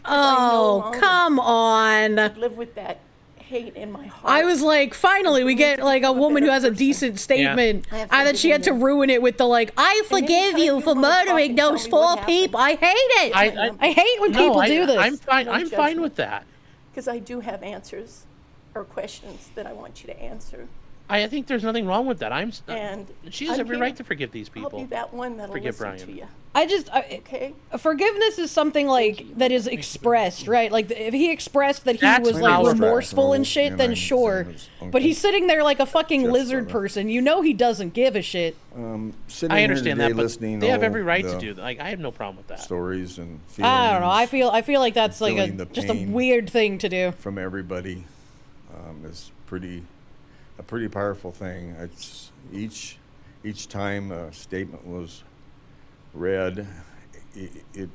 Oh, come on. Live with that hate in my heart. I was like, finally, we get like a woman who has a decent statement, and then she had to ruin it with the I forgive you for murdering those 4 people. I hate it. I hate when people do this. I'm fine. I'm fine with that. Because I do have answers or questions that I want you to answer. I think there's nothing wrong with that. And she has every right to forgive these people. I'll be that one that'll forgive listen Bryan. to you. Okay. Forgiveness is something that is expressed, right? Like if he expressed that he was remorseful and shit, then sure. But he's sitting there like a fucking lizard person. You know he doesn't give a shit. I understand that, but they have every right to do that. I have no problem with that. Stories and feelings. I don't know. I feel like that's like just a weird thing to do. From everybody is a pretty powerful thing. It's each time a statement was read, it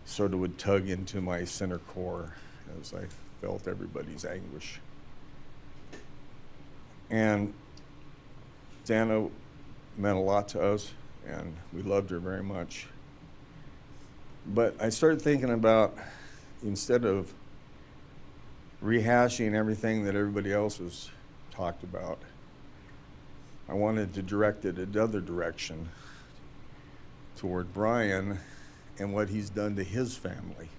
sort of would tug into my center core as I felt everybody's anguish. And Xana meant a lot to us, and we loved her very much. But I started thinking about, instead of rehashing everything that everybody else has talked about, I wanted to direct it another direction toward Bryan and what he's done to his family,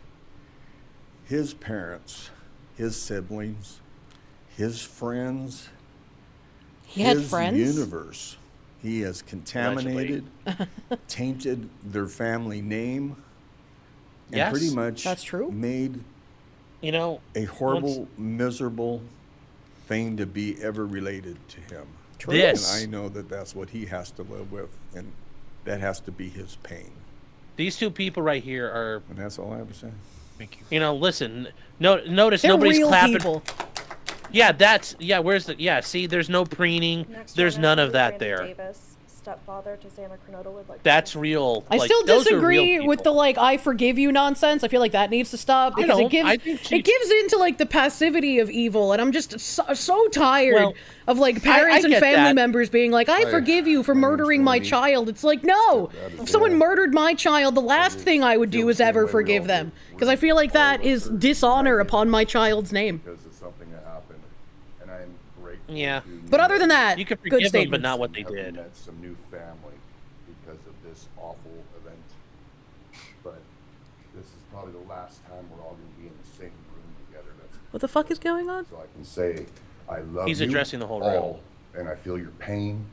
his parents, his siblings, his friends, his universe. He has contaminated, tainted their family name, and pretty much made a horrible, miserable thing to be ever related to him. And I know that that's what he has to live with, and that has to be his pain. These 2 people right here are... And that's all I have to say. Thank you. Listen, notice They're nobody's real clapping. People. Yeah, where's the... see, there's no preening. There's none of that there. Davis, stepfather to Xana Kernodle, would like That's real. I still disagree with the I forgive you nonsense. I feel like that needs to stop because it gives into the passivity of evil, and I'm just so tired of parents and family members being like, I forgive you for murdering my child. It's like, no, if someone murdered my child, the last thing I would do is ever forgive them, because I feel like that is dishonor upon my child's name. Because it's something that happened, and I'm grateful. Yeah. But other than that, you can good forgive them, statements. but not what they did. Met some new family because of this awful event. But this is probably the last time we're all going to be in the same room together. That's What the fuck is going on? So I can say, I love He's you addressing the whole all, and I feel your pain.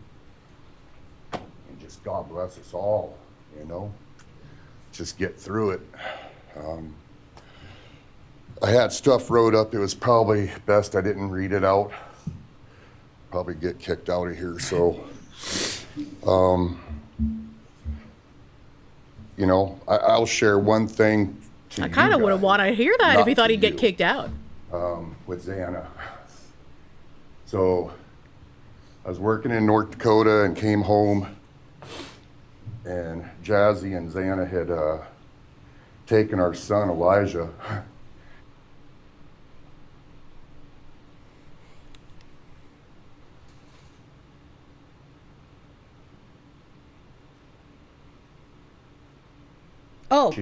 And just God bless us all, you know? Just get through it. I had stuff wrote up. It was probably best I didn't read it out. Probably get kicked out of here, so. You know, I'll share one thing to I kind of would have wanted to hear that if he thought he'd get kicked out. With Xana. So I was working in North Dakota and came home, and Jazzy and Xana had taken our son Elijah. Oh.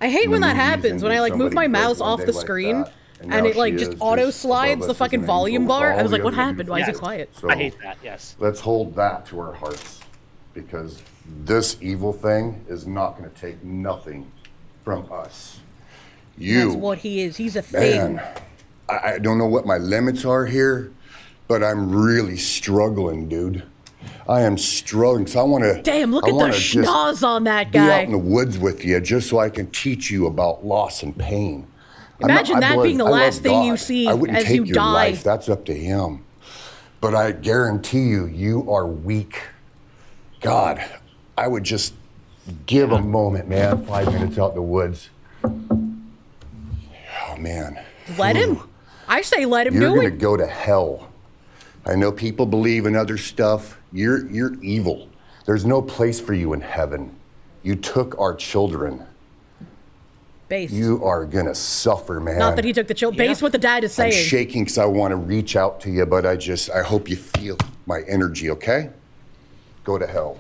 I hate when that happens, when I like move my mouse off the screen and it like just auto slides the fucking volume bar. I was like, what happened? Why is it quiet? So I hate that, yes. Let's hold that to our hearts, because this evil thing is not going to take nothing from us. That's what he is. He's a thing. Man, I don't know what my limits are here, but I'm really struggling, dude. I am struggling, because I want to. Damn, look at the schnoz on that Be out guy. in the woods with you, just so I can teach you about loss and pain. Imagine that being the last thing you see I wouldn't as take you your die. life. That's up to him. But I guarantee you, you are weak. God, I would just give a moment, man. 5 minutes out in the woods. Oh, man. Let him. I say let him You're do gonna it. go to hell. I know people believe in other stuff. You're evil. There's no place for you in heaven. You took our children. Base. You are gonna suffer, man. Not that he took the chill. Base what the dad is saying. I'm shaking because I want to reach out to you, but I hope you feel my energy, okay? Go to hell.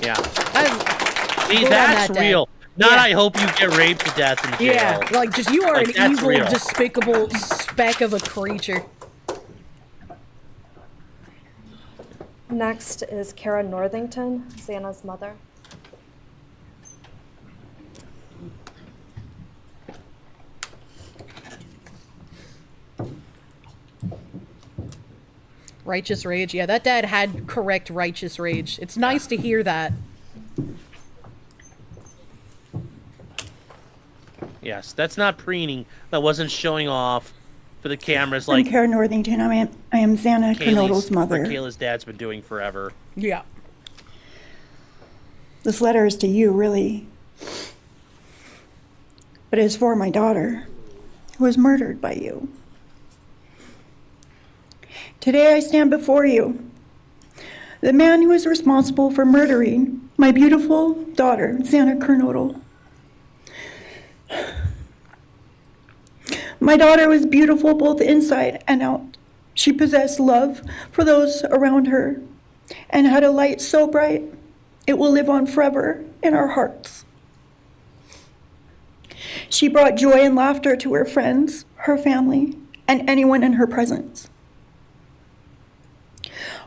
Yeah. See, good on that's that, Dad. real. Not Yeah. I hope you get raped to death in jail. Yeah, like just you are Like, an that's evil, real. despicable speck of a creature. Next is Kara Northington, Xana's mother. Righteous rage. Yeah, that dad had correct righteous rage. It's nice to hear that. Yes, that's not preening. That wasn't showing off for the cameras I'm like Kara Northington. I am Xana Kernodle's mother. what Kayla's dad's been doing forever. Yeah. This letter is to you, really. But it's for my daughter, who was murdered by you. Today I stand before you, the man who is responsible for murdering my beautiful daughter, Xana Kernodle. My daughter was beautiful both inside and out. She possessed love for those around her and had a light so bright it will live on forever in our hearts. She brought joy and laughter to her friends, her family, and anyone in her presence.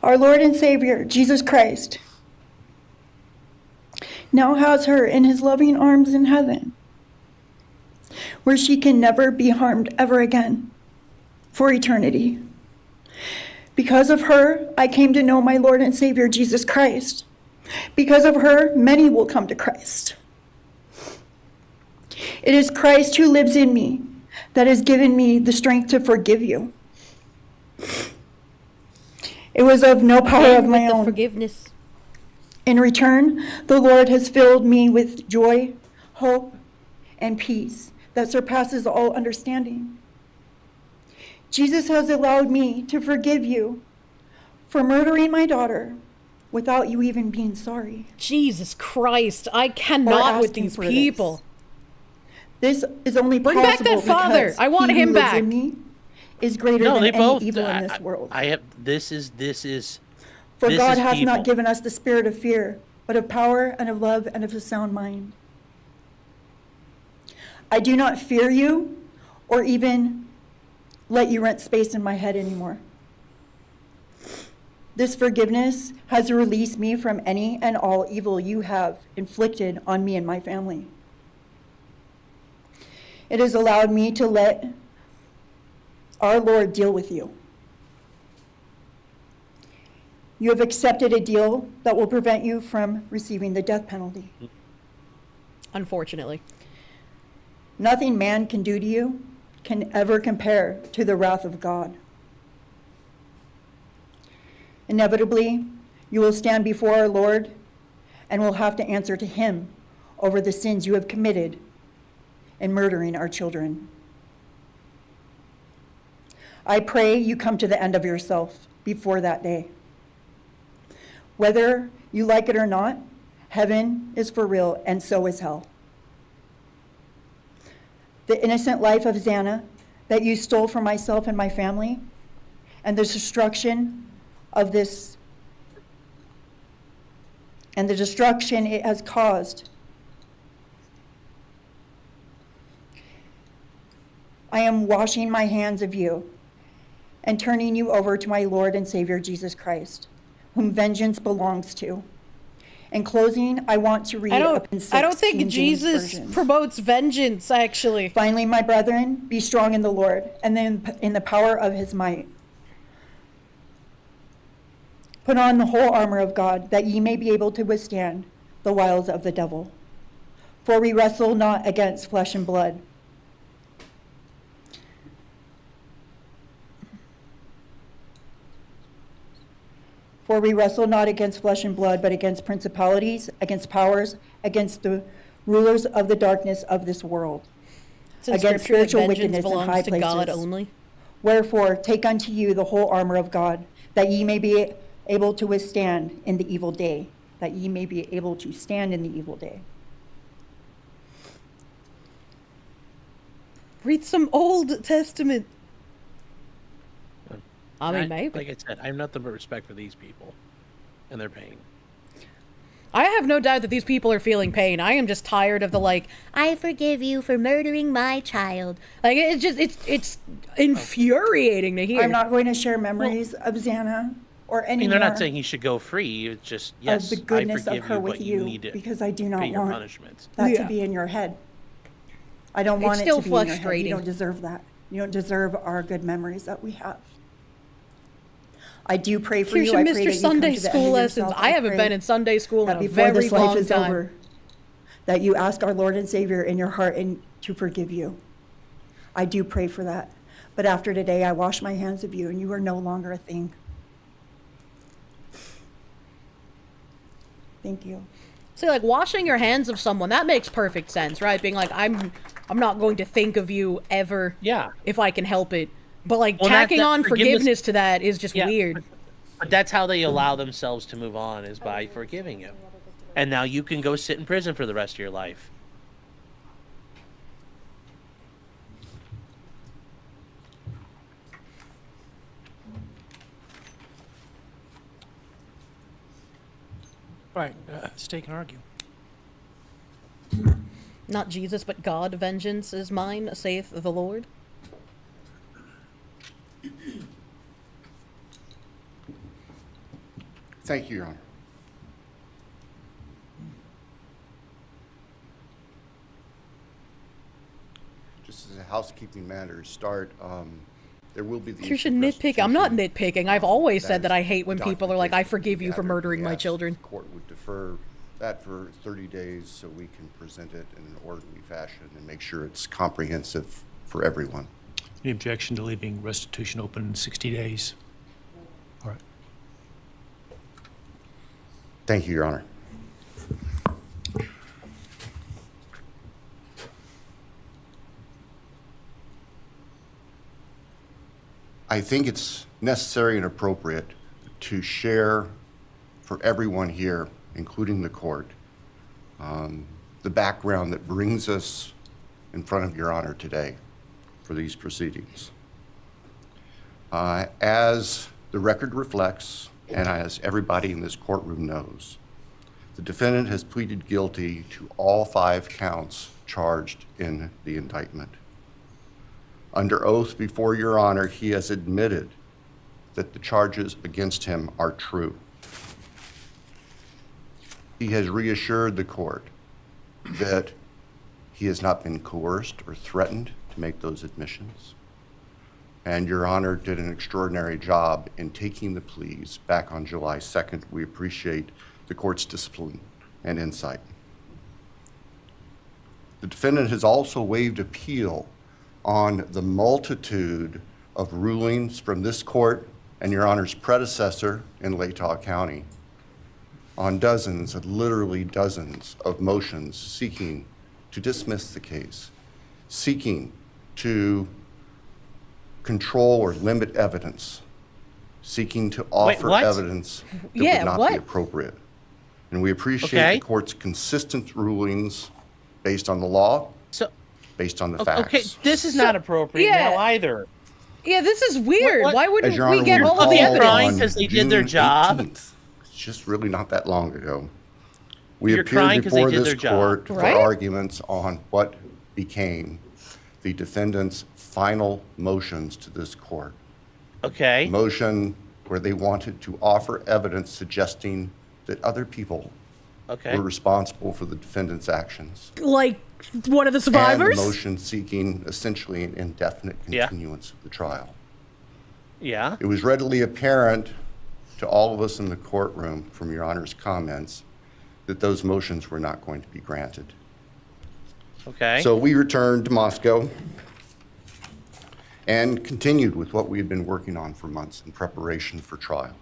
Our Lord and Savior, Jesus Christ, now has her in his loving arms in heaven, where she can never be harmed ever again for eternity. Because of her, I came to know my Lord and Savior, Jesus Christ. Because of her, many will come to Christ. It is Christ who lives in me that has given me the strength to forgive you. It was of no power of my own. Forgiveness. In return, the Lord has filled me with joy, hope, and peace that surpasses all understanding. Jesus has allowed me to forgive you for murdering my daughter without you even being sorry. Jesus Christ, I cannot with these people. This is only Bring back possible that father. because I want he who him lives back. in me is greater No, than they any both. evil in this world. I have. This is. For this God is hath people. not given us the spirit of fear, but of power and of love and of a sound mind. I do not fear you or even let you rent space in my head anymore. This forgiveness has released me from any and all evil you have inflicted on me and my family. It has allowed me to let our Lord deal with you. You have accepted a deal that will prevent you from receiving the death penalty. Unfortunately. Nothing man can do to you can ever compare to the wrath of God. Inevitably, you will stand before our Lord and will have to answer to him over the sins you have committed in murdering our children. I pray you come to the end of yourself before that day. Whether you like it or not, heaven is for real, and so is hell. The innocent life of Xana that you stole from myself and my family, and the destruction it has caused. I am washing my hands of you and turning you over to my Lord and Savior Jesus Christ, whom vengeance belongs to. In closing, I want to read Open 6, I don't think King James Jesus Version. promotes vengeance, actually. Finally, my brethren, be strong in the Lord and then in the power of his might. Put on the whole armor of God, that ye may be able to withstand the wiles of the devil. For we wrestle not against flesh and blood. For we wrestle not against flesh and blood, but against principalities, against powers, against the rulers of the darkness of this world, against spiritual wickedness in high places. God only. Wherefore, take unto you the whole armor of God, that ye may be able to withstand in the evil day, that ye may be able to stand in the evil day. Read some Old Testament. I mean, maybe. Like I said, I have nothing but respect for these people and their pain. I have no doubt that these people are feeling pain. I am just tired of the I forgive you for murdering my child. Like, it's infuriating to hear. I'm not going to share memories of Xana or any they're more not saying he should go free. It's just, yes, of the goodness I of forgive her you, with but you you, need to because I do not pay your want punishment. that to be in your head. I don't want It's it still to be in your head. frustrating. You don't deserve that. You don't deserve our good memories that we have. I do pray for you. Kirsche, I pray Mr. that you come Sunday to the end school of lessons. yourself. I haven't pray been in Sunday school in that a before very this life long is time. over, that you ask our Lord and Savior in your heart and to forgive you. I do pray for that. But after today, I wash my hands of you, and you are no longer a thing. Thank you. See, washing your hands of someone, that makes perfect sense, right? Being I'm not going to think of you ever if I can help it. But tacking on forgiveness to that is just weird. But that's how they allow themselves to move on, is by forgiving you. And now you can go sit in prison for the rest of your life. Right, stake and argue. Not Jesus, but God, vengeance is mine, saith the Lord. Thank you, Your Honor. Just as a housekeeping matter to start, there will be the Kirsche, nitpick. I'm not nitpicking. I've always said that I hate when people are I forgive you for murdering my children. The court would defer that for 30 days so we can present it in an orderly fashion and make sure it's comprehensive for everyone. Any objection to leaving restitution open 60 days? All right. Thank you, Your Honor. I think it's necessary and appropriate to share for everyone here, including the court, the background that brings us in front of Your Honor today for these proceedings. As the record reflects, and as everybody in this courtroom knows, the defendant has pleaded guilty to all 5 counts charged in the indictment. Under oath before Your Honor, he has admitted that the charges against him are true. He has reassured the court that he has not been coerced or threatened to make those admissions, and Your Honor did an extraordinary job in taking the pleas back on July 2nd. We appreciate the court's discipline and insight. The defendant has also waived appeal on the multitude of rulings from this court and Your Honor's predecessor in Latah County on dozens, literally dozens of motions seeking to dismiss the case, seeking to control or limit evidence, seeking to offer evidence that would not be appropriate. And we appreciate the court's consistent rulings based on the law, based on the facts. Okay, this is not appropriate now either. Yeah, this is weird. Why wouldn't Your Honor, we get were all of the called evidence? on because they did their June job? 18th. It's just really not that long ago. We You're crying appeared 'cause they before did this their job. court for Right? arguments on what became the defendant's final motions to this court. Okay. Motion where they wanted to offer evidence suggesting that other people Okay. were responsible for the defendant's actions. Like one of the survivors? And the motion seeking essentially an indefinite continuance of the trial. Yeah. It was readily apparent to all of us in the courtroom from Your Honor's comments that those motions were not going to be granted. Okay. So we returned to Moscow and continued with what we had been working on for months in preparation for trial.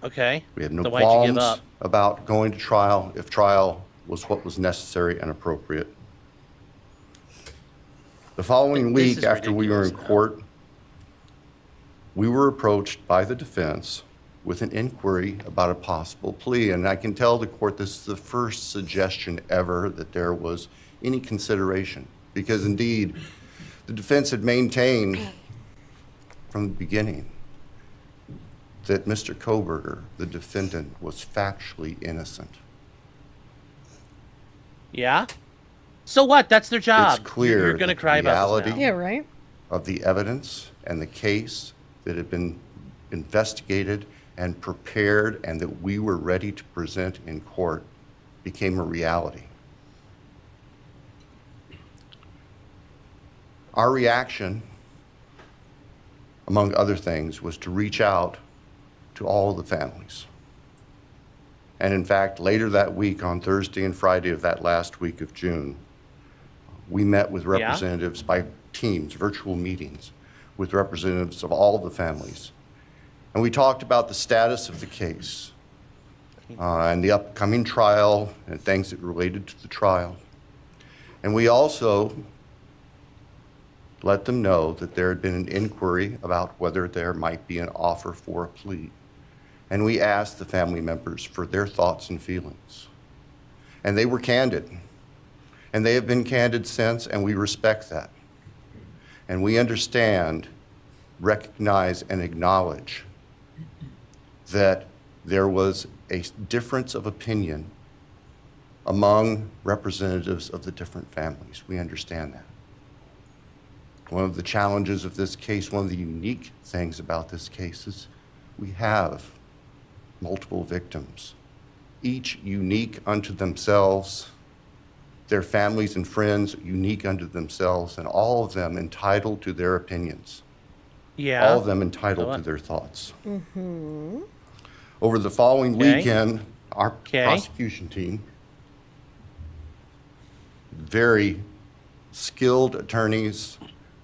Okay. We had no So why'd you give qualms up? about going to trial if trial was what was necessary and appropriate. The following This week is after we were in court, we were approached by the defense with an inquiry about a possible plea. And I can tell the court this is the first suggestion ever that there was any consideration, because indeed, the defense had maintained from the beginning that Mr. Kohberger, the defendant, was factually innocent. Yeah? So what? That's their job. It's clear You're going to that cry the about this reality now. Yeah, right? of the evidence and the case that had been investigated and prepared and that we were ready to present in court became a reality. Our reaction, among other things, was to reach out to all of the families. And in fact, later that week, on Thursday and Friday of that last week of June, we met with representatives by teams, virtual meetings, with representatives of all the families. And we talked about the status of the case and the upcoming trial and things that related to the trial. And we also let them know that there had been an inquiry about whether there might be an offer for a plea. And we asked the family members for their thoughts and feelings. And they were candid. And they have been candid since, and we respect that. And we understand, recognize, and acknowledge that there was a difference of opinion among representatives of the different families. We understand that. One of the challenges of this case, one of the unique things about this case is we have multiple victims, each unique unto themselves, their families and friends unique unto themselves, and all of them entitled to their opinions. Yeah. All of them entitled to their thoughts. Mm-hmm. Over the following weekend, our prosecution team, very skilled attorneys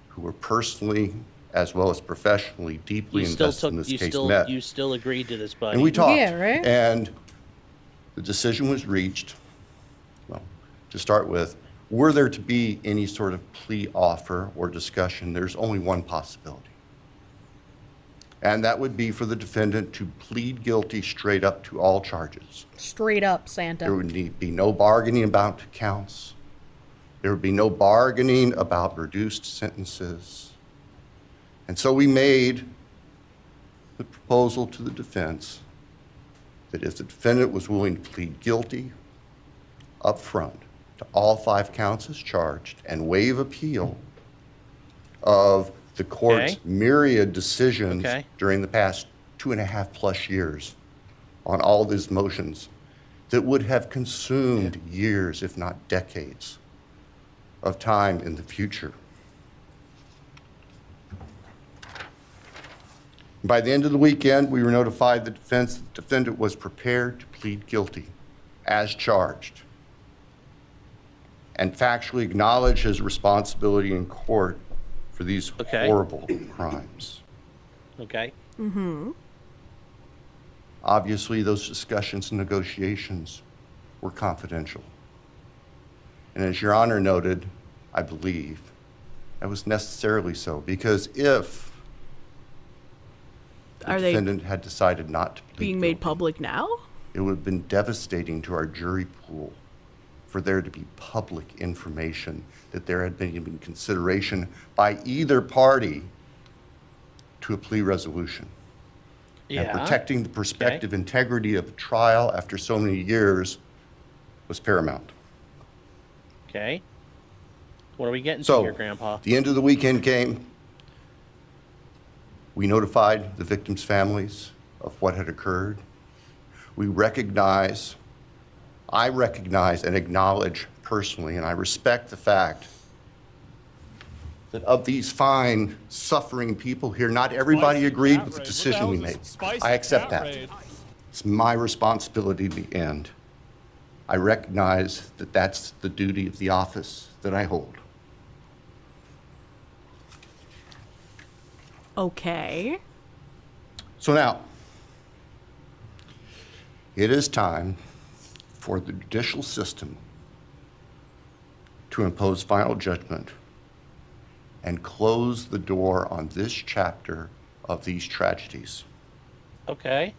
who were personally as well as professionally deeply invested in this case met. You still agreed to this, buddy. And we talked. Yeah, right? And the decision was reached. Well, to start with, were there to be any sort of plea offer or discussion, there's only one possibility. And that would be for the defendant to plead guilty straight up to all charges. Straight up, Santa. There would be no bargaining about counts. There would be no bargaining about reduced sentences. And so we made the proposal to the defense that if the defendant was willing to plead guilty up front to all 5 counts as charged and waive appeal of the court's myriad decisions during the past 2.5+ years on all of these motions that would have consumed years, if not decades, of time in the future. By the end of the weekend, we were notified the defendant was prepared to plead guilty as charged and factually acknowledge his responsibility in court for these horrible crimes. Okay. Mm-hmm. Obviously, those discussions and negotiations were confidential. And as Your Honor noted, I believe, that was necessarily so, because if the Are they defendant had decided not to plead being made public now? it would have been devastating to our jury pool for there to be public information that there had been even consideration by either party to a plea resolution. And protecting the prospective integrity of a trial after so many years was paramount. Okay. What are we getting to So, here, Grandpa? the end of the weekend came. We notified the victims' families of what had occurred. I recognize and acknowledge personally, and I respect the fact that of these fine, suffering people here, not everybody agreed with the decision we made. I accept that. It's my responsibility to the end. I recognize that that's the duty of the office that I hold. Okay. So now, it is time for the judicial system to impose final judgment and close the door on this chapter of these tragedies. Okay.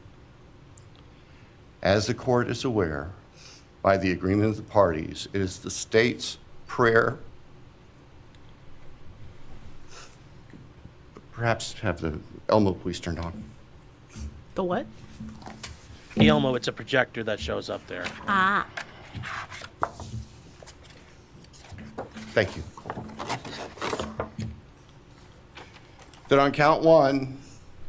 As the court is aware, by the agreement of the parties, it is the state's prayer. Perhaps have the Elmo police turned on. The what? The Elmo, it's a projector that shows up there. Ah. Thank you. That on count one,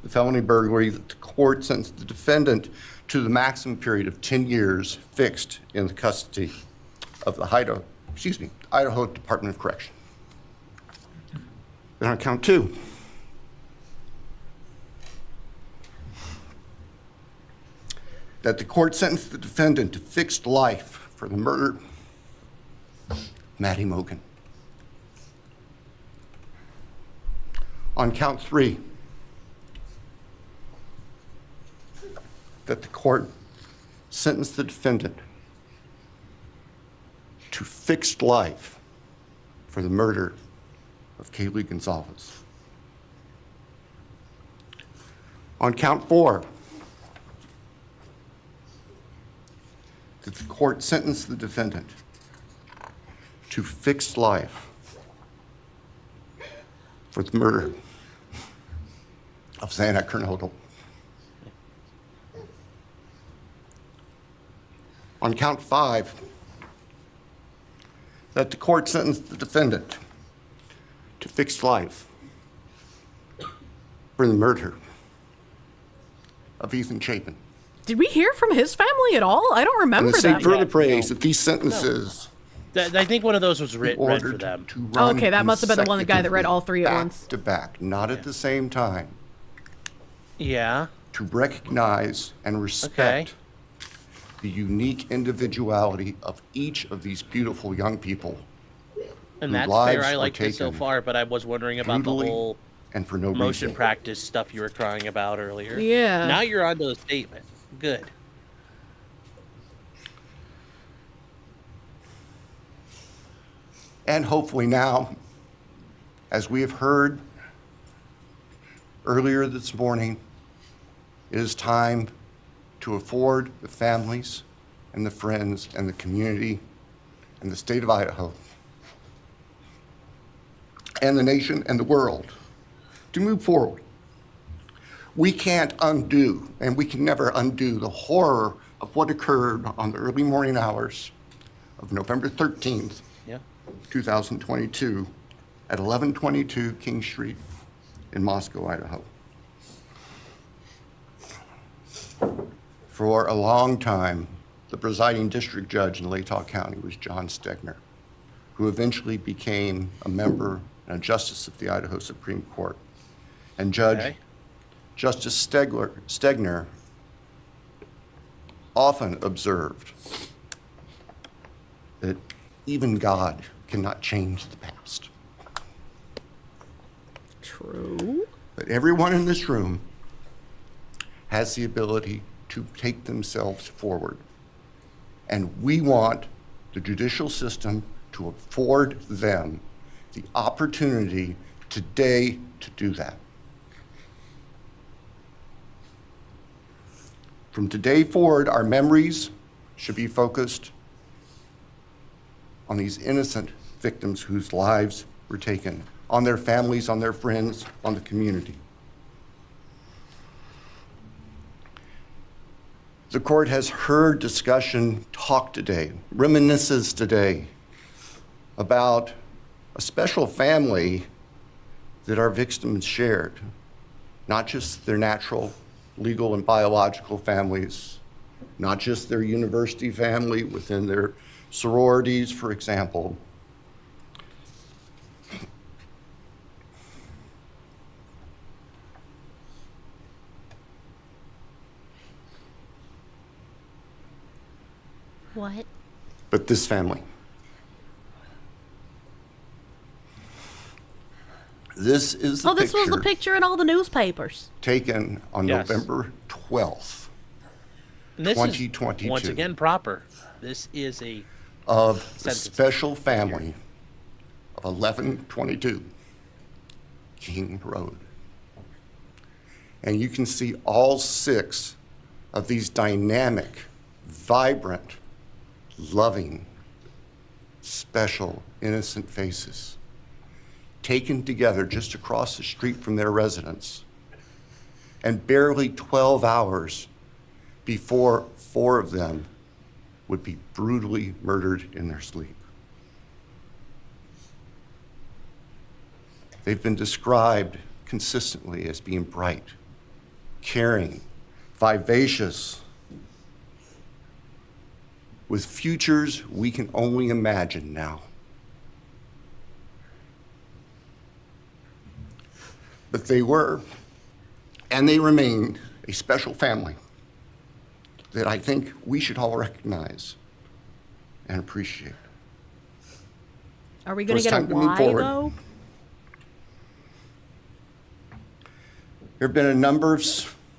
the felony burglary, that the court sentenced the defendant to the maximum period of 10 years fixed in the custody of the Idaho Department of Correction. Then on count two, that the court sentenced the defendant to fixed life for the murder of Maddie Mogen. On count three, that the court sentenced the defendant to fixed life for the murder of Kaylee Gonzalez. On count four, that the court sentenced the defendant to fixed life for the murder of Xana Kernodle. On count five, that the court sentenced the defendant to fixed life for the murder of Ethan Chapin. Did we hear from his family at all? I don't remember And the state that. further prays that these sentences I think one of those was read for them. Oh, okay, that must have been the one guy that read all three at once. to back, not at the same time, Yeah. to recognize and respect the unique individuality of each of these beautiful young people. And whose that's lives fair. I were liked it so taken far, but I was wondering about the brutally whole and for no motion reason. practice stuff you were crying about earlier. Yeah. Now you're onto a statement. Good. And hopefully now, as we have heard earlier this morning, it is time to afford the families and the friends and the community and the state of Idaho and the nation and the world to move forward. We can't undo, and we can never undo, the horror of what occurred on the early morning hours of November 13th, 2022 at 1122 King Street in Moscow, Idaho. For a long time, the presiding district judge in Latah County was John Stegner, who eventually became a member and a justice of the Idaho Supreme Court. And Judge Justice Stegner often observed that even God cannot change the past. True. But everyone in this room has the ability to take themselves forward. And we want the judicial system to afford them the opportunity today to do that. From today forward, our memories should be focused on these innocent victims whose lives were taken, on their families, on their friends, on the community. The court has heard discussion, talk today, reminiscences today about a special family that our victims shared, not just their natural, legal, and biological families, not just their university family within their sororities, for example. What? But this family. This is the This was the picture in all the newspapers. taken on November 12th, And this 2022. is, once again, proper. This is a of the sentence. special family of 1122 King Road. And you can see all 6 of these dynamic, vibrant, loving, special, innocent faces taken together just across the street from their residence. And barely 12 hours before 4 of them would be brutally murdered in their sleep. They've been described consistently as being bright, caring, vivacious, with futures we can only imagine now. But they were, and they remain, a special family that I think we should all recognize and appreciate. Are we going So to it's get a time to move why, forward. though? There have been a number of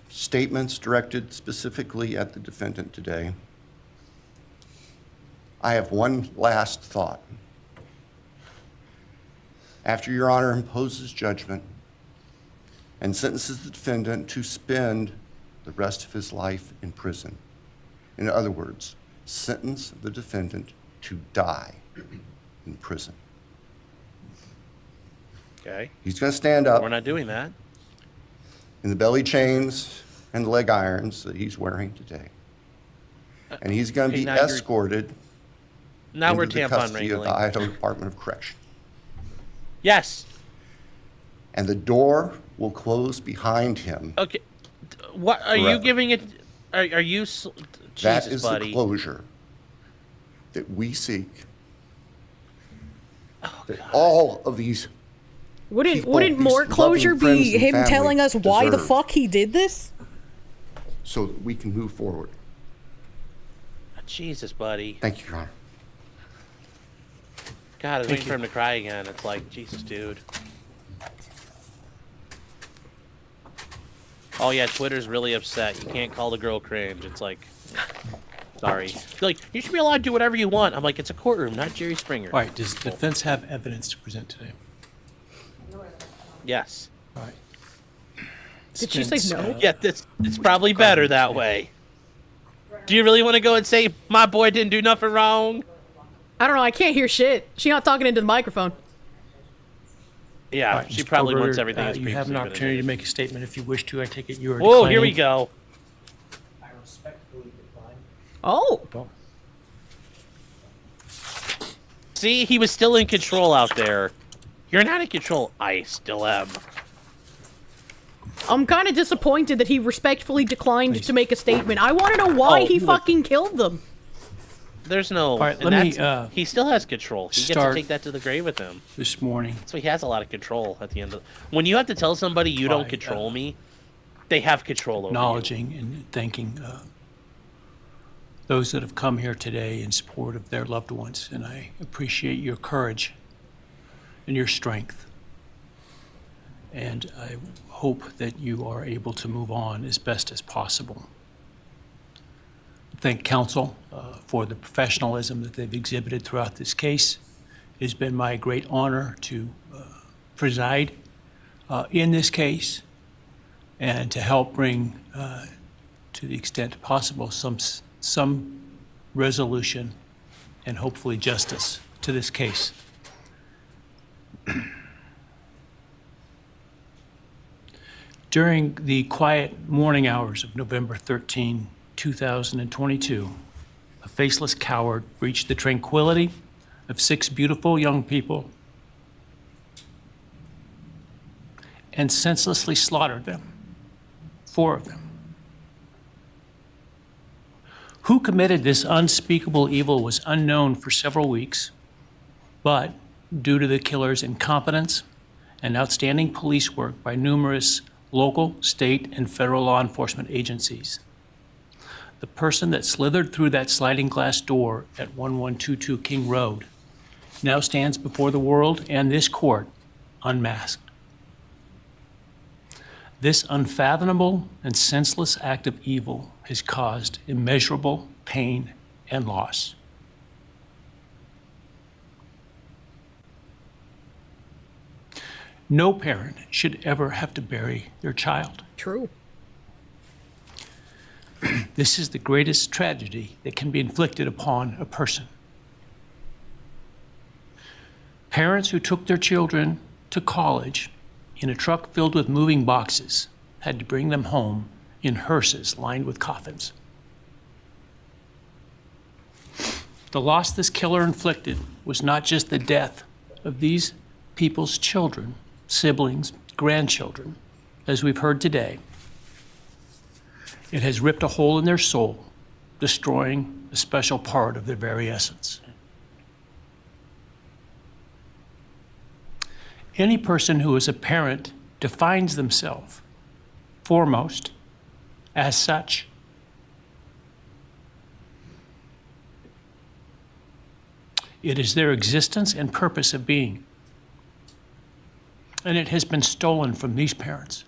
statements directed specifically at the defendant today. I have one last thought. After Your Honor imposes judgment and sentences the defendant to spend the rest of his life in prison, in other words, sentence the defendant to die in prison. Okay. He's going to stand up We're not doing that. in the belly chains and the leg irons that he's wearing today. And he's going to Okay, be now you're- escorted Now we're into the tampon custody of the wrangling. Idaho Department of Correction. Yes. And the door will close behind him. Okay. What are you Forever. giving it? Are you? That Jesus, is buddy. the closure that we seek. That all of these Wouldn't people, these more loving closure friends be and him family telling us why the deserve, fuck he did this? so that we can move forward. Jesus, buddy. Thank you, Your Honor. God, I was Thank waiting for him to cry again. It's like, Jesus, dude. Oh yeah, Twitter's really upset. You can't call the girl cringe. It's like, sorry. They're like, you should be allowed to do whatever you want. I'm like, it's a courtroom, not Jerry Springer. All right, does the defense have evidence to present today? Yes. All right. Did she say Since, no? Yeah, it's probably better that way. Do you really want to go and say my boy didn't do nothing wrong? I don't know. I can't hear shit. She not talking into the microphone. Yeah, All right, she Mr. probably Kohberger, wants everything as you have previously an been opportunity to admitted. make a statement if you wish to. I take it you are Whoa, here we declining. go. Oh. See, he was still in control out there. You're not in control. I still am. I'm kind of disappointed that he respectfully declined to make a statement. I want to know why Oh, he look. fucking killed them. There's no. All right, and let me, that's- he still has control. He gets to start take that to the grave with him. This morning. So he has a lot of control at the end of. When you have to tell somebody you don't By, control me, they have control over you. Acknowledging and thanking those that have come here today in support of their loved ones, and I appreciate your courage and your strength. And I hope that you are able to move on as best as possible. Thank counsel for the professionalism that they've exhibited throughout this case. It has been my great honor to preside in this case and to help bring, to the extent possible, some resolution and hopefully justice to this case. During the quiet morning hours of November 13, 2022, a faceless coward breached the tranquility of 6 beautiful young people and senselessly slaughtered them, 4 of them. Who committed this unspeakable evil was unknown for several weeks, but due to the killer's incompetence and outstanding police work by numerous local, state, and federal law enforcement agencies, the person that slithered through that sliding glass door at 1122 King Road now stands before the world and this court unmasked. This unfathomable and senseless act of evil has caused immeasurable pain and loss. No parent should ever have to bury their child. True. This is the greatest tragedy that can be inflicted upon a person. Parents who took their children to college in a truck filled with moving boxes had to bring them home in hearses lined with coffins. The loss this killer inflicted was not just the death of these people's children, siblings, grandchildren, as we've heard today. It has ripped a hole in their soul, destroying a special part of their very essence. Any person who is a parent defines themselves foremost as such. It is their existence and purpose of being. And it has been stolen from these parents.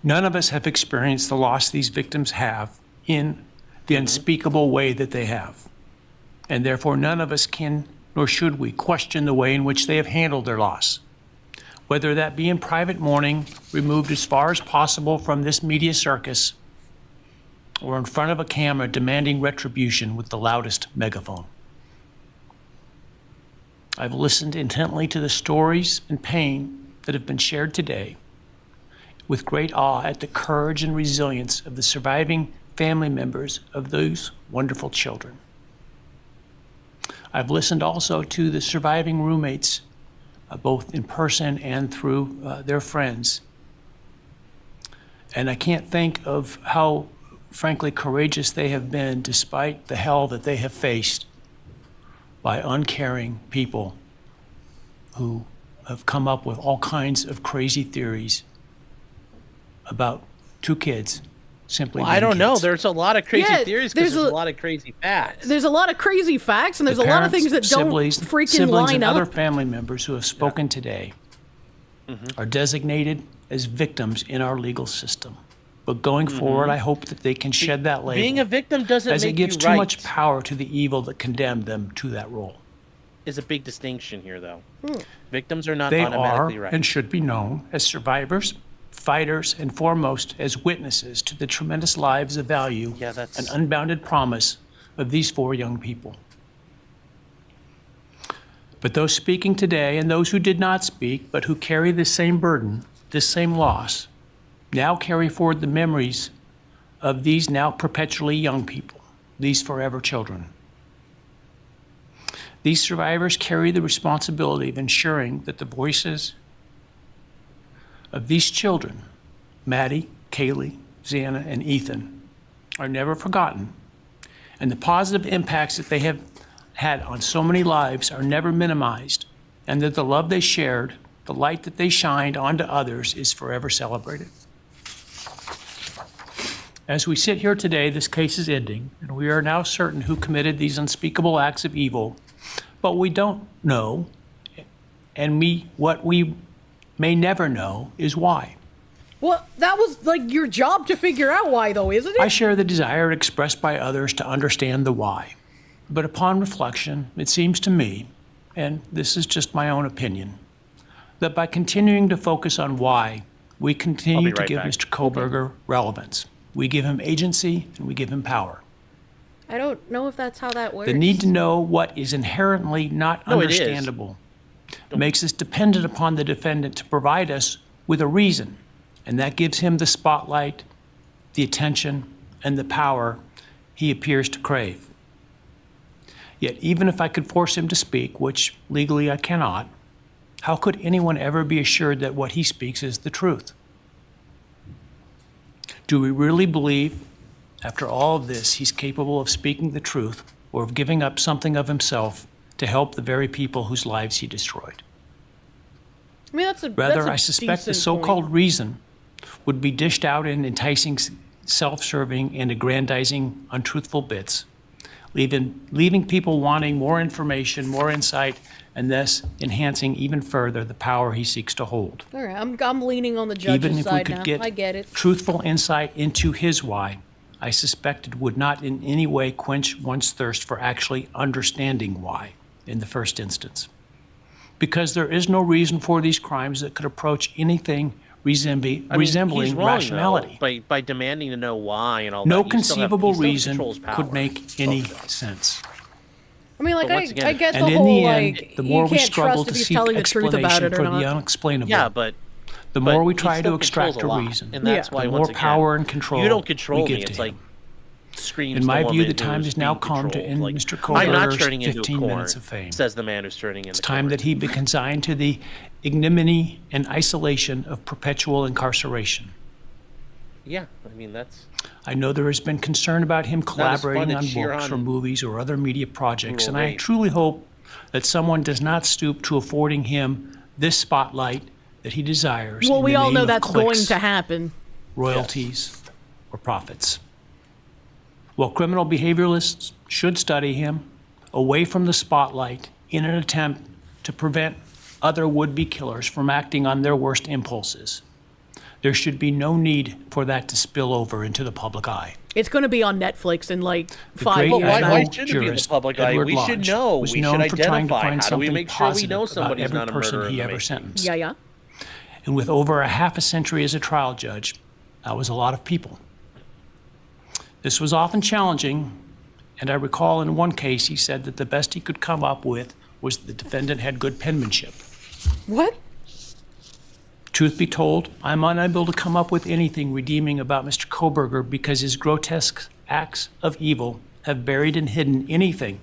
None of us have experienced the loss these victims have in the unspeakable way that they have. And therefore, none of us can, nor should we, question the way in which they have handled their loss. Whether that be in private mourning, removed as far as possible from this media circus, or in front of a camera demanding retribution with the loudest megaphone. I've listened intently to the stories and pain that have been shared today, with great awe at the courage and resilience of the surviving family members of those wonderful children. I've listened also to the surviving roommates, both in person and through their friends. And I can't think of how, frankly, courageous they have been despite the hell that they have faced by uncaring people who have come up with all kinds of crazy theories about 2 kids simply Well, I don't know. kids. There's a lot of crazy Yeah, theories because there's there's a a- lot of crazy facts. There's a lot of crazy facts, and there's a lot of things that don't freaking siblings line and up. other family members who have spoken today are designated as victims in our legal system. But going forward, I hope that they can shed that label. Being a victim doesn't as make it gives you too right. much power to the evil that condemned them to that role. Is a big distinction here, though. Victims are not They automatically are right. and should be known as survivors, fighters, and foremost as witnesses to the tremendous lives of value and unbounded promise of these 4 young people. But those speaking today and those who did not speak, but who carry this same burden, this same loss, now carry forward the memories of these now perpetually young people, these forever children. These survivors carry the responsibility of ensuring that the voices of these children, Maddie, Kaylee, Xana, and Ethan, are never forgotten, and the positive impacts that they have had on so many lives are never minimized, and that the love they shared, the light that they shined onto others, is forever celebrated. As we sit here today, this case is ending, and we are now certain who committed these unspeakable acts of evil, but we don't know, and what we may never know is why. Well, that was like your job to figure out why, though, isn't it? I share the desire expressed by others to understand the why. But upon reflection, it seems to me, and this is just my own opinion, that by continuing to focus on why, we continue to give Mr. Kohberger relevance. We give him agency and we give him power. I don't know if that's how that works. The need to know what is inherently not understandable makes us dependent upon the defendant to provide us with a reason, and that gives him the spotlight, the attention, and the power he appears to crave. Yet even if I could force him to speak, which legally I cannot, how could anyone ever be assured that what he speaks is the truth? Do we really believe, after all of this, he's capable of speaking the truth or of giving up something of himself to help the very people whose lives he destroyed? I mean, that's a Rather, I suspect the so-called reason would be dished out in enticing, self-serving, and aggrandizing, untruthful bits, leaving people wanting more information, more insight, and thus enhancing even further the power he seeks to hold. All right, I'm leaning on the judge's Even if we side could now. get I get it. truthful insight into his why, I suspect it would not in any way quench one's thirst for actually understanding why in the first instance. Because there is no reason for these crimes that could approach anything resembling he's wrong, rationality. though, by demanding to know why and all No that. He still conceivable controls reason power. could make any sense. I mean, like, But once again- I get And the in whole, the end, like, the more you we can't struggle trust to if he's seek telling the truth about explanation it or for the not. unexplainable, Yeah, but the more we he try still to extract a controls lot. reason, And that's the why, more once again, power and control you don't control we give me. to It's him. like screams. In my the view, woman the time who's has now being come to end controlled. Mr. I'm not Kohberger's turning into 15 a corn, minutes of fame. says the man who's turning into It's time that he be consigned to the ignominy and isolation of perpetual incarceration. Yeah, I mean, that's... I know there has been concern about him as fun collaborating to on cheer books or on movies or other media projects, and brutal I rape. truly hope that someone does not stoop to affording him this spotlight that he desires. Well, in we the all name know of that's going clicks, to happen. royalties, or profits. While criminal behavioralists should study him away from the spotlight in an attempt to prevent other would-be killers from acting on their worst impulses, there should be no need for that to spill over into the public eye. It's going to be on Netflix in like The 5 great years. Why Admiral shouldn't it be in the jurist public eye? Edward We should Lodge know. was We known should for trying to identify. find How do we something make sure we positive know about somebody's every not a person murderer in he the ever making? sentenced. Yeah, yeah. And with over a half a century as a trial judge, that was a lot of people. This was often challenging, and I recall in one case he said that the best he could come up with was the defendant had good penmanship. What? Truth be told, I'm unable to come up with anything redeeming about Mr. Kohberger because his grotesque acts of evil have buried and hidden anything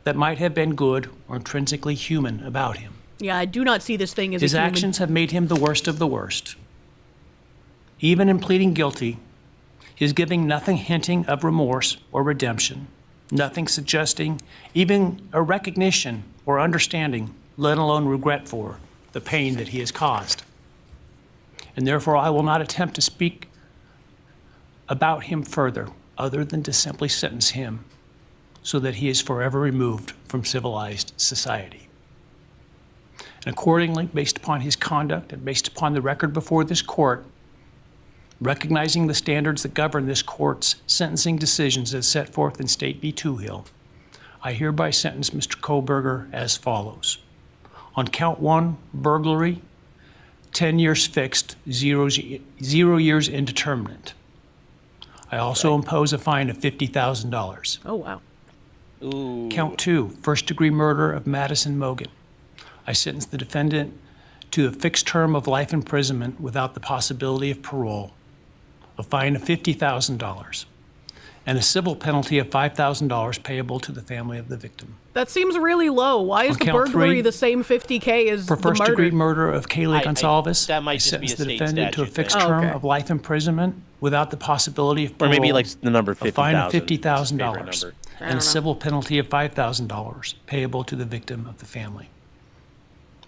that might have been good or intrinsically human about him. Yeah, I do not see this thing as His a human. actions have made him the worst of the worst. Even in pleading guilty, he is giving nothing hinting of remorse or redemption, nothing suggesting even a recognition or understanding, let alone regret for the pain that he has caused. And therefore, I will not attempt to speak about him further, other than to simply sentence him so that he is forever removed from civilized society. And accordingly, based upon his conduct and based upon the record before this court, recognizing the standards that govern this court's sentencing decisions as set forth in State v. Hill, I hereby sentence Mr. Kohberger as follows. On count 1, burglary, 10 years fixed, 0 years indeterminate. I also impose a fine of $50,000. Oh, wow. Ooh. Count 2, first-degree murder of Madison Mogan. I sentence the defendant to a fixed term of life imprisonment without the possibility of parole, a fine of $50,000. and a civil penalty of $5,000 payable to the family of the victim. That seems really low. Why is On the count burglary three, the same $50K as For the murder? first-degree murder of Kaylee Gonsalves, that might I just be a sentenced the state defendant to a statute fixed thing. term okay. of life imprisonment without the possibility of Or parole, maybe like the number a fine of 50,000. $50,000, and a civil penalty of $5,000 payable to the victim of the family,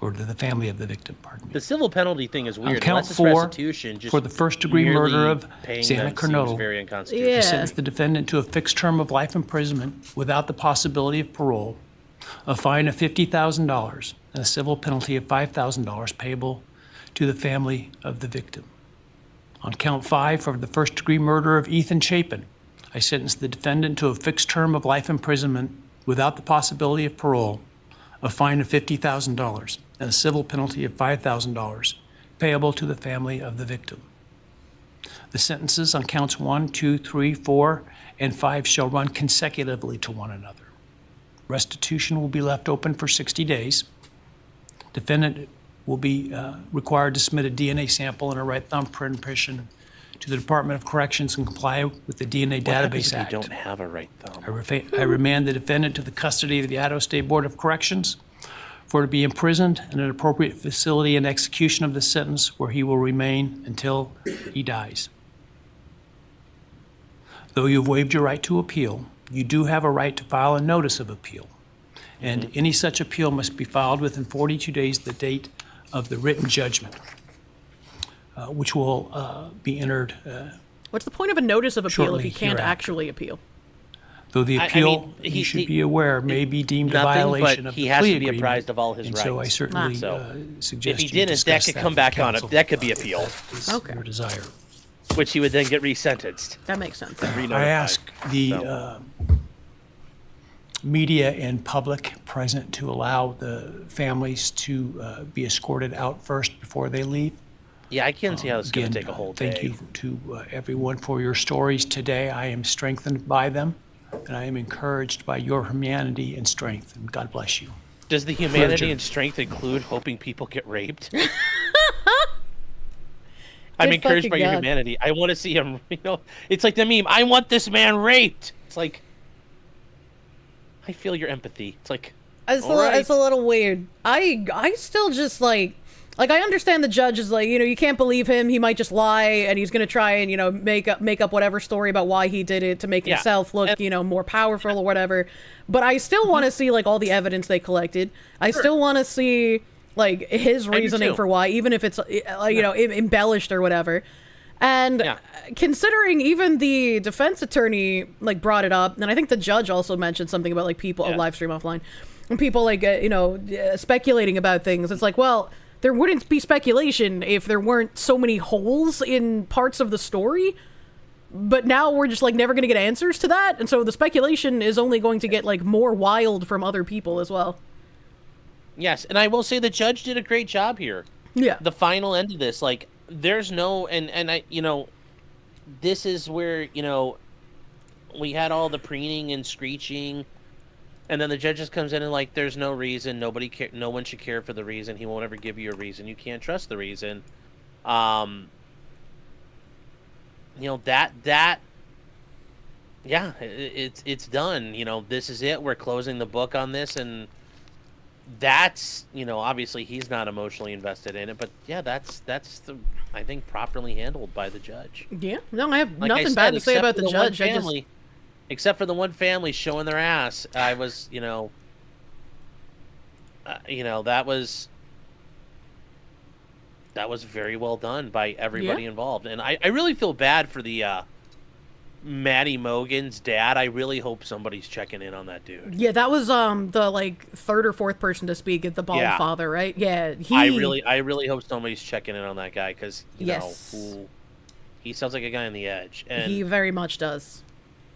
or to the family of the victim, pardon me. The civil penalty thing is On weird. count Unless it's 4, restitution, just for the first-degree merely murder of paying Xana them seems Kernodle, very unconstitutional. Yeah. I sentenced the defendant to a fixed term of life imprisonment without the possibility of parole, a fine of $50,000, and a civil penalty of $5,000 payable to the family of the victim. On count 5, for the first-degree murder of Ethan Chapin, I sentenced the defendant to a fixed term of life imprisonment without the possibility of parole, a fine of $50,000, and a civil penalty of $5,000 payable to the family of the victim. The sentences on counts 1, 2, 3, 4, and 5 shall run consecutively to one another. Restitution will be left open for 60 days. Defendant will be required to submit a DNA sample and a right thumbprint impression to the Department of Corrections and comply with the DNA What happens Database if you Act. don't have a right thumb? I remand the defendant to the custody of the Idaho State Board of Corrections for to be imprisoned in an appropriate facility and execution of the sentence where he will remain until he dies. Though you have waived your right to appeal, you do have a right to file a notice of appeal. And any such appeal must be filed within 42 days of the date of the written judgment, which will be entered. What's the point of a notice of appeal if shortly you can't hereafter. actually appeal? Though the I appeal, mean, you should be aware, may be deemed a nothing, violation but of he the has plea to be agreement. apprised of all his And so I rights. certainly So, suggest if he you didn't, that discuss could that come with back on counsel. it. That could be appealed. Okay. Your desire. Which he would then get resentenced. That makes sense. I ask the media and public present to allow the families to be escorted out first before they leave. Yeah, I can't see how this is going Again, to take a whole day. thank you to everyone for your stories today. I am strengthened by them, and I am encouraged by your humanity and strength, and God bless you. Does the humanity and strength include hoping people get raped? I'm Good encouraged by fucking your God. humanity. I want to see him, it's like the meme, I want this man raped. It's like, I feel your empathy. It's like, It's all right. it's a little weird. I still just like I understand the judge is like, you can't believe him. He might just lie and he's gonna try and make up whatever story about why he did it to make Yeah. himself look more powerful or whatever. But I still want to see like all the evidence they collected. I still want to see like his reasoning too. for why, even if it's embellished or whatever. And considering even the defense attorney like brought it up, and I think the judge also mentioned something about like people live stream offline, and people like speculating about things. It's like, well, there wouldn't be speculation if there weren't so many holes in parts of the story. But now we're just like never going to get answers to that, and so the speculation is only going to get like more wild from other people as well. Yes, and I will say the judge did a great job here. Yeah. The final end of this, like, there's no, and I, this is where, we had all the preening and screeching, and then the judge just comes in and like, there's no reason, no one should care for the reason, he won't ever give you a reason, you can't trust the reason. It's done. This is it. We're closing the book on this, and that's, obviously he's not emotionally invested in it, but yeah, that's I think properly handled by the judge. Yeah, no, I have Like nothing I said, bad to say except about for the judge. one I just family, except for the one family showing their ass, I was, that was very well done by everybody involved, and I really feel bad for the Maddie Mogan's dad. I really hope somebody's checking in on that dude. Yeah, that was the like third or fourth person to speak at the bald father, right? Yeah, I really hope somebody's checking in on that guy, because he sounds like a guy on the edge, and he very much does.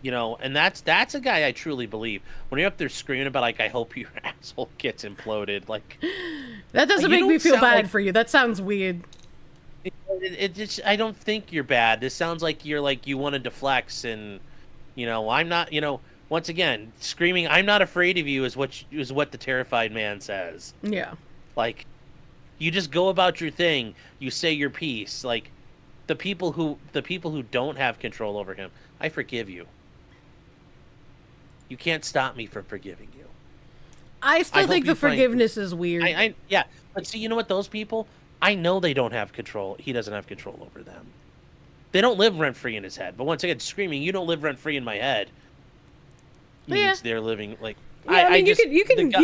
And that's a guy I truly believe. When you're up there screaming about like, I hope your asshole gets imploded, like That doesn't make me feel bad for you. That sounds weird. It just, I don't think you're bad. This sounds like you're like, you want to deflect, and I'm not. Once again, screaming, "I'm not afraid of you," is what the terrified man says. Yeah. Like, you just go about your thing. You say your piece. Like, the people who don't have control over him, I forgive you. You can't stop me from forgiving you. I still think the find- forgiveness is weird. Yeah, but see, you know what? Those people, I know they don't have control. He doesn't have control over them. They don't live rent-free in his head. But once again, screaming, you don't live rent-free in my head. Means they're living, like... Yeah, I mean, you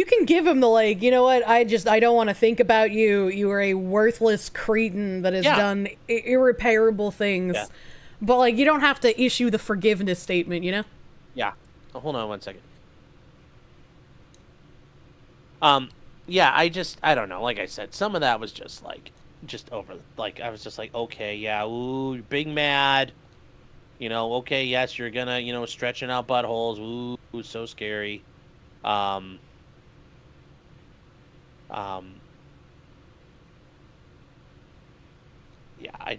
can give him the, like, you know what, I don't want to think about you. You are a worthless cretin that has done irreparable things. Yeah. But, like, you don't have to issue the forgiveness statement, you know? Yeah. Oh, hold on one second. Yeah, I don't know. Like I said, some of that was just over. Like, I was just like, okay, yeah, ooh, big mad. You know, okay, yes, you're gonna, you know, stretching out buttholes. Ooh, so scary. Yeah, I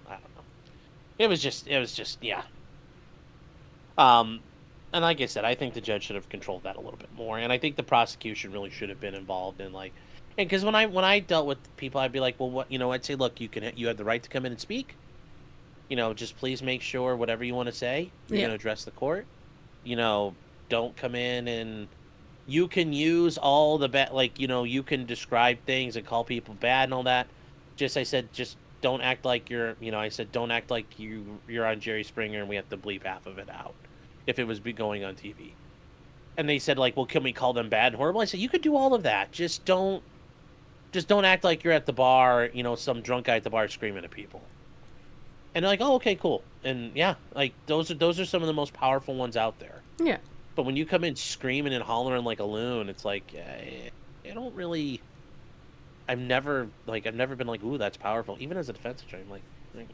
don't know. It was just, yeah. And like I said, I think the judge should have controlled that a little bit more, and I think the prosecution really should have been involved in, like, and because when I dealt with people, I'd be like, well, what, you know, I'd say, look, you have the right to come in and speak. You know, just please make sure whatever you want to say, you're going to address the court. You know, don't come in and you can use all the bad, like, you know, you can describe things and call people bad and all that. I said, just don't act like you're, you know, I said, don't act like you're on Jerry Springer and we have to bleep half of it out if it was going on TV. And they said, like, well, can we call them bad and horrible? I said, you could do all of that. Just don't act like you're at the bar, you know, some drunk guy at the bar screaming at people. And they're like, oh, okay, cool. And yeah, like, those are some of the most powerful ones out there. Yeah. But when you come in screaming and hollering like a loon, it's like, I don't really... I've never been like, ooh, that's powerful. Even as a defense attorney, I'm like,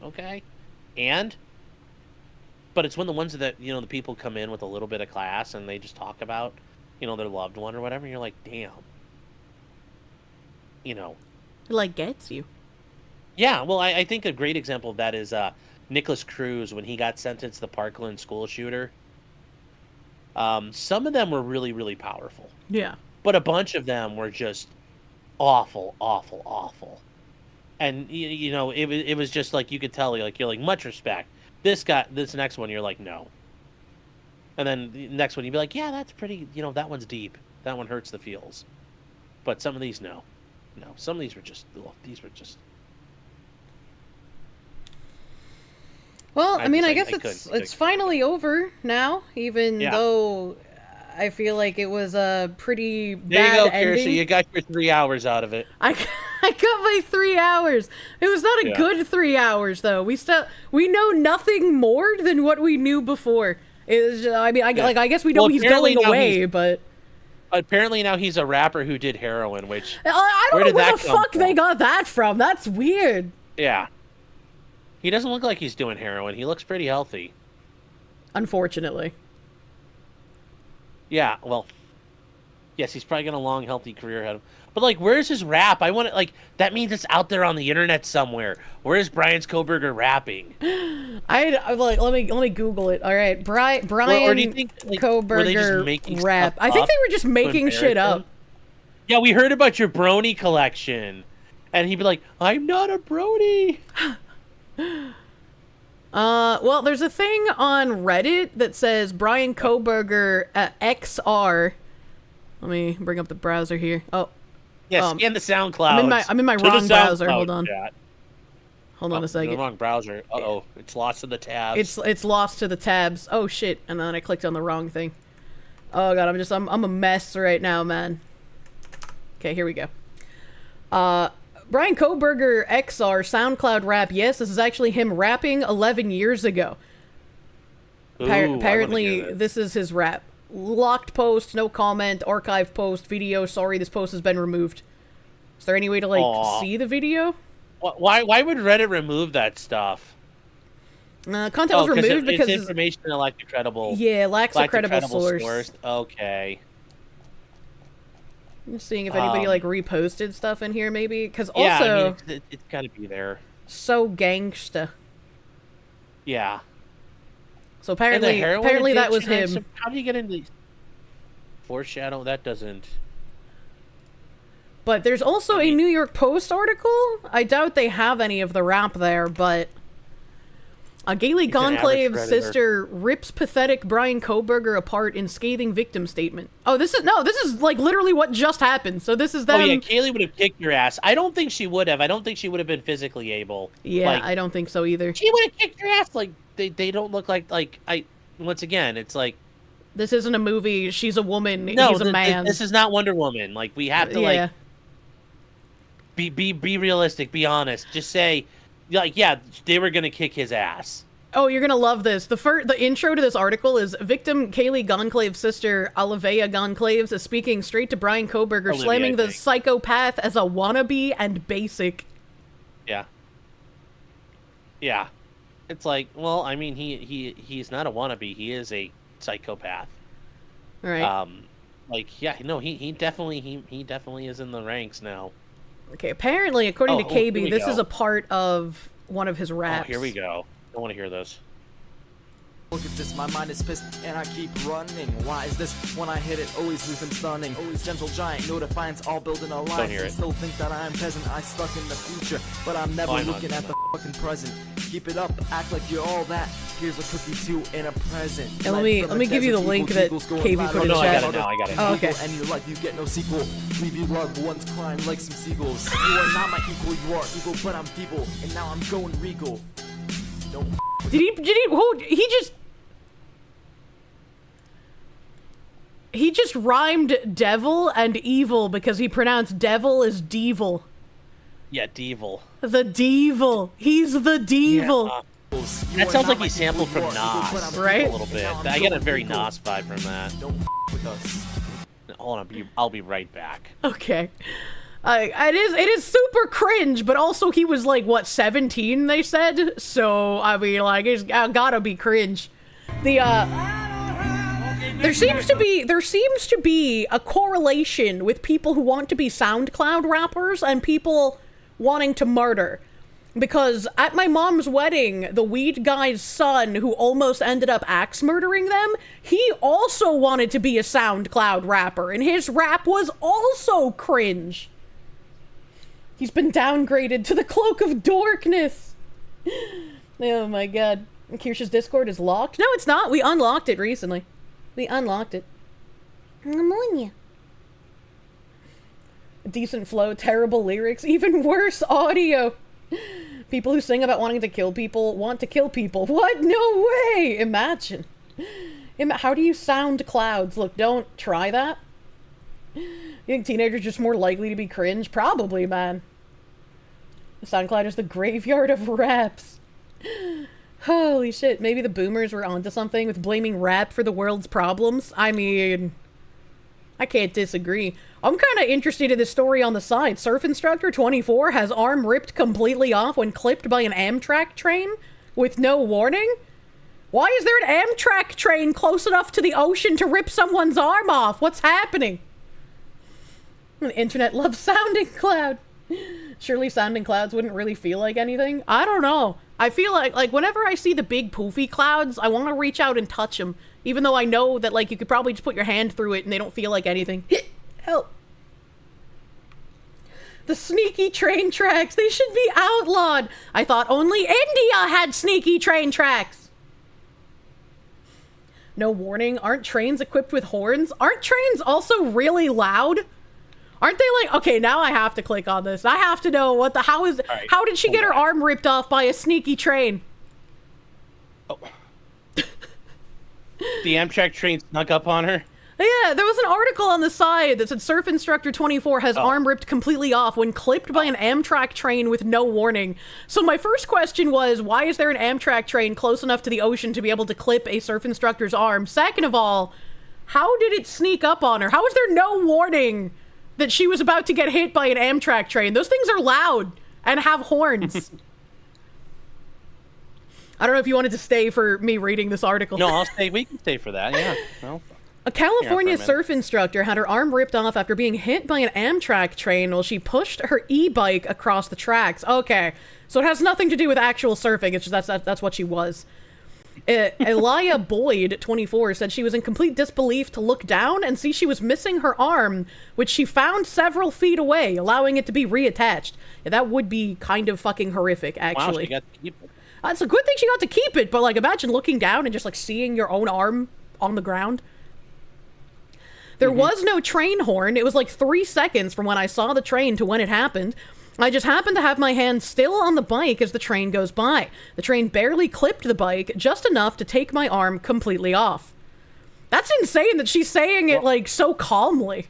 okay. But it's when the ones that, you know, the people come in with a little bit of class and they just talk about, you know, their loved one or whatever, and you're like, damn. You know. It, like, gets you. Yeah, well, I think a great example of that is Nicholas Cruz when he got sentenced, the Parkland school shooter. Some of them were really, really powerful. Yeah. But a bunch of them were just awful, awful, awful. And, you know, it was just like, you could tell, like, you're like, much respect. This next one, you're like, no. And then the next one, you'd be like, yeah, that's pretty, you know, that one's deep. That one hurts the feels. But some of these, no. No, some of these were just, Well, I mean, I guess it's finally over now, even though I feel like it was a pretty bad ending. Kirsche, you got your 3 hours out of it. I got my 3 hours. It was not a good 3 hours, though. We know nothing more than what we knew before. It was, I mean, I guess we know he's going away, but apparently now he's a rapper who did heroin, which I don't know where the fuck they got that from. That's weird. Yeah. He doesn't look like he's doing heroin. He looks pretty healthy. Unfortunately. Yeah, well, yes, he's probably got a long, healthy career ahead of him. But, like, where's his rap? I want to, like, that means it's out there on the internet somewhere. Where's Bryan's Kohberger rapping? Let me Google it. All right, Bryan or do you think, like, Kohberger rap. I think they were just making shit up. Yeah, we heard about your brony collection. And he'd be like, I'm not a brony. Well, there's a thing on Reddit that says Bryan Kohberger XR. Let me bring up the browser here. Oh. Yes, scan the SoundCloud. I'm in my wrong browser. Hold on. Chat. Hold on a second. The wrong browser. Uh-oh. It's lost in the tabs. It's lost to the tabs. Oh shit. And then I clicked on the wrong thing. Oh god, I'm a mess right now, man. Okay, here we go. Bryan Kohberger XR SoundCloud rap. Yes, this is actually him rapping 11 years ago. Apparently, this is his rap. Locked post, no comment, archive post, video, sorry, this post has been removed. Is there any way to, like, see the video? Why would Reddit remove that stuff? Content was removed because... It's information that lacks a credible... Yeah, lacks a credible source. Okay. I'm just seeing if anybody, like, reposted stuff in here, maybe. Because also... Yeah, I mean, it's gotta be there. So gangsta. Yeah. So apparently that was him. How do you get into foreshadow? That doesn't... But there's also a New York Post article. I doubt they have any of the rap there, but... Gailey He's an average Gonclave's predator. sister rips pathetic Bryan Kohberger apart in scathing victim statement. Oh, this is like literally what just happened. So this is them. Oh yeah, Kaylee would have kicked your ass. I don't think she would have. I don't think she would have been physically able. Yeah, Like, I don't think so either. she would have kicked your ass. Like they don't look like I. Once again, it's like This isn't a movie. She's a woman. no, He's a man. this is not Wonder Woman. Like we have to Yeah. like be realistic. Be honest. Just say like yeah, they were gonna kick his ass. Oh, you're gonna love this. The intro to this article is victim Kaylee Gonclave's sister Olivia Gonclaves is speaking straight to Bryan Kohberger, Olivia, slamming I the think. psychopath as a wannabe and basic. Yeah. Yeah. It's like, well, I mean, he's not a wannabe. He is a psychopath. Right. Like, yeah, no, he definitely is in the ranks now. Okay. Apparently, according to here KB, we this go. is a part of one of his raps. Oh, here we go. I want to hear this. Look at this, my mind is pissed and I keep running. Why is this? When I hit it, always leave them stunning. Always gentle giant, no defiance, all building a line. hear it. Still think that I am peasant, I stuck in the future, but I'm never Why not? looking at the fucking present. Keep it up, act like you're all that. Here's a cookie too and a present. And let me give you the link that KB put in no, chat. I got it now. I got it. Oh, okay. And your life, you get no sequel. Leave your loved ones crying like some seagulls. You are not my equal, you are evil, but I'm feeble, and now I'm going regal. Don't He just rhymed devil and evil because he pronounced devil as devil. Yeah, Devil. The devil. He's the devil. That sounds like he sampled from Nas, Right? A little bit. I get a very Nas vibe from that. Hold on, I'll be right back. Okay. It is super cringe, but also he was like, what, 17, they said? So, I mean, like, it's gotta be cringe. There seems to be a correlation with people who want to be SoundCloud rappers and people wanting to murder. Because at my mom's wedding, the weed guy's son, who almost ended up axe murdering them, he also wanted to be a SoundCloud rapper, and his rap was also cringe. He's been downgraded to the cloak of dorkness. Oh my god. Kirsche's Discord is locked? No, it's not. We unlocked it recently. We unlocked it. Pneumonia. Decent flow, terrible lyrics, even worse audio. People who sing about wanting to kill people want to kill people. What? No way! Imagine. How do you sound clouds? Look, don't try that. You think teenagers are just more likely to be cringe? Probably, man. SoundCloud is the graveyard of raps. Holy shit, maybe the boomers were onto something with blaming rap for the world's problems. I mean, I can't disagree. I'm kind of interested in this story on the side. Surf instructor 24 has arm ripped completely off when clipped by an Amtrak train with no warning? Why is there an Amtrak train close enough to the ocean to rip someone's arm off? What's happening? The internet loves sounding cloud. Surely sounding clouds wouldn't really feel like anything. I don't know. I feel like whenever I see the big poofy clouds, I want to reach out and touch them. Even though I know that like you could probably just put your hand through it and they don't feel like anything. Help. The sneaky train tracks, they should be outlawed. I thought only India had sneaky train tracks. No warning, aren't trains equipped with horns? Aren't trains also really loud? Aren't they like, okay, now I have to click on this. I have to know how did she get her arm ripped off by a sneaky train? Oh. The Amtrak train snuck up on her? Yeah, there was an article on the side that said Surf Instructor 24 has arm ripped completely off when clipped by an Amtrak train with no warning. So my first question was, why is there an Amtrak train close enough to the ocean to be able to clip a surf instructor's arm? Second of all, how did it sneak up on her? How is there no warning that she was about to get hit by an Amtrak train? Those things are loud and have horns. I don't know if you wanted to stay for me reading this article. No, I'll stay. We can stay for that, yeah. Well, a California surf instructor had her arm ripped off after being hit by an Amtrak train while she pushed her e-bike across the tracks. Okay, so it has nothing to do with actual surfing. It's just that's what she was. Elia Boyd, 24, said she was in complete disbelief to look down and see she was missing her arm, which she found several feet away, allowing it to be reattached. Yeah, that would be kind of fucking horrific, actually. Wow, she got to keep it. It's a good thing she got to keep it, but like imagine looking down and just like seeing your own arm on the ground. There was no train horn. It was like 3 seconds from when I saw the train to when it happened. I just happened to have my hand still on the bike as the train goes by. The train barely clipped the bike, just enough to take my arm completely off. That's insane that she's saying it like so calmly.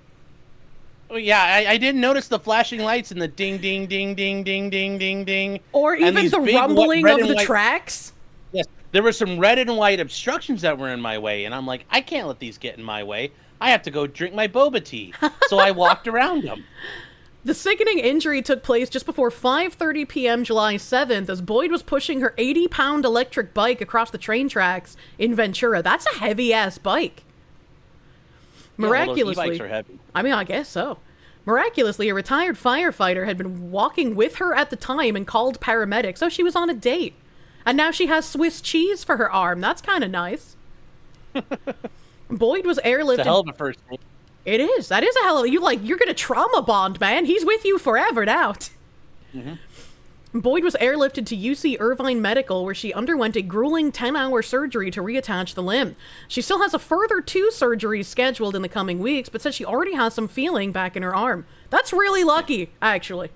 Oh, yeah, I didn't notice the flashing lights and the ding, ding, ding, ding, ding, ding, ding, ding. Or even the rumbling of the tracks. Yes, there were some red and white obstructions that were in my way, and I'm like, I can't let these get in my way. I have to go drink my boba tea. So I walked around them. The sickening injury took place just before 5:30 p.m. July 7th as Boyd was pushing her 80-pound electric bike across the train tracks in Ventura. That's a heavy-ass bike. Miraculously, well, those e-bikes are heavy. I mean, I guess so. Miraculously, a retired firefighter had been walking with her at the time and called paramedics. So she was on a date. And now she has Swiss cheese for her arm. That's kind of nice. Boyd was airlifted. It's a hell of a first name. It is. That is a hell of a... You're going to trauma bond, man. He's with you forever now. Boyd was airlifted to UC Irvine Medical, where she underwent a grueling 10-hour surgery to reattach the limb. She still has a further 2 surgeries scheduled in the coming weeks, but says she already has some feeling back in her arm. That's really lucky, actually.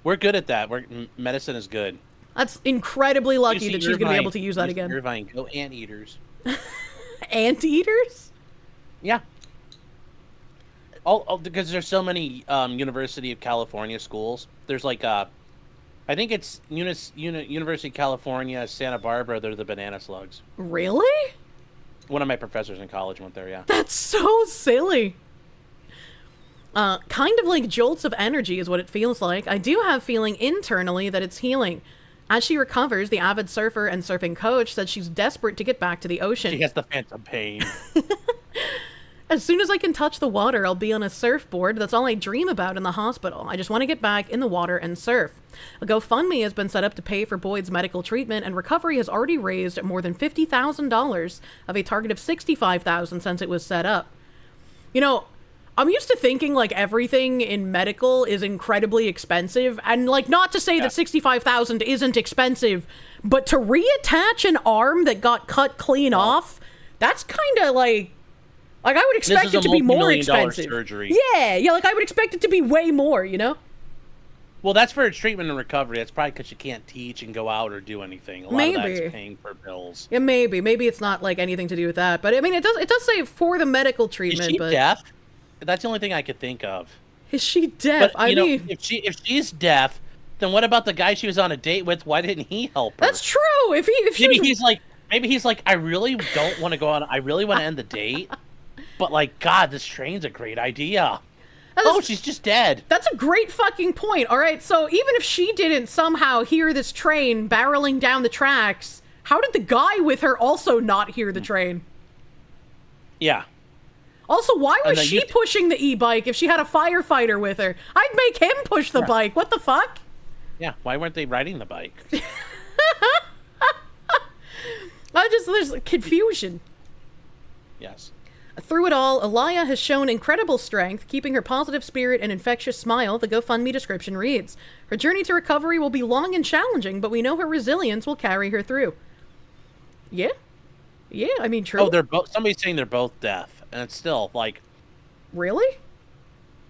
We're good at that. Medicine is good. That's incredibly lucky that she's going to be able to use that UC again. Irvine, go anteaters. Anteaters? Yeah. All because there's so many University of California schools. There's like I think it's University of California, Santa Barbara. They're the banana slugs. Really? One of my professors in college went there. Yeah. That's so silly. Kind of like jolts of energy is what it feels like. I do have feeling internally that it's healing. As she recovers, the avid surfer and surfing coach said she's desperate to get back to the ocean. She has the phantom pain. As soon as I can touch the water, I'll be on a surfboard. That's all I dream about in the hospital. I just want to get back in the water and surf. A GoFundMe has been set up to pay for Boyd's medical treatment, and recovery has already raised more than $50,000 of a target of $65,000 since it was set up. You know, I'm used to thinking like everything in medical is incredibly expensive, and like not to say that $65,000 isn't expensive, but to reattach an arm that got cut clean off, that's kind of like I would expect it to be more expensive. Surgery. Yeah, like I would expect it to be way more, you know? Well, that's for treatment and recovery. That's probably because you can't teach and go out or do anything. A lot of that's paying for bills. Yeah, maybe it's not like anything to do with that, but I mean, it does say for the medical treatment. Is she deaf? That's the only thing I could think of. Is she deaf? But, I mean, if she's deaf, then what about the guy she was on a date with? Why didn't he help her? That's true. Maybe he's like, I really don't want to go on. I really want to end the date, but like, God, this train's a great idea. She's just dead. That's a great fucking point. All right, so even if she didn't somehow hear this train barreling down the tracks, how did the guy with her also not hear the train? Yeah. Also, why was she pushing the e-bike if she had a firefighter with her? I'd make him push the bike. What the fuck? Yeah, why weren't they riding the bike? There's confusion. Yes. Through it all, Alaya has shown incredible strength, keeping her positive spirit and infectious smile, the GoFundMe description reads. Her journey to recovery will be long and challenging, but we know her resilience will carry her through. Yeah? Yeah, I mean, true. Oh, somebody's saying they're both deaf. And it's still, like... Really?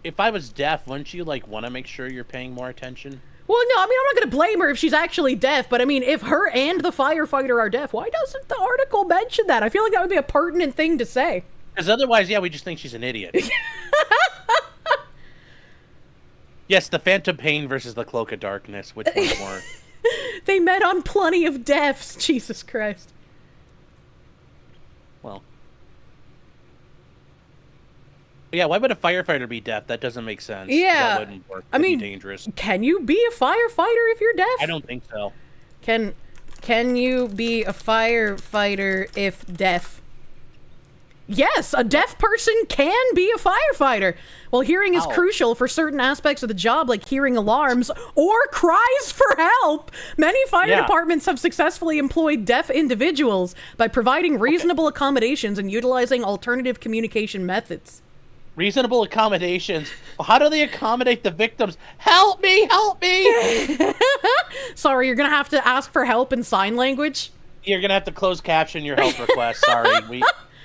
If I was deaf, wouldn't you, like, want to make sure you're paying more attention? Well, no, I mean, I'm not going to blame her if she's actually deaf, but I mean, if her and the firefighter are deaf, why doesn't the article mention that? I feel like that would be a pertinent thing to say. Because otherwise, we just think she's an idiot. Yes, the Phantom Pain versus the Cloak of Darkness. Which one's more? They met on Plenty of Deaths. Jesus Christ. Well. Yeah, why would a firefighter be deaf? That doesn't make sense. Yeah. That wouldn't work. I mean, be dangerous. Can you be a firefighter if you're deaf? I don't think so. Can you be a firefighter if deaf? Yes, a deaf person can be a firefighter. While hearing is crucial for certain aspects of the job, like hearing alarms or cries for help, many fire departments have successfully employed deaf individuals by providing reasonable accommodations and utilizing alternative communication methods. Reasonable accommodations. How do they accommodate the victims? Help me! Help me! Sorry, you're gonna have to ask for help in sign language. You're gonna have to close caption your help request. Sorry,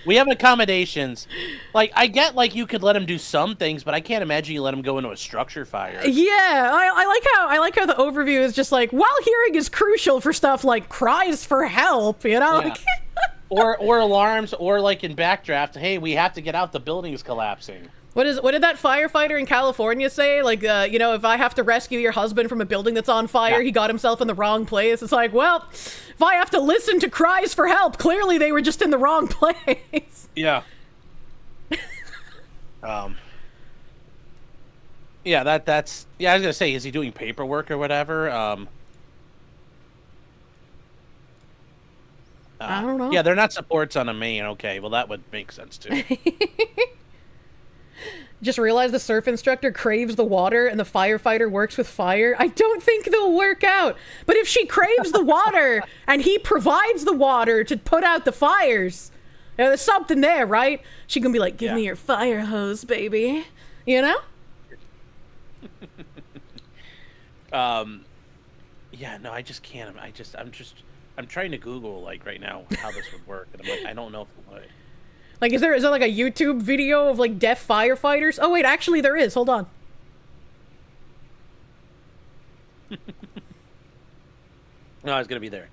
we have accommodations. Like, I get, like, you could let them do some things, but I can't imagine you let them go into a structure fire. Yeah, I like how the overview is just like, while hearing is crucial for stuff like cries for help, you know? Yeah. or alarms, or like in Backdraft, hey, we have to get out, the building is collapsing. What did that firefighter in California say? Like, you know, if I have to rescue your husband from a building that's on fire, he got himself in the wrong place. It's like, well, if I have to listen to cries for help, clearly they were just in the wrong place. Yeah. Yeah, that's I was gonna say, is he doing paperwork or whatever? I don't know. Yeah, they're not supports on a main. Okay, well that would make sense too. Just realized the surf instructor craves the water and the firefighter works with fire. I don't think they'll work out. But if she craves the water and he provides the water to put out the fires, you know, there's something there, right? She can be like, give me your fire hose, baby. You know? Yeah, no, I just can't. I'm trying to Google, like, right now how this would work, and I'm like, I don't know if it would. Like, is there like a YouTube video of like deaf firefighters? Oh wait, actually there is. Hold on. No, I was gonna be there.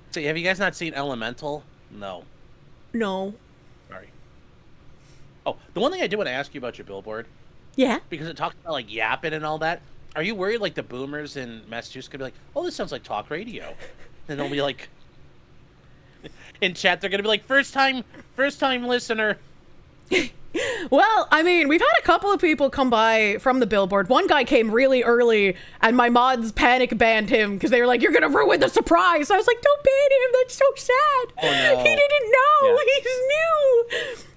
So, have you guys not seen Elemental? No. No. Sorry. Oh, the one thing I did want to ask you about your billboard. Yeah. Because it talks about like yapping and all that. Are you worried like the boomers in Massachusetts could be like, oh, this sounds like talk radio, and they'll be like, in chat they're gonna be like, first time listener. Well, I mean, we've had a couple of people come by from the billboard. One guy came really early, and my mods panic banned him because they were like, you're gonna ruin the surprise. I was like, don't ban him, that's so sad. Oh, no. He didn't know, he's new.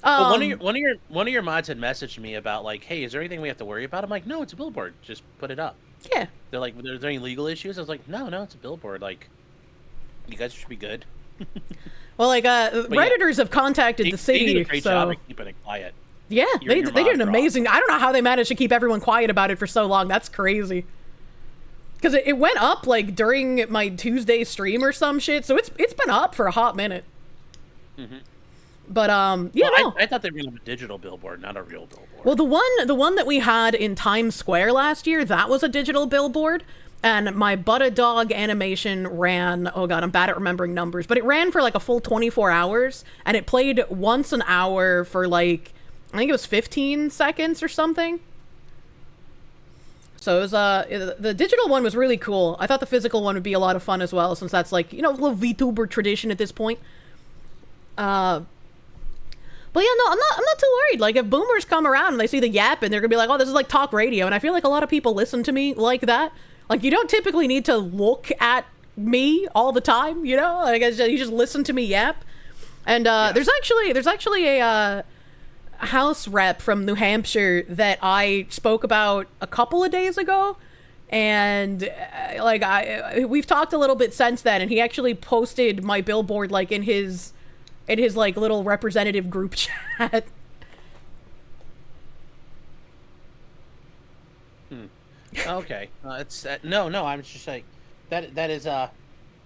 But one of your mods had messaged me about like, hey, is there anything we have to worry about? I'm like, no, it's a billboard, just put it up. Yeah. They're like, is there any legal issues? I was like, no, it's a billboard, like, you guys should be good. Well, like, Redditors have contacted the city, they did a great so... job of keeping it quiet. Yeah, they did an amazing... I don't know how they managed to keep everyone quiet about it for so long. That's crazy. Because it went up, like, during my Tuesday stream or some shit, so it's been up for a hot minute. Mm-hmm. But, yeah, well, I thought they were going to have a digital billboard, not a real billboard. Well, the one that we had in Times Square last year, that was a digital billboard. And my But a Dog animation ran, oh god, I'm bad at remembering numbers, but it ran for like a full 24 hours, and it played once an hour for like, I think it was 15 seconds or something. So it was, the digital one was really cool. I thought the physical one would be a lot of fun as well, since that's like, you know, a little VTuber tradition at this point. But yeah, no, I'm not too worried. Like, if boomers come around and they see the yap, and they're gonna be like, oh, this is like talk radio, and I feel like a lot of people listen to me like that. Like, you don't typically need to look at me all the time, you know? Like, you just listen to me yap. And there's actually a House rep from New Hampshire that I spoke about a couple of days ago. And, like, we've talked a little bit since then, and he actually posted my billboard, like, in his like, little representative group chat. Okay, it's no. I'm just like that is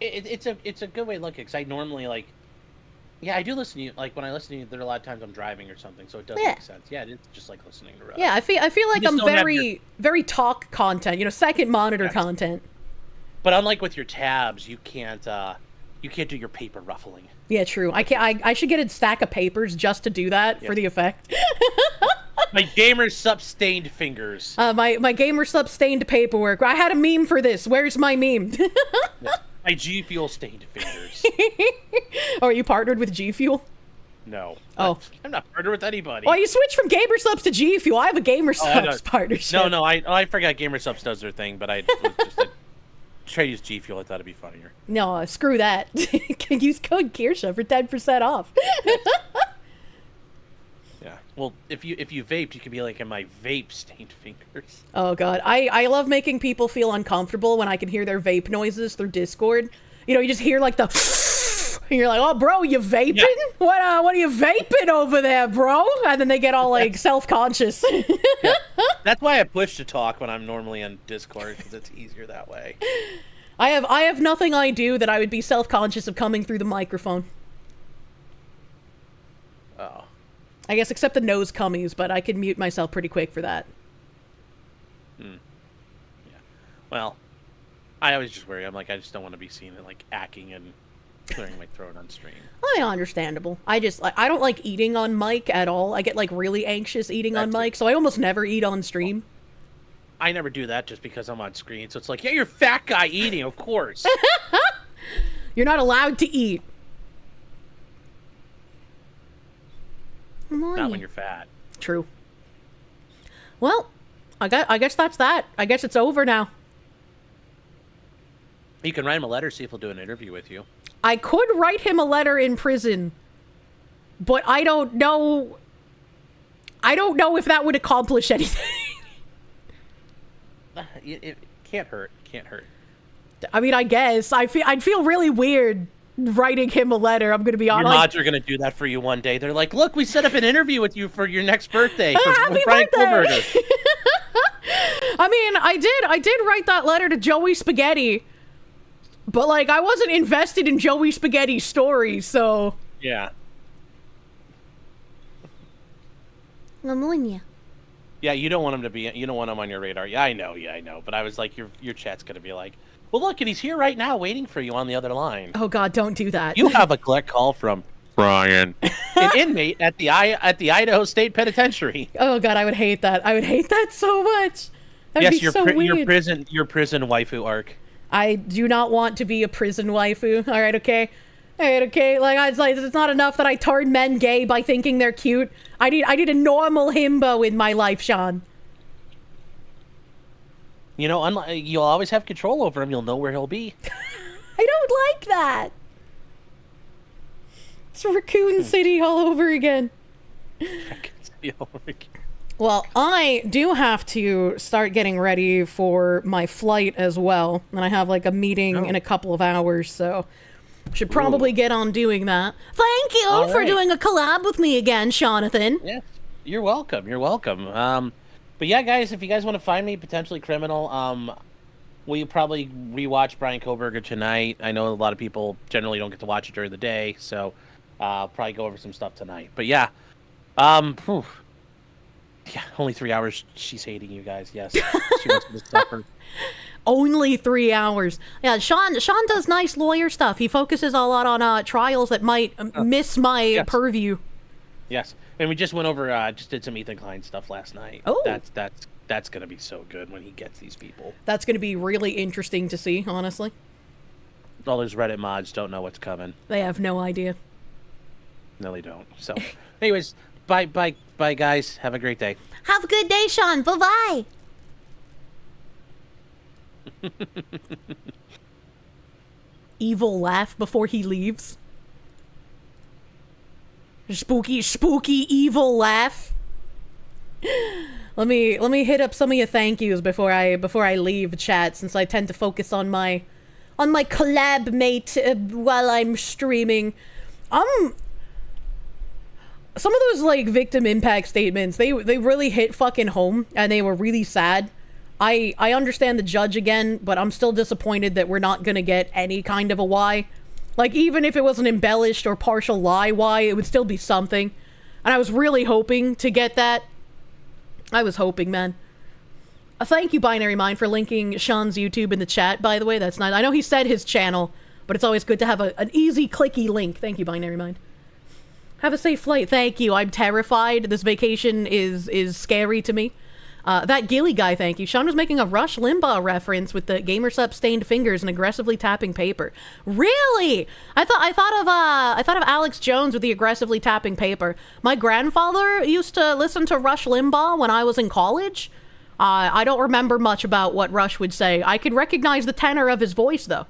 it's a good way to look at it, because I normally like, yeah, I do listen to you. Like, when I listen to you, there are a lot of times I'm driving or something, so it does make sense. Yeah, it's just like listening to radio. Yeah, I feel like I'm very talk content, you know, second monitor content. But unlike with your tabs, you can't do your paper ruffling. Yeah, true. I should get a stack of papers just to do that for the effect. My gamer sup-stained fingers. My gamer sup-stained paperwork. I had a meme for this. Where's my meme? My G Fuel stained fingers. Oh, are you partnered with G Fuel? No. Oh. I'm not partnered with anybody. Oh, you switched from Gamer Subs to G Fuel. I have a Gamer Subs partnership. No, I forgot Gamer Subs does their thing, but I try to use G Fuel. I thought it'd be funnier. No, screw that. Can use code Kirsche for 10% off. Yeah. Well, if you vaped, you could be like in my vape stained fingers. Oh god, I love making people feel uncomfortable when I can hear their vape noises through Discord. You know, you just hear like the And you're like, oh, bro, you vaping? Yeah. What are you vaping over there, bro? And then they get all like self-conscious. Yeah. That's why I push to talk when I'm normally on Discord, because it's easier that way. I have nothing I do that I would be self-conscious of coming through the microphone. Oh. I guess except the nose cummies, but I can mute myself pretty quick for that. Yeah. Well, I always just worry. I'm like, I just don't want to be seen like acting and clearing my throat on stream. Understandable. I don't like eating on mic at all. I get like really anxious eating on mic, so I almost never eat on stream. I never do that just because I'm on screen. So it's like, yeah, you're a fat guy eating, of course. You're not allowed to eat. Not when you're fat. True. Well, I guess that's that. I guess it's over now. You can write him a letter, see if he'll do an interview with you. I could write him a letter in prison, but I don't know if that would accomplish anything. It can't hurt. Can't hurt. I mean, I guess I'd feel really weird writing him a letter. I'm gonna be honest. Your mods are gonna do that for you one day. They're like, "Look, we set up an interview with you for your next birthday Happy Bryan birthday! Kohberger." I mean, I did write that letter to Joey Spaghetti, but like I wasn't invested in Joey Spaghetti's story, so yeah. Lamonia. Yeah, you don't want him to be. You don't want him on your radar. Yeah, I know. But I was like, your chat's gonna be like, well, look, and he's here right now, waiting for you on the other line. Oh God, don't do that. You have a collect call from Bryan, an inmate at the Idaho State Penitentiary. Oh God, I would hate that. I would hate that so much. That'd be so weird. your prison waifu arc. I do not want to be a prison waifu. All right, okay. Like it's not enough that I turn men gay by thinking they're cute. I need a normal himbo in my life, Sean. You know, you'll always have control over him. You'll know where he'll be. I don't like that. It's Raccoon City all over again. Raccoon City all over again. Well, I do have to start getting ready for my flight as well, and I have like a meeting in a couple of hours, so should probably get on doing that. Thank you for doing a collab with me again, Jonathan. Yeah, you're welcome. You're welcome. But yeah, guys, if you guys want to find me, Potentially Criminal, we'll probably rewatch Bryan Kohberger tonight. I know a lot of people generally don't get to watch it during the day, so I'll probably go over some stuff tonight. But yeah, yeah, only 3 hours. She's hating you guys. Yes, she wants me to suffer. Only 3 hours. Yeah, Sean does nice lawyer stuff. He focuses a lot on trials that might miss my purview. Yes, and we just went over, just did some Ethan Klein stuff last night. Oh, that's gonna be so good when he gets these people. That's gonna be really interesting to see, honestly. All those Reddit mods don't know what's coming. They have no idea. No, they don't. So, anyways, bye, guys. Have a great day. Have a good day, Sean. Bye-bye. Evil laugh before he leaves. Spooky evil laugh. Let me hit up some of your thank yous before I leave chat, since I tend to focus on my collab mate while I'm streaming. Some of those like victim impact statements, they really hit fucking home, and they were really sad. I understand the judge again, but I'm still disappointed that we're not gonna get any kind of a why. Like, even if it was an embellished or partial lie why, it would still be something. And I was really hoping to get that. I was hoping, man. Thank you, Binary Mind, for linking Sean's YouTube in the chat, by the way. That's nice. I know he said his channel, but it's always good to have an easy, clicky link. Thank you, Binary Mind. Have a safe flight. Thank you. I'm terrified. This vacation is scary to me. That Gilly guy, thank you. Sean was making a Rush Limbaugh reference with the GamerSup stained fingers and aggressively tapping paper. Really? I thought of Alex Jones with the aggressively tapping paper. My grandfather used to listen to Rush Limbaugh when I was in college. I don't remember much about what Rush would say. I could recognize the tenor of his voice, though.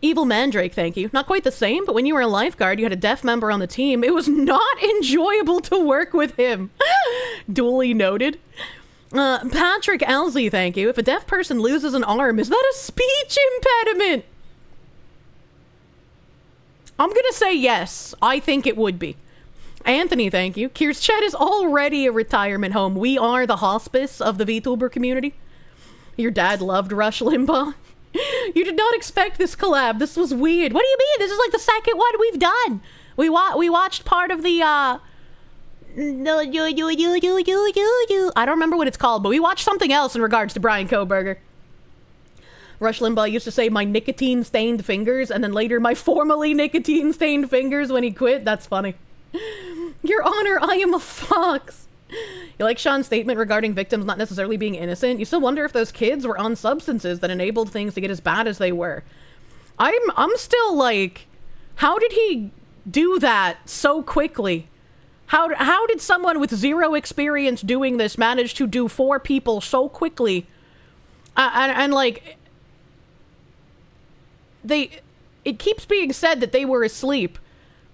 Evil Mandrake, thank you. Not quite the same, but when you were a lifeguard, you had a deaf member on the team. It was not enjoyable to work with him. Duly noted. Patrick Elsie, thank you. If a deaf person loses an arm, is that a speech impediment? I'm gonna say yes. I think it would be. Anthony, thank you. Kirsche is already a retirement home. We are the hospice of the VTuber community. Your dad loved Rush Limbaugh. You did not expect this collab. This was weird. What do you mean? This is like the second one we've done. We watched part of the I don't remember what it's called, but we watched something else in regards to Bryan Kohberger. Rush Limbaugh used to say my nicotine-stained fingers, and then later my formerly nicotine-stained fingers when he quit. That's funny. Your Honor, I am a fox. You like Sean's statement regarding victims not necessarily being innocent? You still wonder if those kids were on substances that enabled things to get as bad as they were. I'm still like, how did he do that so quickly? How did someone with zero experience doing this manage to do 4 people so quickly? And like, it keeps being said that they were asleep.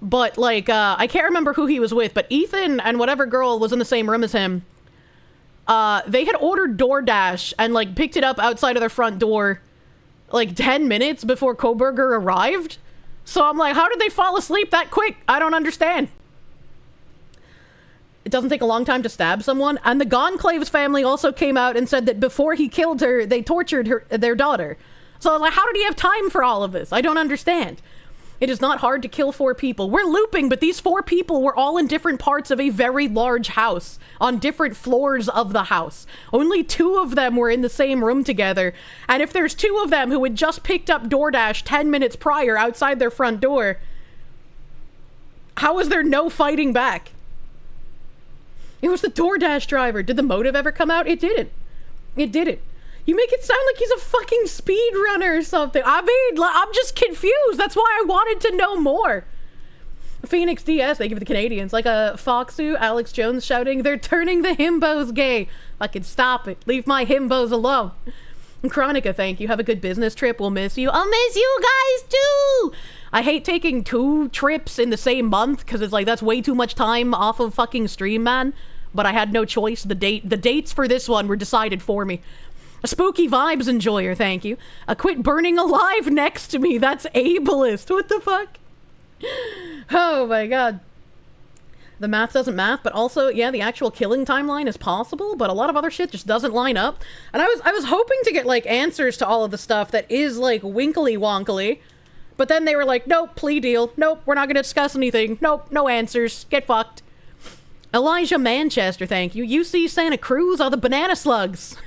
But, like, I can't remember who he was with, but Ethan and whatever girl was in the same room as him, they had ordered DoorDash and, like, picked it up outside of their front door, like, 10 minutes before Kohberger arrived. So I'm like, how did they fall asleep that quick? I don't understand. It doesn't take a long time to stab someone. And the Gonclave's family also came out and said that before he killed her, they tortured their daughter. So I was like, how did he have time for all of this? I don't understand. It is not hard to kill 4 people. We're looping, but these 4 people were all in different parts of a very large house, on different floors of the house. Only 2 of them were in the same room together. And if there's 2 of them who had just picked up DoorDash 10 minutes prior outside their front door, how is there no fighting back? It was the DoorDash driver. Did the motive ever come out? It didn't. It didn't. You make it sound like he's a fucking speedrunner or something. I mean, I'm just confused. That's why I wanted to know more. Phoenix DS, thank you for the Canadians. Like a Foxu, Alex Jones shouting, they're turning the himbos gay. Fucking stop it. Leave my himbos alone. And Chronica, thank you. Have a good business trip. We'll miss you. I'll miss you guys too. I hate taking 2 trips in the same month because it's like, that's way too much time off of fucking stream, man. But I had no choice. The dates for this one were decided for me. A spooky vibes enjoyer, thank you. Quit burning alive next to me. That's ableist. What the fuck? Oh my god. The math doesn't math, but also, yeah, the actual killing timeline is possible, but a lot of other shit just doesn't line up. And I was hoping to get, like, answers to all of the stuff that is, like, winkly wonkly. But then they were like, nope, plea deal. Nope, we're not gonna discuss anything. Nope, no answers. Get fucked. Elijah Manchester, thank you. UC Santa Cruz are the banana slugs.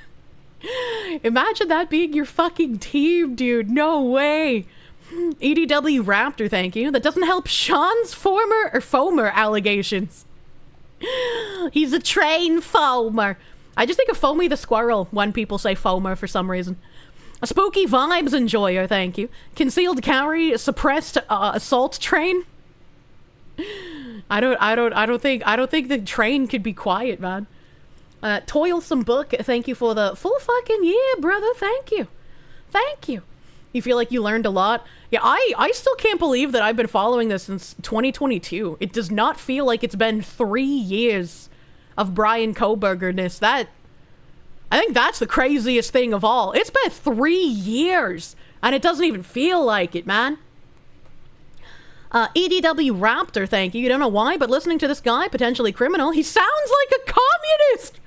Imagine that being your fucking team, dude. No way. EDW Raptor, thank you. That doesn't help Sean's foamer allegations. He's a trained foamer. I just think of Foamy the Squirrel when people say foamer for some reason. A spooky vibes enjoyer, thank you. Concealed carry, suppressed assault train. I don't think the train could be quiet, man. Toilsome book, thank you for the full fucking year, brother. Thank you. Thank you. You feel like you learned a lot? Yeah, I still can't believe that I've been following this since 2022. It does not feel like it's been 3 years of Bryan Kohberger-ness. I think that's the craziest thing of all. It's been 3 years, and it doesn't even feel like it, man. EDW Raptor, thank you. You don't know why, but listening to this guy, potentially criminal, he sounds like a communist!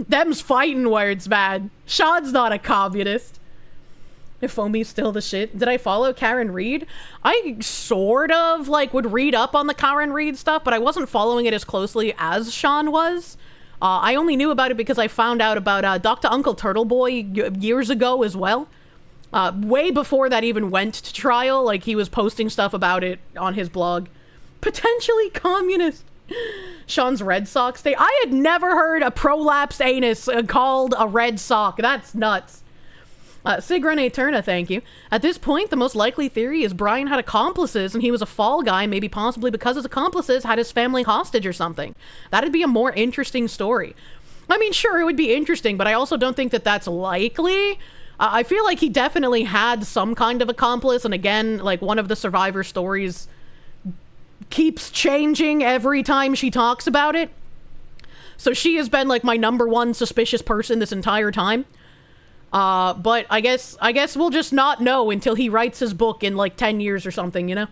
Them's fighting words, man. Sean's not a communist. If Foamy's still the shit. Did I follow Karen Reed? I sort of, like, would read up on the Karen Reed stuff, but I wasn't following it as closely as Sean was. I only knew about it because I found out about Dr. Uncle Turtleboy years ago as well. Way before that even went to trial, like, he was posting stuff about it on his blog. Potentially communist. Sean's Red Sox Day. I had never heard a prolapsed anus called a red sock. That's nuts. Sigren Eterna, thank you. At this point, the most likely theory is Bryan had accomplices and he was a fall guy, maybe possibly because his accomplices had his family hostage or something. That'd be a more interesting story. I mean, sure, it would be interesting, but I also don't think that that's likely. I feel like he definitely had some kind of accomplice, and again, like, one of the survivor stories keeps changing every time she talks about it. So she has been, like, my #1 suspicious person this entire time. But I guess we'll just not know until he writes his book in like 10 years or something, you know?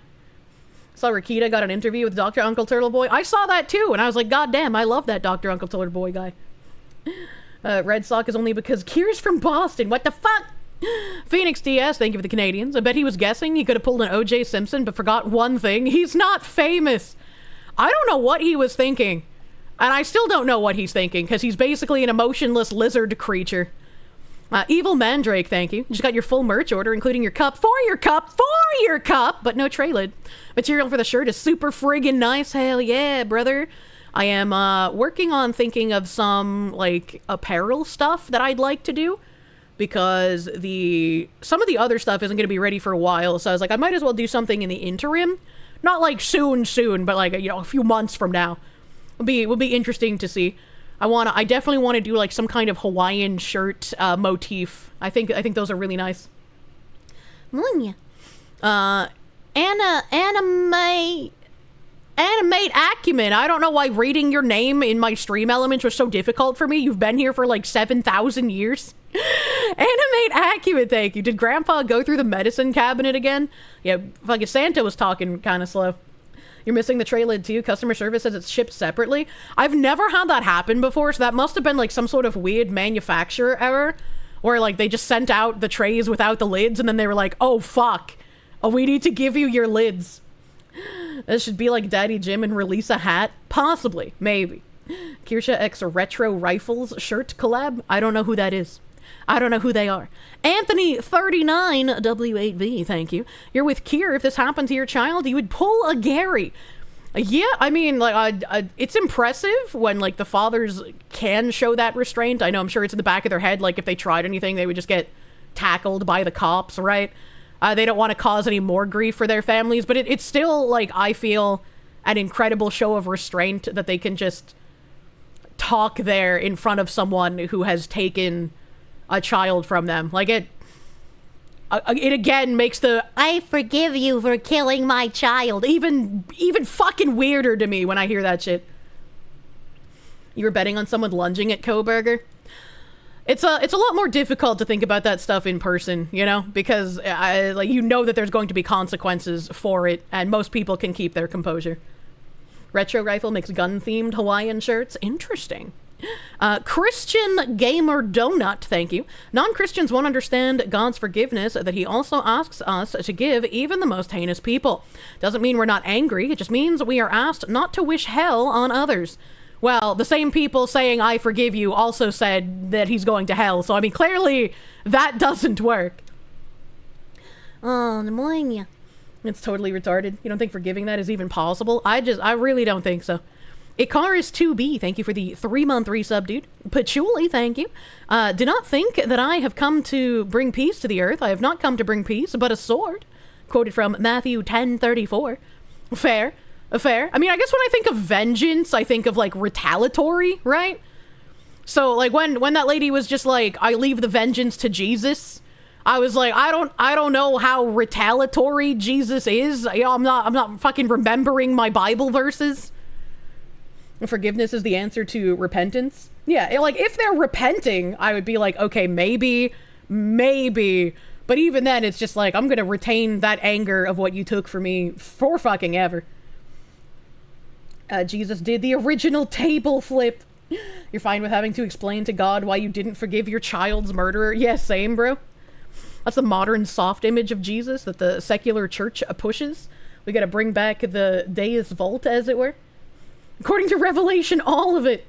Saw Rakita got an interview with Dr. Uncle Turtle Boy. I saw that too, and I was like, God damn, I love that Dr. Uncle Turtle Boy guy. Red Sock is only because Kier's from Boston. What the fuck? Phoenix DS, thank you for the Canadians. I bet he was guessing he could have pulled an O.J. Simpson, but forgot one thing. He's not famous. I don't know what he was thinking. And I still don't know what he's thinking, because he's basically an emotionless lizard creature. Evil Mandrake, thank you. You just got your full merch order, including your cup, for your cup, but no tray lid. Material for the shirt is super friggin' nice. Hell yeah, brother. I am working on thinking of some, like, apparel stuff that I'd like to do. Because some of the other stuff isn't going to be ready for a while, so I was like, I might as well do something in the interim. Not like soon, but like, you know, a few months from now. Would be interesting to see. I definitely want to do like some kind of Hawaiian shirt motif. I think those are really nice. Animate Acumen. I don't know why reading your name in my stream elements was so difficult for me. You've been here for like 7,000 years. Animate Acumen, thank you. Did Grandpa go through the medicine cabinet again? Yeah, fucking Santa was talking kind of slow. You're missing the tray lid too. Customer service says it's shipped separately. I've never had that happen before, so that must have been like some sort of weird manufacturer error. Where like they just sent out the trays without the lids and then they were like, oh fuck. Oh, we need to give you your lids. This should be like Daddy Jim and release a hat? Possibly. Maybe. Kirsche X Retro Rifles shirt collab? I don't know who that is. I don't know who they are. Anthony39W8V, thank you. You're with Kier. If this happened to your child, you would pull a Gary. Yeah, I mean, like, it's impressive when, like, the fathers can show that restraint. I know, I'm sure it's in the back of their head, like, if they tried anything, they would just get tackled by the cops, right? They don't want to cause any more grief for their families, but it's still, like, I feel an incredible show of restraint that they can just talk there in front of someone who has taken a child from them. Like, it again makes the I forgive you for killing my child even fucking weirder to me when I hear that shit. You were betting on someone lunging at Kohberger? It's a lot more difficult to think about that stuff in person, you know, because like, you know that there's going to be consequences for it, and most people can keep their composure. Retro Rifle makes gun-themed Hawaiian shirts. Interesting. Christian Gamer Donut, thank you. Non-Christians won't understand God's forgiveness that he also asks us to give even the most heinous people. Doesn't mean we're not angry, it just means we are asked not to wish hell on others. Well, the same people saying I forgive you also said that he's going to hell, so I mean, clearly that doesn't work. Oh, pneumonia. It's totally retarded. You don't think forgiving that is even possible? I really don't think so. Icarus2B, thank you for the 3-month resub, dude. Patchouli, thank you. Do not think that I have come to bring peace to the earth. I have not come to bring peace, but a sword. Quoted from Matthew 10:34. Fair. I mean, I guess when I think of vengeance, I think of, like, retaliatory, right? So, like, when that lady was just like, I leave the vengeance to Jesus, I was like, I don't know how retaliatory Jesus is. You know, I'm not fucking remembering my Bible verses. Forgiveness is the answer to repentance. Yeah, like, if they're repenting, I would be like, okay, maybe. But even then, it's just like, I'm gonna retain that anger of what you took from me for fucking ever. Jesus did the original table flip. You're fine with having to explain to God why you didn't forgive your child's murderer? Yeah, same, bro. That's the modern soft image of Jesus that the secular church pushes. We gotta bring back the Deus Vult, as it were. According to Revelation, all of it.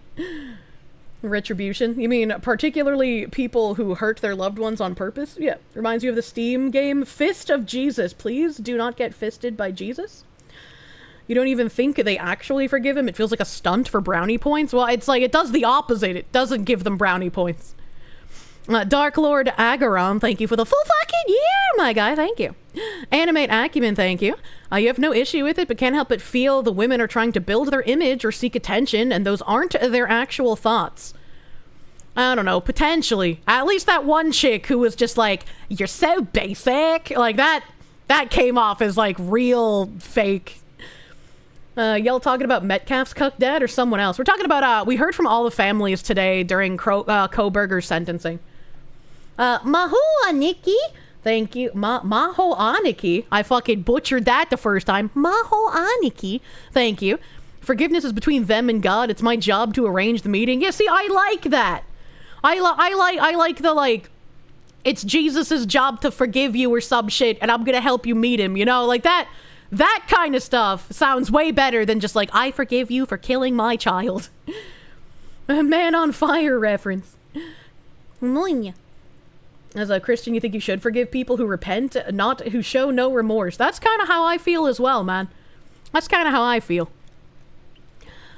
Retribution? You mean particularly people who hurt their loved ones on purpose? Yeah. Reminds you of the Steam game Fist of Jesus. Please do not get fisted by Jesus. You don't even think they actually forgive him. It feels like a stunt for brownie points. Well, it's like, it does the opposite. It doesn't give them brownie points. Dark Lord Agaron, thank you for the full fucking year, my guy. Thank you. Animate Acumen, thank you. You have no issue with it, but can't help but feel the women are trying to build their image or seek attention, and those aren't their actual thoughts. I don't know, potentially. At least that one chick who was just like, you're so basic. Like, that came off as, like, real fake. Y'all talking about Metcalf's cuck dad or someone else? We're talking about, we heard from all the families today during Kohberger's sentencing. Maho Aniki. Thank you. Maho Aniki. I fucking butchered that the first time. Maho Aniki. Thank you. Forgiveness is between them and God. It's my job to arrange the meeting. Yeah, see, I like that. I like the, like, it's Jesus's job to forgive you or some shit, and I'm gonna help you meet him, you know? Like, that kind of stuff sounds way better than just like, I forgive you for killing my child. A Man on Fire reference. As a Christian, you think you should forgive people who repent, not who show no remorse. That's kind of how I feel as well, man. That's kind of how I feel.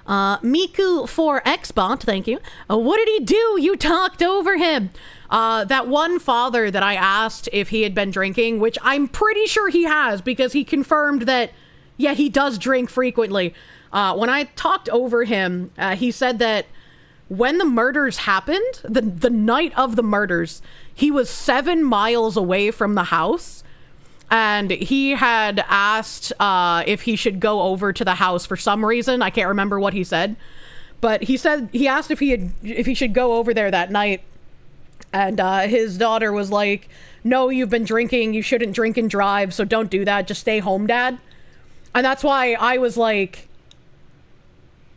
Miku for Xbot, thank you. What did he do? You talked over him. That one father that I asked if he had been drinking, which I'm pretty sure he has because he confirmed that, yeah, he does drink frequently. When I talked over him, he said that when the murders happened, the night of the murders, he was 7 miles away from the house. And he had asked if he should go over to the house for some reason. I can't remember what he said. But he asked if he should go over there that night. And his daughter was like, no, you've been drinking. You shouldn't drink and drive, so don't do that. Just stay home, Dad. And that's why I was like,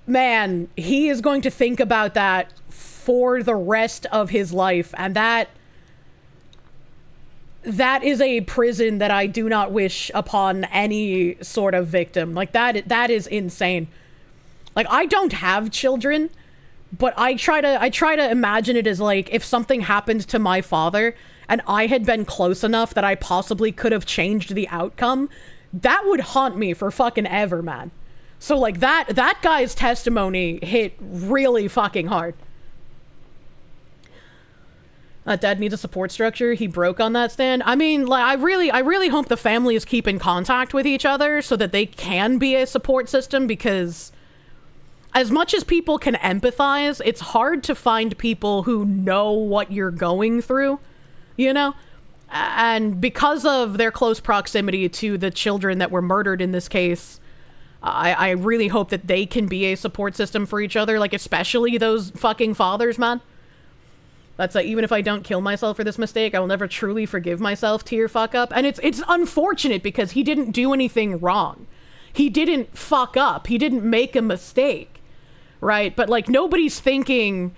man, he is going to think about that for the rest of his life. And that is a prison that I do not wish upon any sort of victim. Like, that is insane. Like, I don't have children, but I try to imagine it as like, if something happened to my father and I had been close enough that I possibly could have changed the outcome, that would haunt me for fucking ever, man. So, like, that guy's testimony hit really fucking hard. Dad needs a support structure. He broke on that stand. I mean, like, I really hope the families keep in contact with each other so that they can be a support system, because as much as people can empathize, it's hard to find people who know what you're going through, you know? And because of their close proximity to the children that were murdered in this case, I really hope that they can be a support system for each other, like, especially those fucking fathers, man. That's like, even if I don't kill myself for this mistake, I will never truly forgive myself. Tear fuck up. And it's unfortunate because he didn't do anything wrong. He didn't fuck up. He didn't make a mistake, right? But, like, nobody's thinking,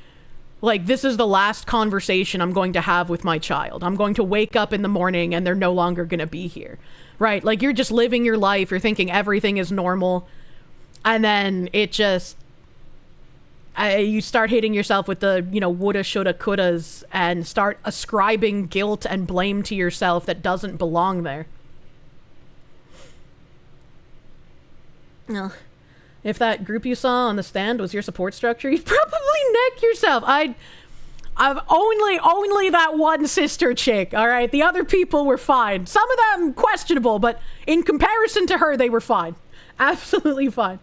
like, this is the last conversation I'm going to have with my child. I'm going to wake up in the morning and they're no longer going to be here, right? Like, you're just living your life. You're thinking everything is normal. And then it just... you start hitting yourself with the, you know, woulda, shoulda, couldas, and start ascribing guilt and blame to yourself that doesn't belong there. No. If that group you saw on the stand was your support structure, you'd probably neck yourself. I've only that one sister chick, all right? The other people were fine. Some of them questionable, but in comparison to her, they were fine. Absolutely fine.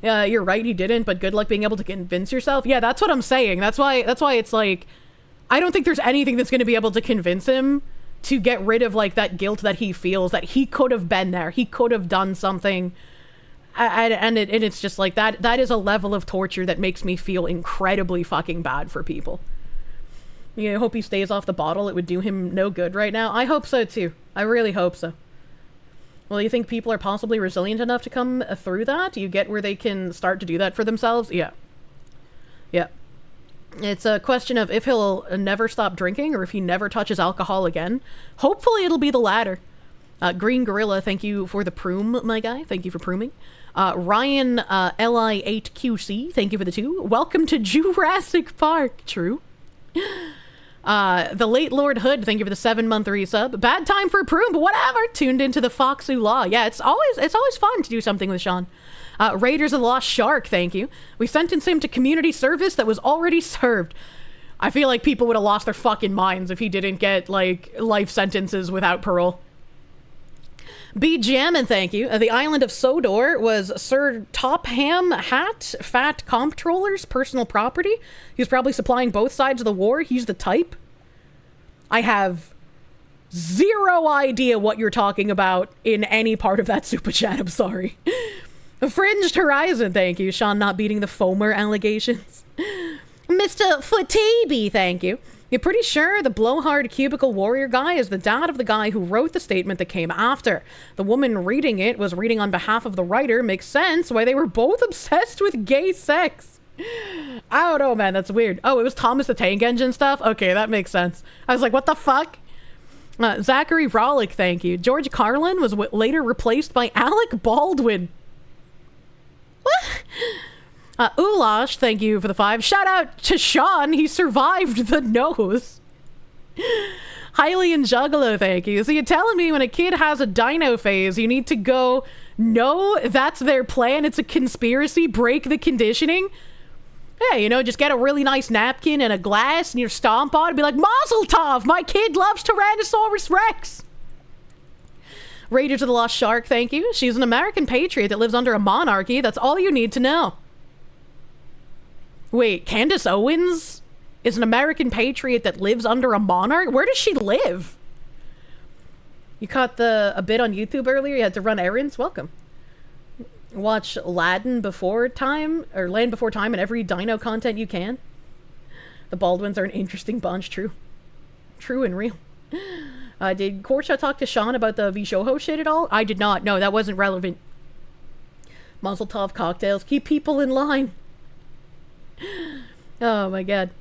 You're right, he didn't, but good luck being able to convince yourself. Yeah, that's what I'm saying. That's why it's like, I don't think there's anything that's going to be able to convince him to get rid of, like, that guilt that he feels, that he could have been there. He could have done something. And it's just like, that is a level of torture that makes me feel incredibly fucking bad for people. I hope he stays off the bottle. It would do him no good right now. I hope so, too. I really hope so. Well, you think people are possibly resilient enough to come through that? Do you get where they can start to do that for themselves? Yeah. Yeah. It's a question of if he'll never stop drinking or if he never touches alcohol again. Hopefully it'll be the latter. Green Gorilla, thank you for the proom, my guy. Thank you for prooming. Ryan Li8QC, thank you for the 2. Welcome to Jurassic Park. True. The late Lord Hood, thank you for the 7-month resub. Bad time for a proom, but whatever. Tuned into the Foxu Law. Yeah, it's always fun to do something with Sean. Raiders of the Lost Shark, thank you. We sentenced him to community service that was already served. I feel like people would have lost their fucking minds if he didn't get, like, life sentences without parole. B. Jammin', thank you. The island of Sodor was Sir Topham Hat Fat Comptroller's personal property. He was probably supplying both sides of the war. He's the type. I have zero idea what you're talking about in any part of that super chat. I'm sorry. Fringed Horizon, thank you. Sean not beating the Fomer allegations. Mr. Footaby, thank you. You're pretty sure the blowhard cubicle warrior guy is the dad of the guy who wrote the statement that came after. The woman reading it was reading on behalf of the writer. Makes sense why they were both obsessed with gay sex. I don't know, man. That's weird. Oh, it was Thomas the Tank Engine stuff? Okay, that makes sense. I was like, what the fuck? Zachary Rollick, thank you. George Carlin was later replaced by Alec Baldwin. What? Ulash, thank you for the 5. Shout out to Sean. He survived the nose. Hylian Juggalo, thank you. So you're telling me when a kid has a dino phase, you need to go, no, that's their plan. It's a conspiracy. Break the conditioning. Yeah, you know, just get a really nice napkin and a glass and you stomp on it and be like, Mazel Tov, my kid loves Tyrannosaurus Rex. Raiders of the Lost Shark, thank you. She's an American patriot that lives under a monarchy. That's all you need to know. Wait, Candace Owens is an American patriot that lives under a monarch? Where does she live? You caught a bit on YouTube earlier? You had to run errands? Welcome. Watch Land Before Time and every dino content you can. The Baldwins are an interesting bunch, true and real. Did Kirsche talk to Sean about the Vishoho shit at all? I did not. No, that wasn't relevant. Mazel Tov cocktails. Keep people in line. Oh my god.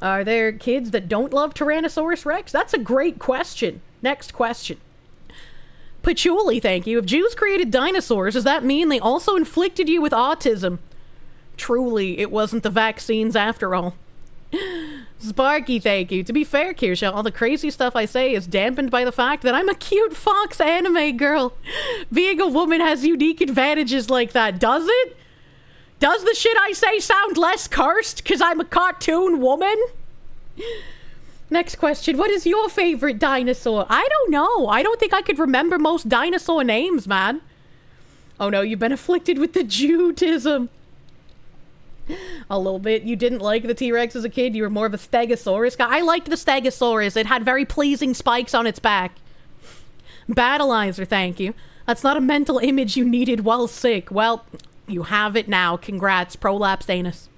Are there kids that don't love Tyrannosaurus Rex? That's a great question. Next question. Patchouli, thank you. If Jews created dinosaurs, does that mean they also inflicted you with autism? Truly, it wasn't the vaccines after all. Sparky, thank you. To be fair, Kirsche, all the crazy stuff I say is dampened by the fact that I'm a cute fox anime girl. Being a woman has unique advantages like that, does it? Does the shit I say sound less cursed because I'm a cartoon woman? Next question. What is your favorite dinosaur? I don't know. I don't think I could remember most dinosaur names, man. Oh no, you've been afflicted with the Jewtism. A little bit. You didn't like the T-Rex as a kid. You were more of a Stegosaurus guy. I liked the Stegosaurus. It had very pleasing spikes on its back. Battleizer, thank you. That's not a mental image you needed while sick. Well, you have it now. Congrats. Prolapsed anus.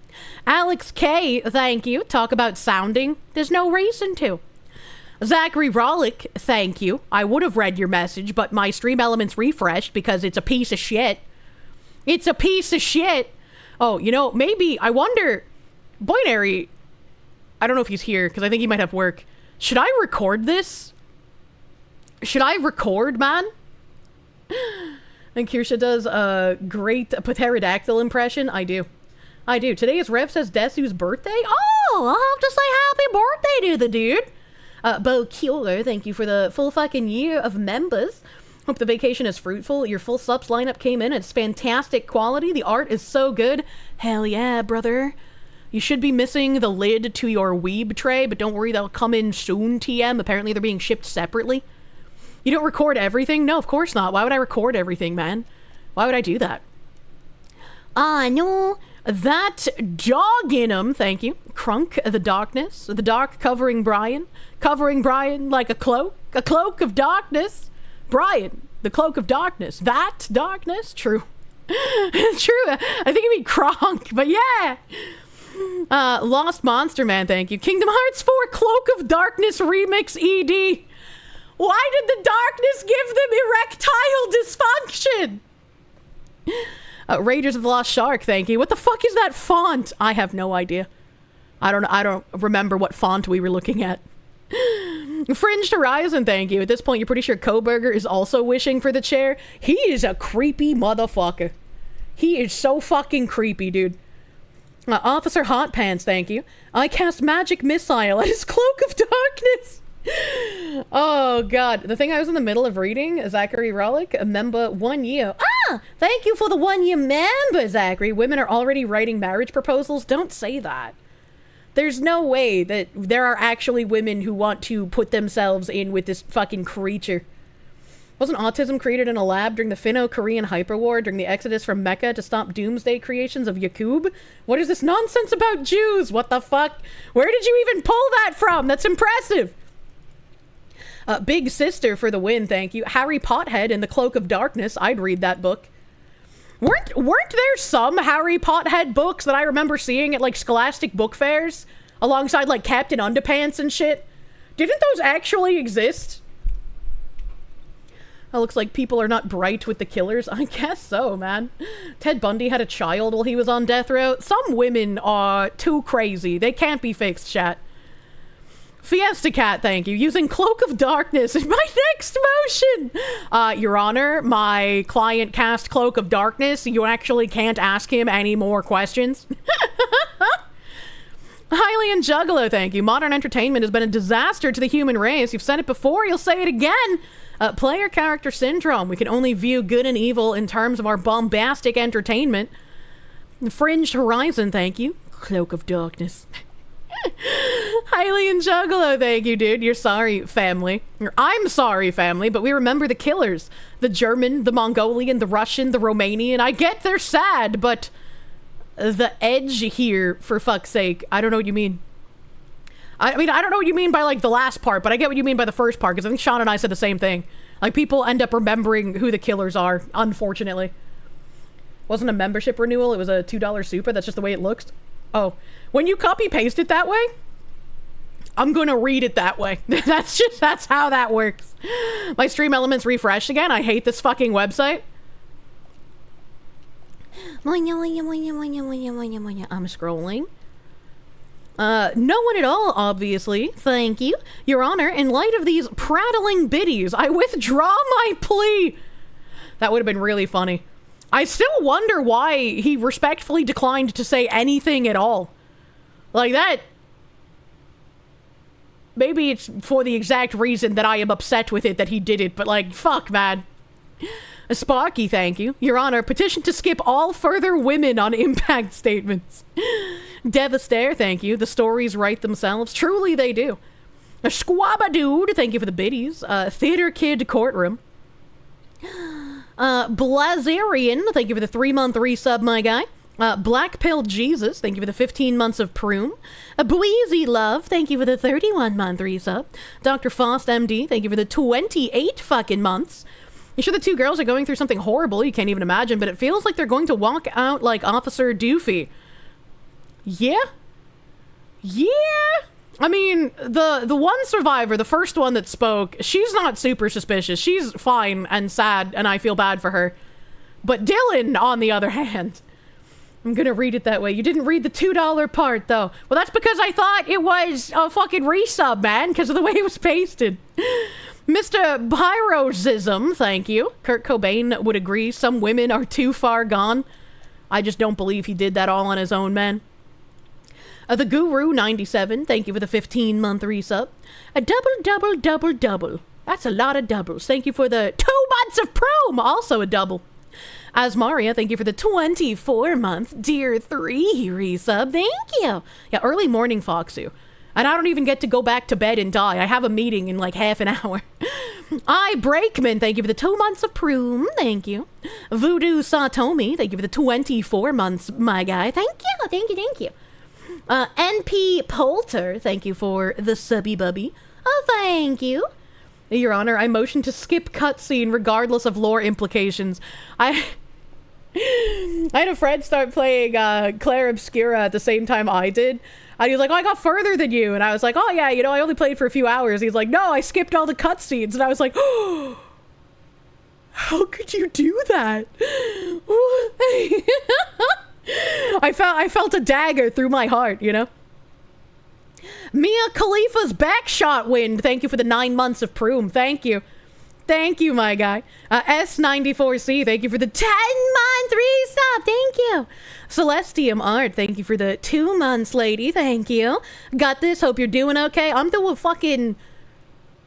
Alex K, thank you. Talk about sounding. There's no reason to. Zachary Rollick, thank you. I would have read your message, but my Stream Elements refreshed because it's a piece of shit. It's a piece of shit. Oh, you know, maybe, I wonder, Boinary, I don't know if he's here, because I think he might have work. Should I record this? Should I record, man? And Kirsche does a great pterodactyl impression. I do. Today is Rev Says Desu's birthday. Oh, I'll have to say happy birthday to the dude. Bo Keeler, thank you for the full fucking year of members. Hope the vacation is fruitful. Your full subs lineup came in. It's fantastic quality. The art is so good. Hell yeah, brother. You should be missing the lid to your weeb tray, but don't worry, they'll come in soon, TM. Apparently they're being shipped separately. You don't record everything? No, of course not. Why would I record everything, man? Why would I do that? No. That dog in him, thank you. Crunk, the darkness. The dark covering Bryan. Covering Bryan like a cloak of darkness. Bryan, the cloak of darkness. That darkness? True. True. I think you mean Kronk, but yeah. Lost Monster Man, thank you. Kingdom Hearts 4 Cloak of Darkness Remix ED. Why did the darkness give them erectile dysfunction? Raiders of the Lost Shark, thank you. What the fuck is that font? I have no idea. I don't remember what font we were looking at. Fringed Horizon, thank you. At this point, you're pretty sure Kohberger is also wishing for the chair. He is a creepy motherfucker. He is so fucking creepy, dude. Officer Hot Pants, thank you. I cast Magic Missile at his Cloak of Darkness. Oh, God. The thing I was in the middle of reading, Zachary Rollick, a member 1 year. Thank you for the 1 year member, Zachary. Women are already writing marriage proposals. Don't say that. There's no way that there are actually women who want to put themselves in with this fucking creature. Wasn't autism created in a lab during the Finno-Korean hyperwar during the exodus from Mecca to stop doomsday creations of Yakub? What is this nonsense about Jews? What the fuck? Where did you even pull that from? That's impressive. Big Sister for the win, thank you. Harry Pothead in the Cloak of Darkness. I'd read that book. Weren't there some Harry Pothead books that I remember seeing at like Scholastic book fairs? alongside like Captain Underpants and shit. Didn't those actually exist? It looks like people are not bright with the killers. I guess so, man. Ted Bundy had a child while he was on death row. Some women are too crazy. They can't be fixed, chat. Fiesta Cat, thank you. Using Cloak of Darkness in my next motion. Your Honor, my client cast Cloak of Darkness. You actually can't ask him any more questions. Hylian Juggalo, thank you. Modern entertainment has been a disaster to the human race. You've said it before, you'll say it again. Player character syndrome. We can only view good and evil in terms of our bombastic entertainment. Fringed Horizon, thank you. Cloak of Darkness. Hylian Juggalo, thank you, dude. You're sorry, family. I'm sorry, family, but we remember the killers. The German, the Mongolian, the Russian, the Romanian. I get they're sad, but the edge here, for fuck's sake. I don't know what you mean. I mean, I don't know what you mean by, like, the last part, but I get what you mean by the first part, because I think Sean and I said the same thing. Like, people end up remembering who the killers are, unfortunately. Wasn't a membership renewal, it was a $2 super, that's just the way it looks. Oh, when you copy-paste it that way, I'm gonna read it that way. That's how that works. My stream elements refreshed again, I hate this fucking website. I'm scrolling. No one at all, obviously. Thank you. Your Honor, in light of these prattling biddies, I withdraw my plea. That would have been really funny. I still wonder why he respectfully declined to say anything at all. Like that. Maybe it's for the exact reason that I am upset with it that he did it, but like, fuck, man. Sparky, thank you. Your Honor, petition to skip all further women on impact statements. Devastator, thank you. The stories write themselves. Truly they do. A Squabba Dude, thank you for the biddies. Theater Kid Courtroom. Blazarian, thank you for the 3-month resub, my guy. Black Pill Jesus, thank you for the 15 months of Prune. Bleezy Love, thank you for the 31-month resub. Dr. Faust MD, thank you for the 28 fucking months. You sure the two girls are going through something horrible you can't even imagine, but it feels like they're going to walk out like Officer Doofy. Yeah? Yeah? I mean, the one survivor, the first one that spoke, she's not super suspicious. She's fine and sad, and I feel bad for her. But Dylan, on the other hand, I'm gonna read it that way. You didn't read the $2 part, though. Well, that's because I thought it was a fucking resub, man, because of the way it was pasted. Mr. Pyrosism, thank you. Kurt Cobain would agree some women are too far gone. I just don't believe he did that all on his own, man. The Guru 97, thank you for the 15-month resub. A double. That's a lot of doubles. Thank you for the 2 months of prom, also a double. Asmaria, thank you for the 24-month Dear 3 resub. Thank you. Yeah, early morning Foxu. And I don't even get to go back to bed and die. I have a meeting in like half an hour. Brakeman, thank you for the 2 months of Prune. Thank you. Voodoo Satomi, thank you for the 24 months, my guy. Thank you. NP Poulter, thank you for the subby bubby. Oh, thank you. Your Honor, I motion to skip cutscene regardless of lore implications. I had a friend start playing Claire Obscura at the same time I did. And he was like, oh, I got further than you. And I was like, oh, yeah, you know, I only played for a few hours. He's like, no, I skipped all the cutscenes. And I was like, oh, how could you do that? I felt a dagger through my heart, you know? Mia Khalifa's backshot wind. Thank you for the 9 months of Prune. Thank you. Thank you, my guy. S94C, thank you for the 10-month resub. Thank you. Celestium Art, thank you for the 2 months, lady. Thank you. Got this. Hope you're doing okay. I'm doing fucking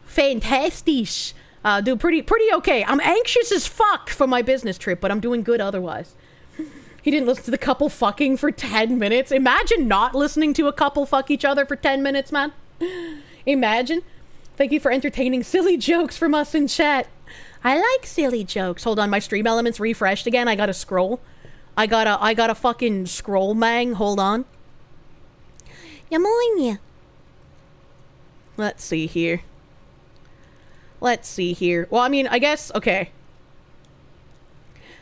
fantastic. Do pretty okay. I'm anxious as fuck for my business trip, but I'm doing good otherwise. He didn't listen to the couple fucking for 10 minutes. Imagine not listening to a couple fuck each other for 10 minutes, man. Imagine. Thank you for entertaining silly jokes from us in chat. I like silly jokes. Hold on, my stream elements refreshed again. I gotta scroll. I gotta fucking scroll, mang. Hold on. Let's see here. Well, I mean, I guess, okay.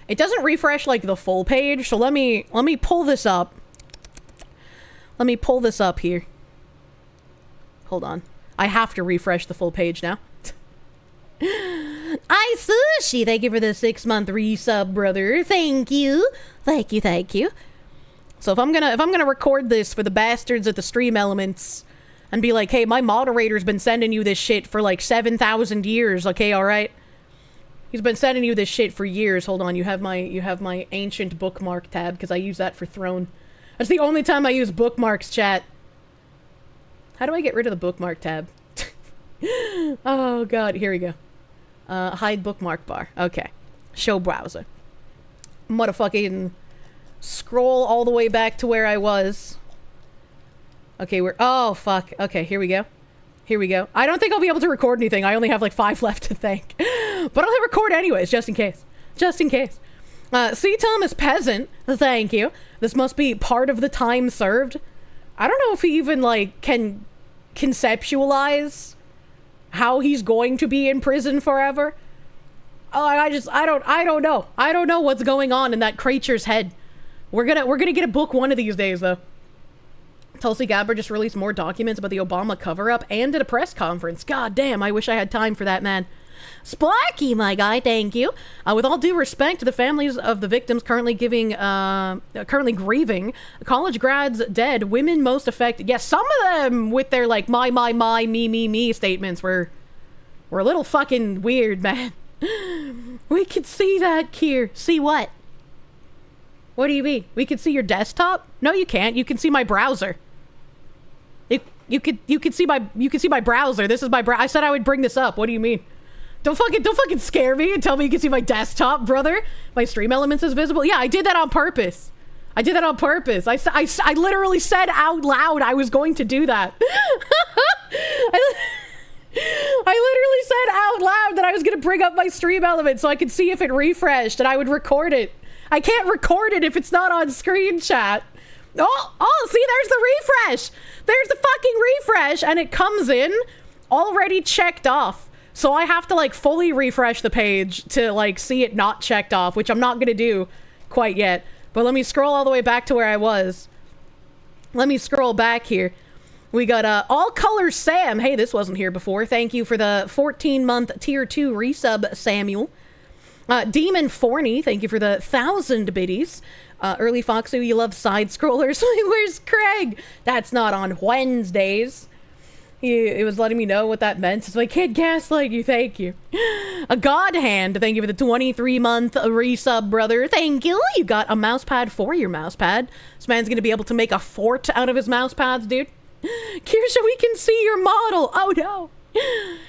It doesn't refresh like the full page, so let me pull this up. Let me pull this up here. hold on. I have to refresh the full page now. I Sushi, thank you for the 6-month resub, brother. Thank you. Thank you. So if I'm gonna record this for the bastards at the Stream Elements and be like, hey, my moderator's been sending you this shit for like 7,000 years, okay, alright? He's been sending you this shit for years. Hold on, you have my ancient bookmark tab, because I use that for Throne. That's the only time I use bookmarks, chat. How do I get rid of the bookmark tab? Oh god, here we go. Hide bookmark bar. Okay. Show browser. Motherfucking scroll all the way back to where I was. Okay, oh fuck. Okay, here we go. I don't think I'll be able to record anything. I only have like 5 left to thank. But I'll hit record anyways, just in case. C. Thomas Peasant, thank you. This must be part of the time served. I don't know if he even like can conceptualize how he's going to be in prison forever. Oh, I don't know. I don't know what's going on in that creature's head. We're gonna get a book one of these days, though. Tulsi Gabbard just released more documents about the Obama cover-up and at a press conference. God damn, I wish I had time for that, man. Sparky, my guy, thank you. With all due respect to the families of the victims currently grieving, college grads dead, women most affected. Yes, some of them with their like my, me statements were a little fucking weird, man. We could see that, Kier. See what? What do you mean? We can see your desktop? No, you can't. You can see my browser. You can see my browser. This is my I said I would bring this up. What do you mean? Don't fucking scare me and tell me you can see my desktop, brother. My Stream Elements is visible. Yeah, I did that on purpose. I literally said out loud I was going to do that. I literally said out loud that I was going to bring up my Stream Element so I could see if it refreshed and I would record it. I can't record it if it's not on screen, chat. Oh, see, there's the refresh. There's the fucking refresh, and it comes in already checked off. So I have to, like, fully refresh the page to, like, see it not checked off, which I'm not going to do quite yet. But let me scroll all the way back to where I was. Let me scroll back here. We got All Colors Sam. Hey, this wasn't here before. Thank you for the 14-month Tier 2 resub, Samuel. Demon Forney, thank you for the 1,000 biddies. Early Foxy, you love side-scrollers. Where's Craig? That's not on Wednesdays. It was letting me know what that meant. It's like, can't gaslight you, thank you. A God Hand, thank you for the 23-month resub, brother. Thank you. You got a mouse pad for your mouse pad. This man's gonna be able to make a fort out of his mouse pads, dude. Kirsche, we can see your model. Oh, no.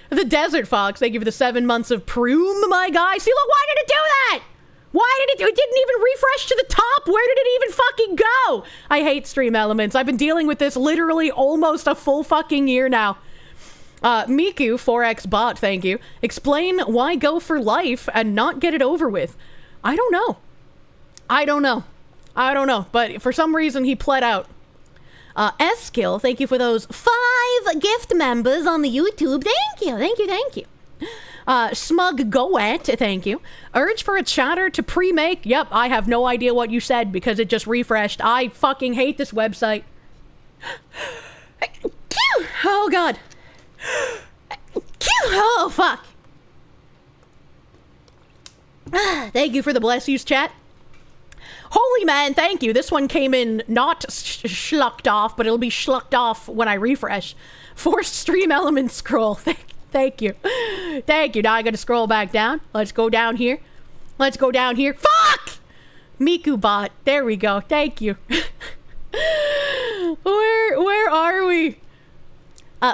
The Desert Fox, thank you for the 7 months of Prume, my guy. See, look, why did it do that? It didn't even refresh to the top. Where did it even fucking go? I hate Stream Elements. I've been dealing with this literally almost a full fucking year now. Miku, 4X bot, thank you. Explain why go for life and not get it over with. I don't know. But for some reason, he pled out. Eskill, thank you for those 5 gift members on the YouTube. Thank you. Smug Goet, thank you. Urge for a chatter to pre-make. Yep, I have no idea what you said because it just refreshed. I fucking hate this website. Oh, God. Oh, fuck. Thank you for the bless yous, chat. Holy man, thank you. This one came in not schlucked off, but it'll be schlucked off when I refresh. Forced Stream Element scroll. Thank you. Now I gotta scroll back down. Let's go down here. Fuck! Miku bot. There we go. Thank you. Where are we?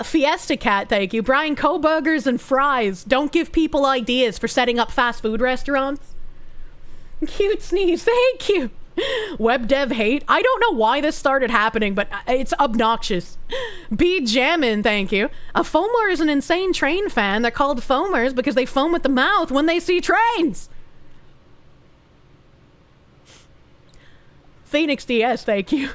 Fiesta Cat, thank you. Bryan, Kohbergers and fries. Don't give people ideas for setting up fast food restaurants. Cute sneeze, thank you. Web dev hate. I don't know why this started happening, but it's obnoxious. B Jammin', thank you. A foamer is an insane train fan. They're called foamers because they foam at the mouth when they see trains. Phoenix DS, thank you.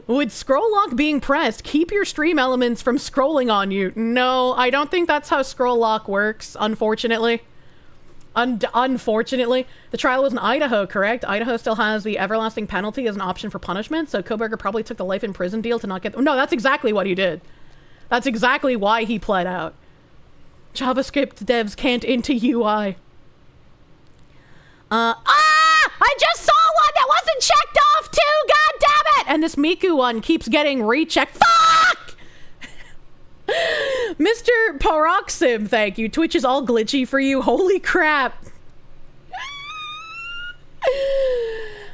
With scroll lock being pressed, keep your Stream Elements from scrolling on you. No, I don't think that's how scroll lock works, unfortunately. Unfortunately, the trial was in Idaho, correct? Idaho still has the everlasting penalty as an option for punishment, so Kohberger probably took the life in prison deal to not get... No, that's exactly what he did. That's exactly why he pled out. JavaScript devs can't into UI. I just saw one that wasn't checked off too, god damn it! And this Miku one keeps getting rechecked. Fuck! Mr. Paroxym, thank you. Twitch is all glitchy for you. Holy crap.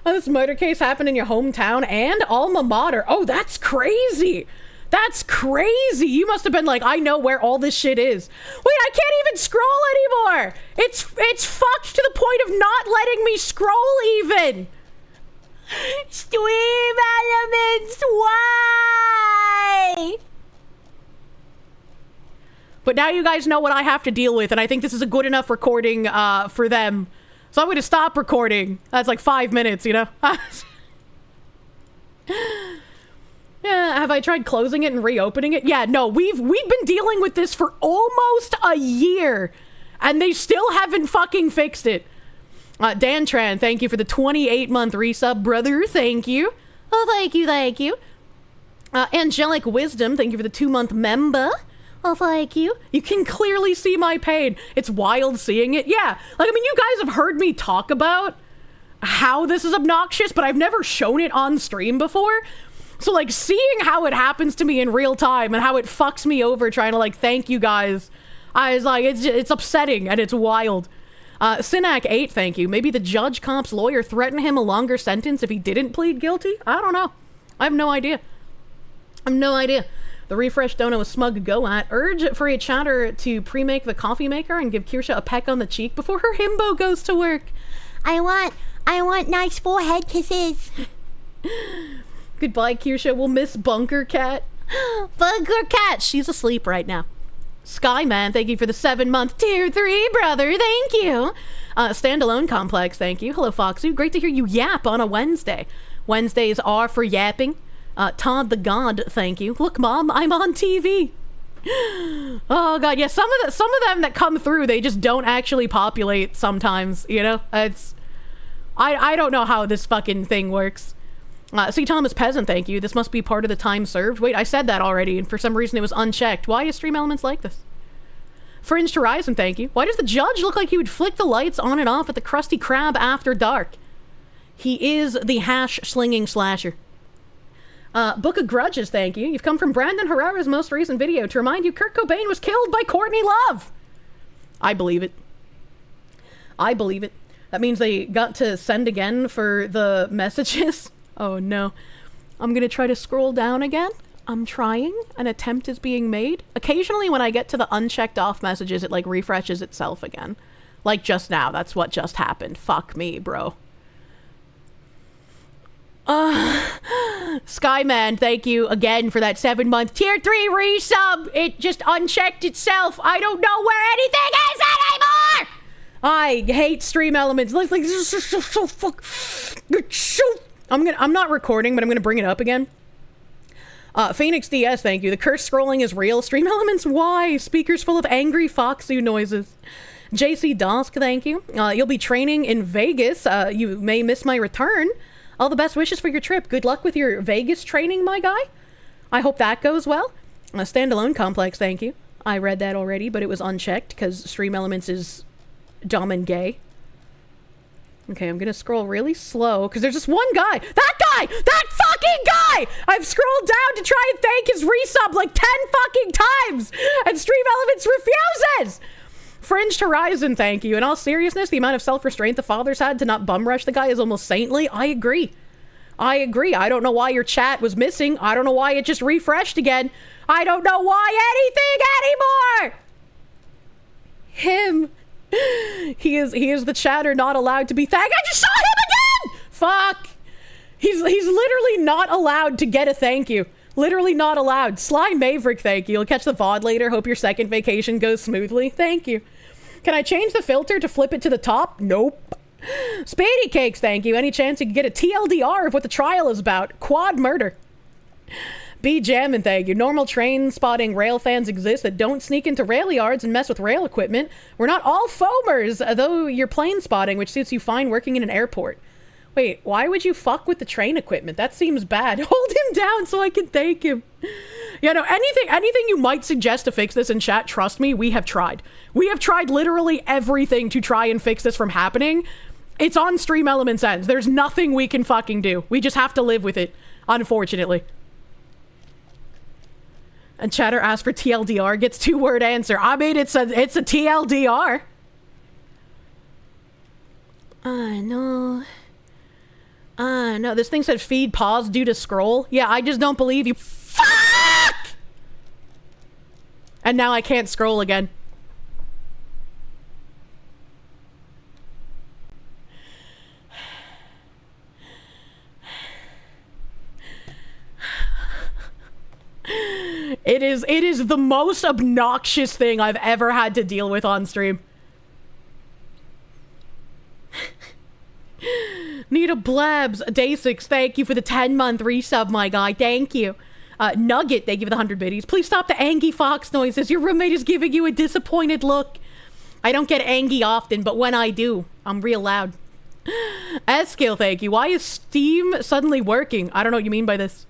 Oh, this murder case happened in your hometown and alma mater. Oh, that's crazy. That's crazy. You must have been like, I know where all this shit is. Wait, I can't even scroll anymore. It's fucked to the point of not letting me scroll even. Stream Elements, why? But now you guys know what I have to deal with, and I think this is a good enough recording for them. So I'm going to stop recording. That's like 5 minutes, you know? Yeah, have I tried closing it and reopening it? Yeah, no, we've been dealing with this for almost a year, and they still haven't fucking fixed it. Dan Tran, thank you for the 28-month resub, brother. Thank you. Oh, thank you. Angelic Wisdom, thank you for the 2-month member. Oh, thank you. You can clearly see my pain. It's wild seeing it. Yeah, like, I mean, you guys have heard me talk about how this is obnoxious, but I've never shown it on stream before. So, like, seeing how it happens to me in real time and how it fucks me over trying to, like, thank you guys, I was like, it's upsetting and it's wild. Synac 8, thank you. Maybe the judge comp's lawyer threatened him a longer sentence if he didn't plead guilty? I don't know. I have no idea. The refresh don't know a smug go at. Urge for a chatter to pre-make the coffee maker and give Kirsche a peck on the cheek before her himbo goes to work. I want nice forehead kisses. Goodbye, Kirsche. We'll miss Bunker Cat. Bunker Cat! She's asleep right now. Skyman, thank you for the 7-month tier 3, brother. Thank you. Standalone Complex, thank you. Hello, Foxy. Great to hear you yap on a Wednesday. Wednesdays are for yapping. Todd the God, thank you. Look, Mom, I'm on TV. Oh, God, yeah, some of them that come through, they just don't actually populate sometimes, you know? I don't know how this fucking thing works. C. Thomas Peasant, thank you. This must be part of the time served. Wait, I said that already, and for some reason it was unchecked. Why is Stream Elements like this? Fringed Horizon, thank you. Why does the judge look like he would flick the lights on and off at the Krusty Krab after dark? He is the hash-slinging slasher. Book of Grudges, thank you. You've come from Brandon Herrera's most recent video to remind you Kurt Cobain was killed by Courtney Love. I believe it. That means they got to send again for the messages. Oh no. I'm gonna try to scroll down again. I'm trying. An attempt is being made. Occasionally when I get to the unchecked off messages, it like refreshes itself again. Like just now. That's what just happened. Fuck me, bro. Skyman, thank you again for that 7-month tier 3 resub. It just unchecked itself. I don't know where anything is anymore. I hate Stream Elements. Like this is so fuck. I'm not recording, but I'm gonna bring it up again. Phoenix DS, thank you. The curse scrolling is real. Stream Elements, why? Speakers full of angry foxy noises. JC Dosk, thank you. You'll be training in Vegas. You may miss my return. All the best wishes for your trip. Good luck with your Vegas training, my guy. I hope that goes well. Standalone Complex, thank you. I read that already, but it was unchecked because Stream Elements is dumb and gay. Okay, I'm gonna scroll really slow because there's just one guy. That fucking guy! I've scrolled down to try and thank his resub like 10 fucking times, and Stream Elements refuses! Fringed Horizon, thank you. In all seriousness, the amount of self-restraint the fathers had to not bum rush the guy is almost saintly. I agree. I don't know why your chat was missing. I don't know why it just refreshed again. I don't know why anything anymore! Him. He is the chatter not allowed to be thanked. I just saw him again! Fuck. He's literally not allowed to get a thank you. Literally not allowed. Sly Maverick, thank you. You'll catch the VOD later. Hope your second vacation goes smoothly. Thank you. Can I change the filter to flip it to the top? Nope. Spady Cakes, thank you. Any chance you could get a TLDR of what the trial is about? Quad murder. B Jammin', thank you. Normal train spotting rail fans exist that don't sneak into rail yards and mess with rail equipment. We're not all foamers, though you're plane spotting, which suits you fine working in an airport. Wait, why would you fuck with the train equipment? That seems bad. Hold him down so I can thank him. You know, anything you might suggest to fix this in chat, trust me, we have tried. We have tried literally everything to try and fix this from happening. It's on Stream Elements ends. There's nothing we can fucking do. We just have to live with it, unfortunately. And chatter asks for TLDR, gets 2-word answer. I mean, it's a TLDR. No. No, this thing said feed pause due to scroll. Yeah, I just don't believe you. Fuck! And now I can't scroll again. It is the most obnoxious thing I've ever had to deal with on stream. Nita Blabs, Day 6, thank you for the 10-month resub, my guy. Thank you. Nugget, thank you for the 100 biddies. Please stop the Angie Fox noises. Your roommate is giving you a disappointed look. I don't get Angie often, but when I do, I'm real loud. S-Skill, thank you. Why is Steam suddenly working? I don't know what you mean by this.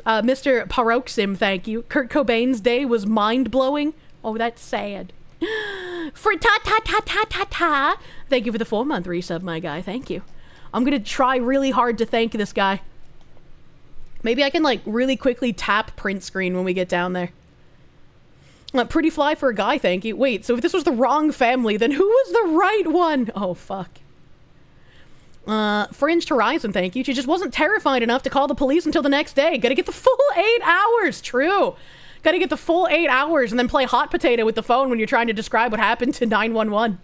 Mr. Paroxysm, thank you. Kurt Cobain's day was mind-blowing. Oh, that's sad. For ta-ta-ta-ta-ta-ta. Thank you for the 4-month resub, my guy. Thank you. I'm gonna try really hard to thank this guy. Maybe I can, like, really quickly tap print screen when we get down there. Pretty fly for a guy, thank you. Wait, so if this was the wrong family, then who was the right one? Oh, fuck. Fringed Horizon, thank you. She just wasn't terrified enough to call the police until the next day. Gotta get the full 8 hours. True. Gotta get the full 8 hours and then play hot potato with the phone when you're trying to describe what happened to 911.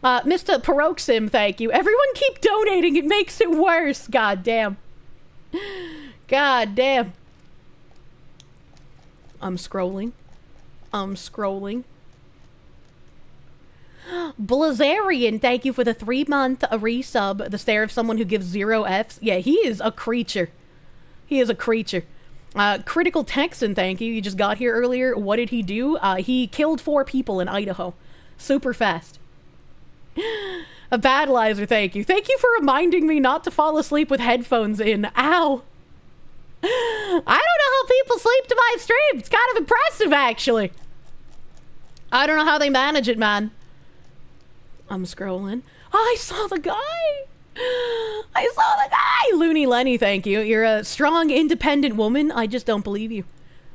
Mr. Paroxysm, thank you. Everyone keep donating. It makes it worse. God damn. God damn. I'm scrolling. Blazarian, thank you for the 3-month resub. The stare of someone who gives 0 Fs. Yeah, he is a creature. Critical Texan, thank you. You just got here earlier. What did he do? He killed 4 people in Idaho. Super fast. A Badlizer, thank you. Thank you for reminding me not to fall asleep with headphones in. Ow. I don't know how people sleep to my stream. It's kind of impressive, actually. I don't know how they manage it, man. I'm scrolling. Oh, I saw the guy. Looney Lenny, thank you. You're a strong, independent woman. I just don't believe you.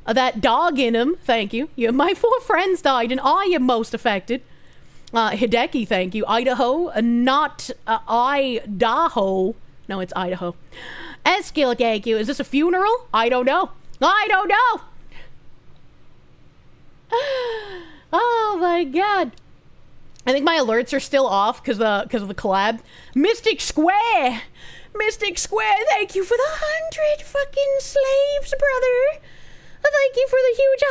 That dog in him, thank you. My 4 friends died and I am most affected. Hideki, thank you. Idaho, not Idaho. No, it's Idaho. Eskil, thank you. Is this a funeral? I don't know. Oh my god. I think my alerts are still off because of the collab. Mystic Square, thank you for the 100 fucking slaves, brother. Thank you for the huge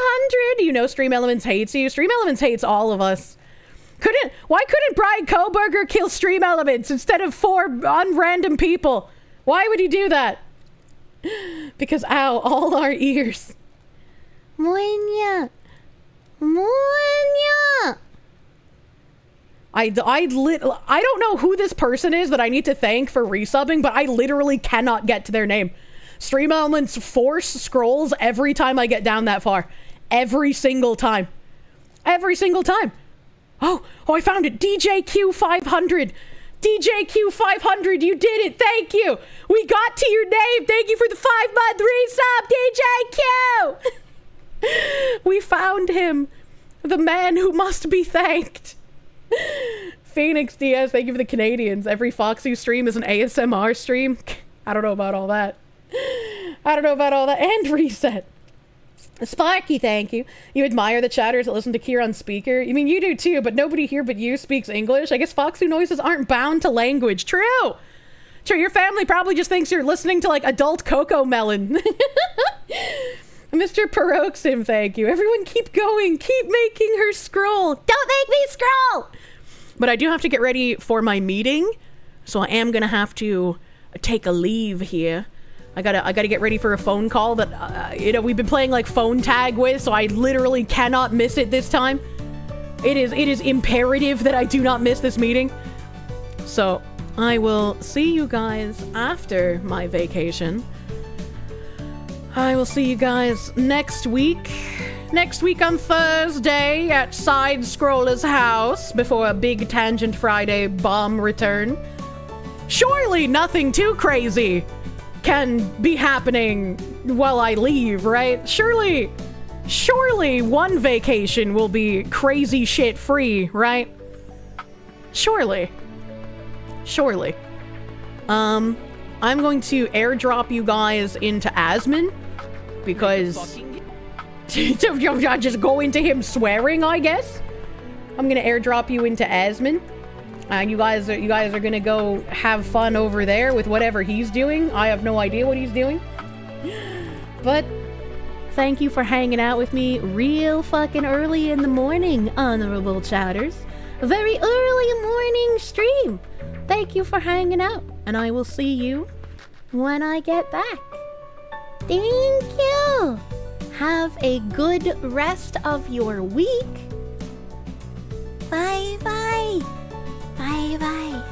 100. You know Stream Elements hates you. Stream Elements hates all of us. Why couldn't Bryan Kohberger kill Stream Elements instead of 4 unrandom people? Why would he do that? Because, ow, all our ears. Moinya. I don't know who this person is that I need to thank for resubbing, but I literally cannot get to their name. Stream Elements force scrolls every time I get down that far. Every single time. Oh, I found it. DJQ500. DJQ500, you did it. Thank you. We got to your name. Thank you for the 5-month resub, DJQ. We found him. The man who must be thanked. Phoenix Diaz, thank you for the Canadians. Every Foxy stream is an ASMR stream. I don't know about all that. And Reset. Sparky, thank you. You admire the chatters that listen to Kier on speaker. You mean you do too, but nobody here but you speaks English. I guess Foxy noises aren't bound to language. True. Your family probably just thinks you're listening to like adult Coco Melon. Mr. Paroxysm, thank you. Everyone keep going. Keep making her scroll. Don't make me scroll. But I do have to get ready for my meeting, so I am gonna have to take a leave here. I gotta get ready for a phone call that we've been playing like phone tag with, so I literally cannot miss it this time. It is imperative that I do not miss this meeting. So I will see you guys after my vacation. I will see you guys next week. Next week on Thursday at Side Scroller's house before a big Tangent Friday bomb return. Surely nothing too crazy can be happening while I leave, right? Surely one vacation will be crazy shit free, right? Surely. I'm going to airdrop you guys into Asmin because I'll just go into him swearing, I guess. I'm gonna airdrop you into Asmin. You guys are gonna go have fun over there with whatever he's doing. I have no idea what he's doing. But thank you for hanging out with me real fucking early in the morning, honorable chowders. A very early morning stream. Thank you for hanging out, and I will see you when I get back. Thank you. Have a good rest of your week. Bye bye. Bye bye.